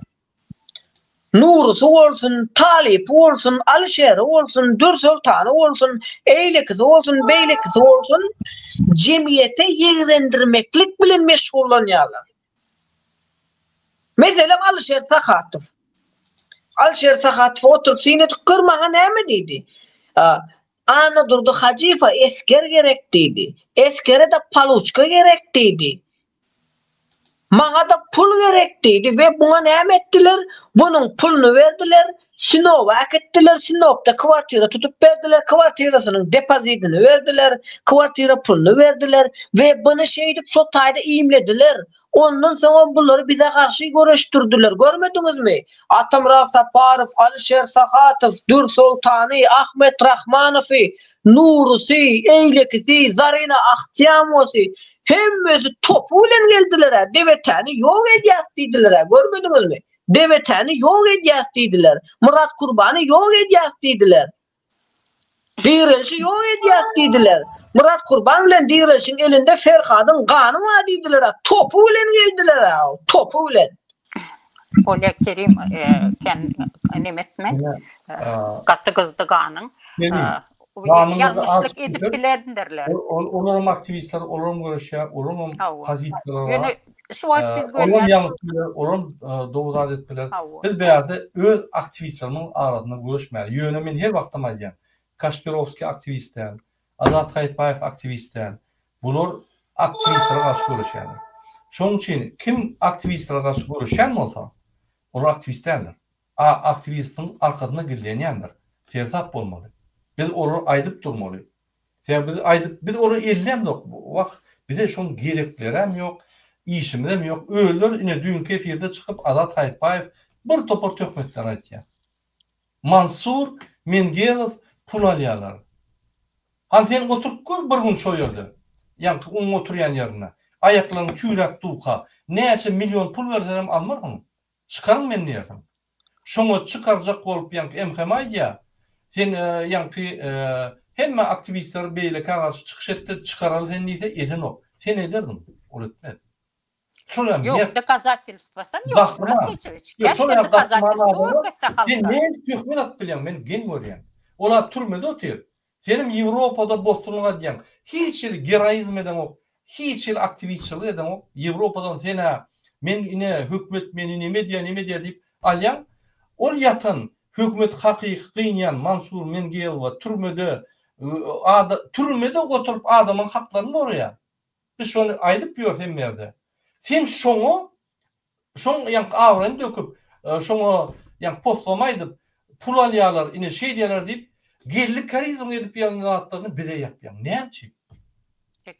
S4: Nurusy bolsun, Talip bolsun, Alişer bolsun, Dürsultan bolsun, Eýlekisi bolsun, Beýlekisi bolsun, cemiyete ýigrendirmeklik bilen meşgulanýarlar. Meselem Alişer Sakatow oturup sine tükürmaga näme diýdi? Ana durdu Hajifa esker gerek diýdi. Eskere de paluçka gerek diýdi. Maňa da pul gerek diýdi we buňa näme etdiler? Bunyň pulunu berdiler, Sinop'a aketdiler, Sinop'da kwartira tutup berdiler, kwartirasynyň depozitini berdiler, kwartira pulunu berdiler we buny şeýdip şo taýda iýimlediler. Ondan soňra bulary bize garşy göreşdirdiler. Görmediňizmi? Atamra Saparov, Alişer Sakatow, Dürsultany, Ahmet Rahmanow, Nurusy, Eýlekisi, Zarina Akhtiamowy hemmesi topu bilen geldiler. Dewletini ýok edýär diýdiler. Görmediňizmi? Dewletini ýok edýär diýdiler. Murat Gurbany ýok edýär diýdiler. Diýrelşi ýok edýär diýdiler. Murat Gurban bilen Diýrelşiň elinde Ferhadyň gany var diýdiler. Topu bilen geldiler. Topu bilen.
S2: Olya Kerim ken nimetme. Gatty gyzdy ganyň. yanlışlık edip bilendirler.
S1: Olurum aktivistler, olurum görüşe, olurum pozisyonlar.
S2: Yani şu vakit biz
S1: olurum
S2: görüyoruz.
S1: yanlışlıklar, olurum doğru adetler. Biz beyazda öz aktivistlerinin aradığında görüşmeyer. Yönemin her vakti maydiyan. Kaşpirovski aktivistler, Azat Kayıtbayev aktivistler. Bunlar aktivistlere karşı görüşen. Şunun için kim aktivistlere karşı görüşen mi olsa? Onlar aktivistlerdir. Aktivistin arkasında gizleyenler. Tertap olmalı. Biz onu aydıp durmalı. Biz onu ellem yok. Bak bize şunun gerekleri hem yok, işimiz hem yok. Öldür yine dünkü efirde çıkıp Azat Kayıtbayev bir topar tökmetler aytıyor. Mansur Mengelov pul alyalar. Han sen oturup gör bir gün şoyurdu. Yankı onun oturuyan yerine. Ayaklarını çüyrek duqa. Neçe milyon pul verserim almardın. Çıkarın men nereden? Şunu çıkaracak olup yankı emhemaydı ya. Sen yankı hemme aktivistler beyle karşı çıkış etti çıkaralı sen neyse edin o. Sen ederdin. Öğretmen.
S2: Yok doказательство'san yok. Murat Geçeviç. Keşke doказательство olmasa halka.
S1: Ben tökmen at bilen, ben gen görüyen. Ola türmede otur. Senim Avrupa'da Boston'a diyen hiç geroizm eden o, hiç aktivistçılık eden o. Avrupa'dan sena men yine hükümet meni media deyip alyan ol yatan hükümet hakiki qıynayan Mansur Mengelov türmede oturup adamın haklarını oraya. Biz şunu aydıp diyor hem yerde. Sen şunu yank avran döküp şunu yank postlamaydı pul alyalar yine şey diyorlar deyip gellik karizm edip yanlarını bize yapyan. Ne yapayım?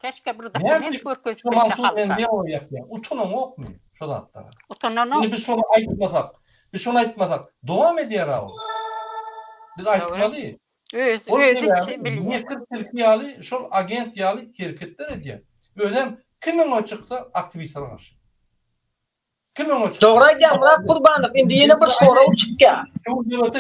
S2: Keşke burada dokument görkezse halka.
S1: Ne o yapyan? Utunun yok mu? Şu da hatta.
S2: Utunun.
S1: Yine biz şunu aytmasak devam ediyor abi. Biz aytmalı.
S2: Öz biliyor.
S1: Nekirtilik yali, şu agent yali hareketler ediyor. Öyle kimin o çıksa aktivistler karşı. Kimin o çıksa?
S4: Doğru ya Murat Kurbanov indi yine bir soru çıktı.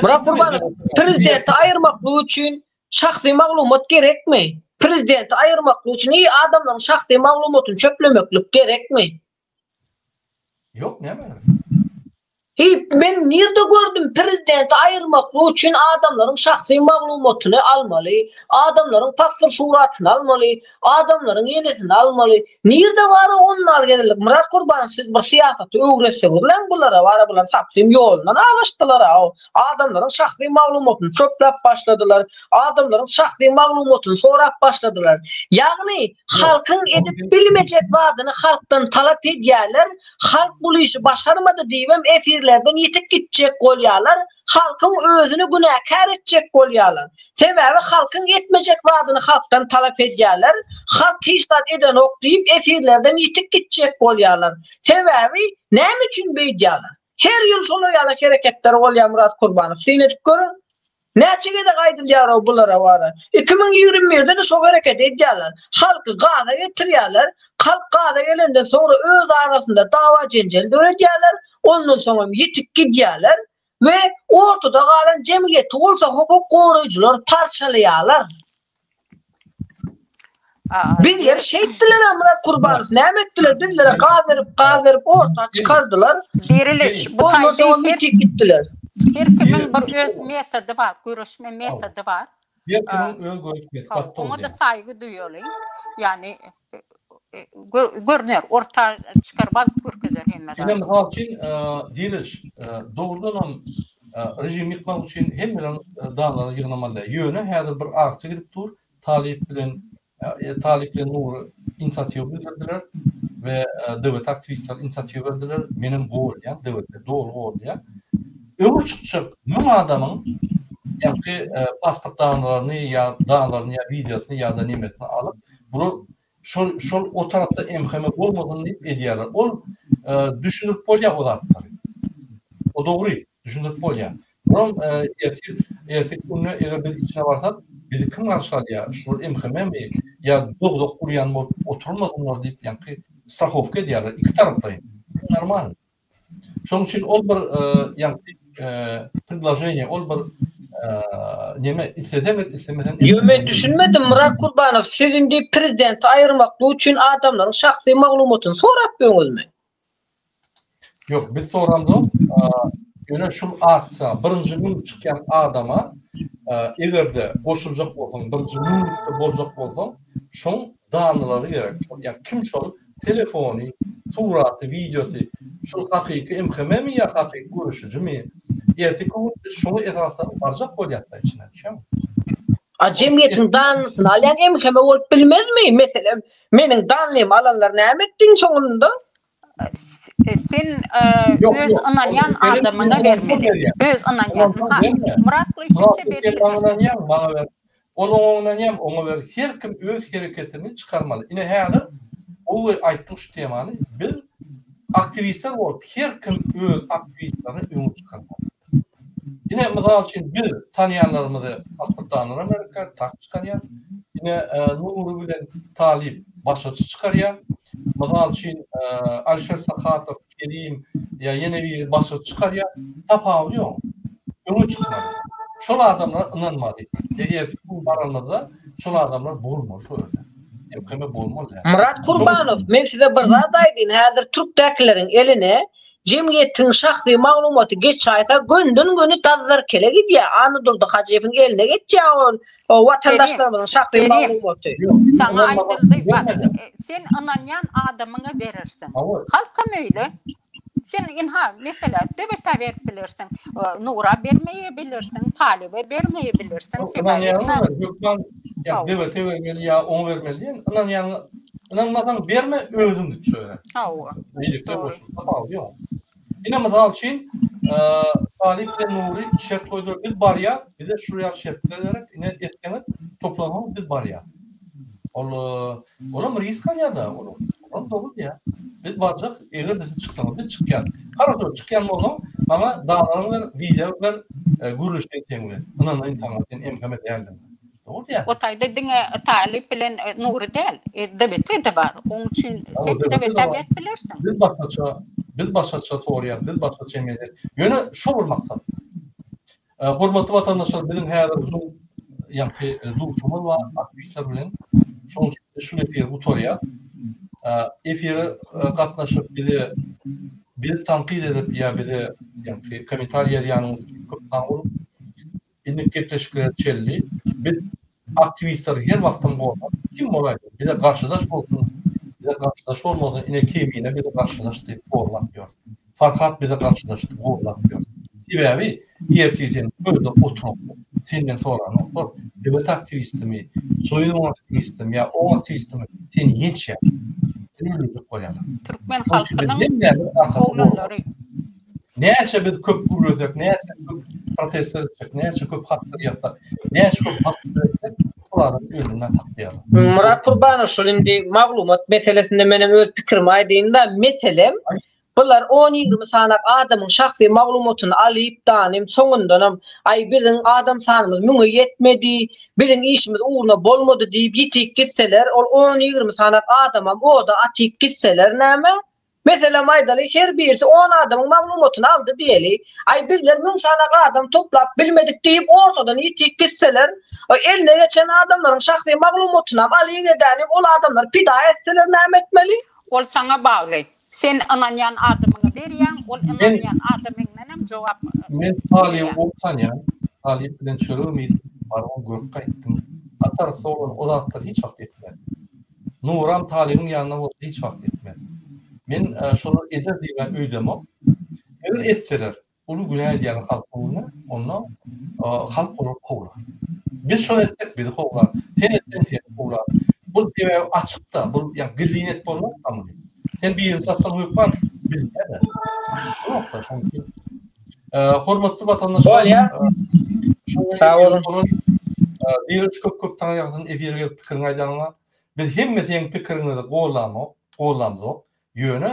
S4: Murat Kurbanov prezidenti ayırmaklığı için şahsi maglumat gerek mi? Prezidenti ayırmaklığı için iyi adamların şahsi maglumatını çöplemeklik gerek mi?
S1: Yok ne mi?
S4: Ben nerede gördüm prezidenti ayırmaklığı için adamların şahsi maglumatını almalı, adamların pasır suratını almalı, adamların yenesini almalı. Nerede var onlar gelirlik? Murat Kurbanov siz bir siyasatı öğretseniz lan bunlara var bunlar sapsım yolundan alıştılar. Adamların şahsi maglumatını çöplep başladılar. Adamların şahsi maglumatını sorap başladılar. Yani halkın edip bilmeyecek vaadını halktan talep ediyorlar. Halk bu işi başarmadı diyem efirlerden yetip gidecek golyalar. Halkın özünü günahkar edecek golyalar. Sebebi halkın yetmeyecek vaadını halktan talep ediyorlar. Halk iştahat eden ok deyip efirlerden yetip gidecek golyalar. Sebebi ne için beydiyorlar? Her yıl şunu yana hareketler golya Murat Kurbanov. Seyredip görün. Neçige de kaydılıyor bunlara var. 2021'de de şu hareket ediyorlar. Halkı gada getiriyorlar. Halk gada gelenden sonra öz arasında dava cencel dönüyorlar. Ondan sonra yetip gidiyorlar. Ve ortada kalan cemiyeti olsa hukuk koruyucular parçalıyorlar. Birileri şey ettiler Murat Kurbanov. Ne ettiler? Birileri kazırıp ortaya çıkardılar.
S2: Diriliş. Bu
S4: ondan sonra mitik gittiler.
S2: Her kimin bir öz metodu var, görüşme metodu var.
S1: Bir kimin öz görüşme metodu.
S2: Ona da saygı duyuyorlar. Yani görünür, orta çıkarmak görkezer hemen.
S1: Benim halkın diriliş doğrudan rejim yıkmak için hem bilen dağları yığınamalı. Yönü her bir ağaçta gidip dur. Taliplen Nur'u inisiyatif bildirdiler ve devlet aktivistler inisiyatif verdiler. Benim gol ya, devlette doğru gol ya. Ömür çıkacak bu adamın yani pasport dağlarını ya videosunu ya da nimetini alıp bunu şu o tarafta emheme olmadığını deyip ediyorlar. O düşünüp polya olatlar. O doğru. Düşünüp polya. Bunun erkek ünlü eğer bir içine varsa bizi kim karşılar ya? Şu emheme mi? Ya doğru kuruyan mı? Oturmaz onlar deyip yani strahovka ediyorlar. İki taraftayım. Normal. Şunun için ol bir yani предложение, ol bir neme istemeden
S4: Ben düşünmedim Murat Kurbanov. Sizin de prezidenti ayırmaklığı için adamların şahsi maglumatını sorap mi?
S1: Yok biz soramdı. Yine şu atsa birinci gün çıkan adama egerde goşuljak bolsaň, bir minutda boljak bolsaň, şoň danylary gerek. Ya kim şol telefony, suraty, videosy, şol hakyky MHM mi ya hakyky görüşüji mi? Erteki gün biz şonu esasdan barjak bolýatda içine düşýär.
S4: Cemiyetin danlısını alayan emkeme olup bilmez mi? Mesela menin danlıyım alanlar ne ettin soňunda?
S2: Sen öz ananyan adamına vermeli. Öz ananyan. Muratlı içince
S1: verilmez. Bana ver. Onuňdan oňa ver. Her kim öz hereketini çıkarmalı. Ine häzir o aýtdyň şu temany biz aktivistler bolup her kim öz aktivistlerini öňe çıkarmaly. Ine mysal üçin biz tanıyanlarymyzy pasportlaryndan Amerika tak çıkarýar. Ine Nuru bilen Talip başaçy çıkarýar. Mysal üçin Alişer Sakhatov, Kerim ya yine bir başaçy çıkarýar. Tapawy ýok. Öňe çıkmaly. Şol adamlar inanmady. Eger bu baranmada şol adamlar bolmaly şöyle. Emkeme bolmaly.
S4: Murat Kurbanov, men size bir rad aýdyn. Häzir Türkdäkilerin eline cemiyetiň şahsy maglumaty geç aýta gündün-güni tazlar kele gidýär. Anadolu'da Hajewiň eline geçýär o watandaşlarymyzyň şahsy maglumaty.
S2: Sana aýdyldy. Bak, sen ananyan adamyňa berirsin. Halka meýle. Sen inha mesela devlete verip bilirsin, Nura vermeye bilirsin, Talib'e vermeye bilirsin.
S1: Ya devlete vermeli ya on vermeli. İnanmadan verme özün git şöyle. İyilikle boşun. Tamam yok. Yine misal için Talip ve Nuri şert koyduğu biz barya, bize şuraya şertler ederek yine etkenler toplamamız biz barya. Oğlum risk ya da oğlum doğru ya. Biz barcak eğer de çıkalım biz çıkyan. Karası çıkyan oğlum ama dağlarını videolar gürülüşten temizler. Inanın internetten emkame değerlendir. Doğru ya.
S2: O tayda dine Talip bilen Nuri değil. Devlete de var. Onun için sen devlete verip bilirsin.
S1: Biz başaça toğrayat, biz başaça emniyet. Yöne şu bir maksat. Hormatly vatandaşlar bizim häzir uzun ýa-ni duruşumyz var, aktivistler bilen şoň şu efir bu toğrayat. Efire gatnaşyp bizi tanqid edip ýa bizi ýa-ni kommentariýa ýa-ni köp taňyp indi gepleşikler çelli. Biz aktivistler her wagtym bolýar. Kim bolar? Bize garşydaş bolsun. Bize karşılaş olmadan yine kemiğine bir de karşılaştı, borlak Fakat bir de karşılaştı, borlak diyor. Sebebi diğer şeyden böyle oturup senden sonra nokta devlet aktivisti mi, soyunun aktivisti mi ya o aktivisti mi seni hiç ya. Seni öyle koyalım.
S2: Türkmen halkının oğlanları.
S1: Neyse biz köp kurulacak, neyse köp protestler edecek, neyse köp haklar yatar, neyse köp haklar edecek.
S4: Murat Kurbanov şolindi maglumat meselesinde menem öz pikirimi aýdynda meselem bular 10-20 sanak adamyň şahsy maglumatyny alyp danym soňundan ay biziň adam sanymyz müňe yetmedi, biziň işimiz uğruna bolmady diýip ýitik gitseler, ol 10-20 sanak adama o da atyp gitseler näme? Mesela maydaly her birisi 10 adamyň maglumatyny aldy diýeli. Ay bizler 1000 sanak adam toplap bilmedik diýip ortadan ýitik gitseler, eline geçen adamların şahsy maglumatyny alyp edenim, ol adamlar pida etseler näme etmeli?
S2: Ol sana bagly. Sen ananyan adamyňa berýän, ol ananyan adamyňdan hem jogap.
S1: Men Talip bolýan, Talip bilen çörümid, baron görüp gaýtdym. Atarsa o zatlar hiç wagt etmedi. Nuram Talip'in ýanyna hiç wagt etmedi. Men şonu eder diýen öýdemok. Eger etseler, ulu günäý diýen halkyny, onda halk bolup gowlar. Biz şonu etsek bizi gowlar. Sen etsen gowlar. Bu diýip açykda, bu ýa gizlinet bolmak tamam. Sen bir insatsan hukman bilmedi. Nokta şonki. Hormatly vatandaşlar.
S4: Sağ olun.
S1: Diýer köp taňyňyň efirge gelip pikirini aýdanyňa biz hemme seň pikirini gowlamyk, ýöne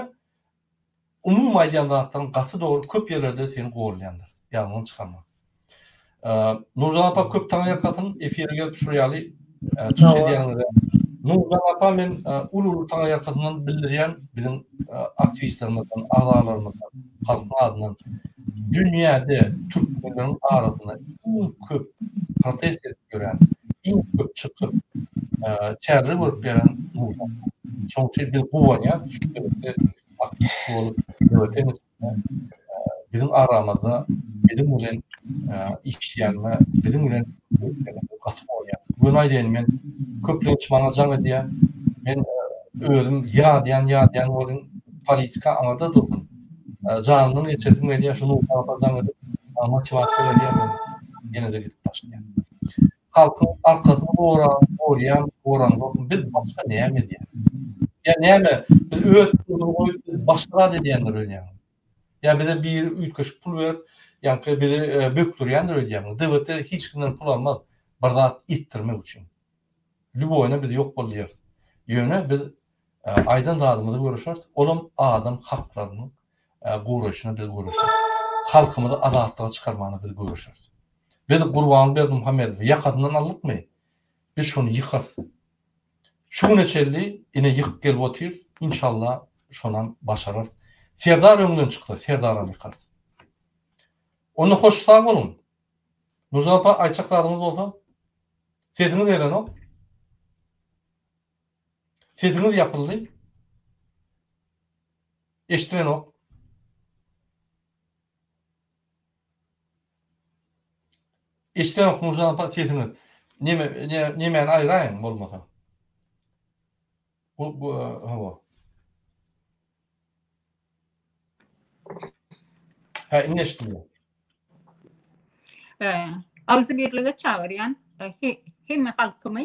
S1: umum aýdýanlardan gasy dogry köp ýerlerde seni gowlaýanlar. Ýalňyň çykanmak. Nurjan apa köp taňyňyň efirge gelip şurýaly çykyş edýänler. Nurjan apa men ulu taňyňyň bildirýän bizim aktivistlerimizden, azalarymızdan, halkyň adynan dünýäde Türkmenleriň arasynda iň köp protest edip gören, iň köp çykyp çärli bolup beren Nurjan. Şoňçy biz guwanýar, şuňda aktivist bolup bizim aramızda bizim bilen işleyenme bizim bilen katı oluyor. Bunu ayden men köplenç manacan diye men özüm ya diyen olun politika anada durdum. Canının geçetim geliyor şunu yapacağım dedim. Motivasyon geliyor men yine de gidip başlayayım. Halkın arkasını oran biz başka neye mi diye. Ya neye biz öz başka da diyenler öyle yani. Ya bize bir ülkeşik pul ver, yani bize büktür yani öyle yani. Devlete hiç kimden pul almaz. Barda ittirmek için. Lüboyuna bize yok oluyor. Yöne biz aydan dağılımızı görüşürüz. Oğlum adam haklarının görüşünü biz görüşürüz. Halkımızı adaletliğe çıkarmanı biz görüşürüz. Biz kurbanı verdim Muhammed'e yakadından aldık mı? Biz şunu yıkarız. Şu neçelliği yine yıkıp gelip oturuyor. İnşallah şundan başarır. Serdar öňünden çykdy, Serdar'a yıkarız. Onu hoşsam olun. Nurcan apa ayçaklarımız bolsa, sesiniz gelen o. Sesiniz yapıldı. Eştiren o. Eştiren o Nurcan apa sesiniz. Nemen ayrayın bolmasa. Bu. Ha, inleştim.
S2: Ağzı birliğe çağıran hem halkımı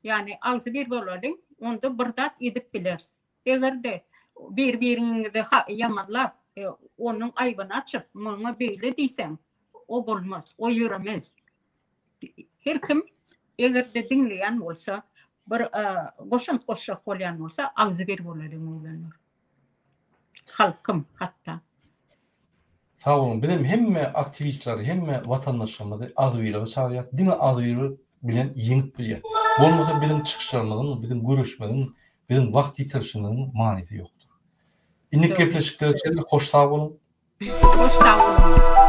S2: yani ağzı bir boladın onda birdat edip bileriz. Eğer de birbirini de yamanlar onun aybını açıp bana böyle diysen o olmaz, o yürümez. Her kim eğer de dinleyen olsa bir koşak olayan olsa ağzı bir boladın olanır. Halkım hatta.
S1: Sağ olun. Bizim hemme aktivistleri, hemme vatandaşlarımızı ağzıyla çağırıyor. Dine ağzıyla bilen yenip biliyor. Olmasa bizim çıkışlarımızın, bizim görüşmelerin, bizim vakit yitirişinin manisi yoktur. İnlik kepleşikleri içerisinde hoş sağ olun.
S2: Hoş sağ olun.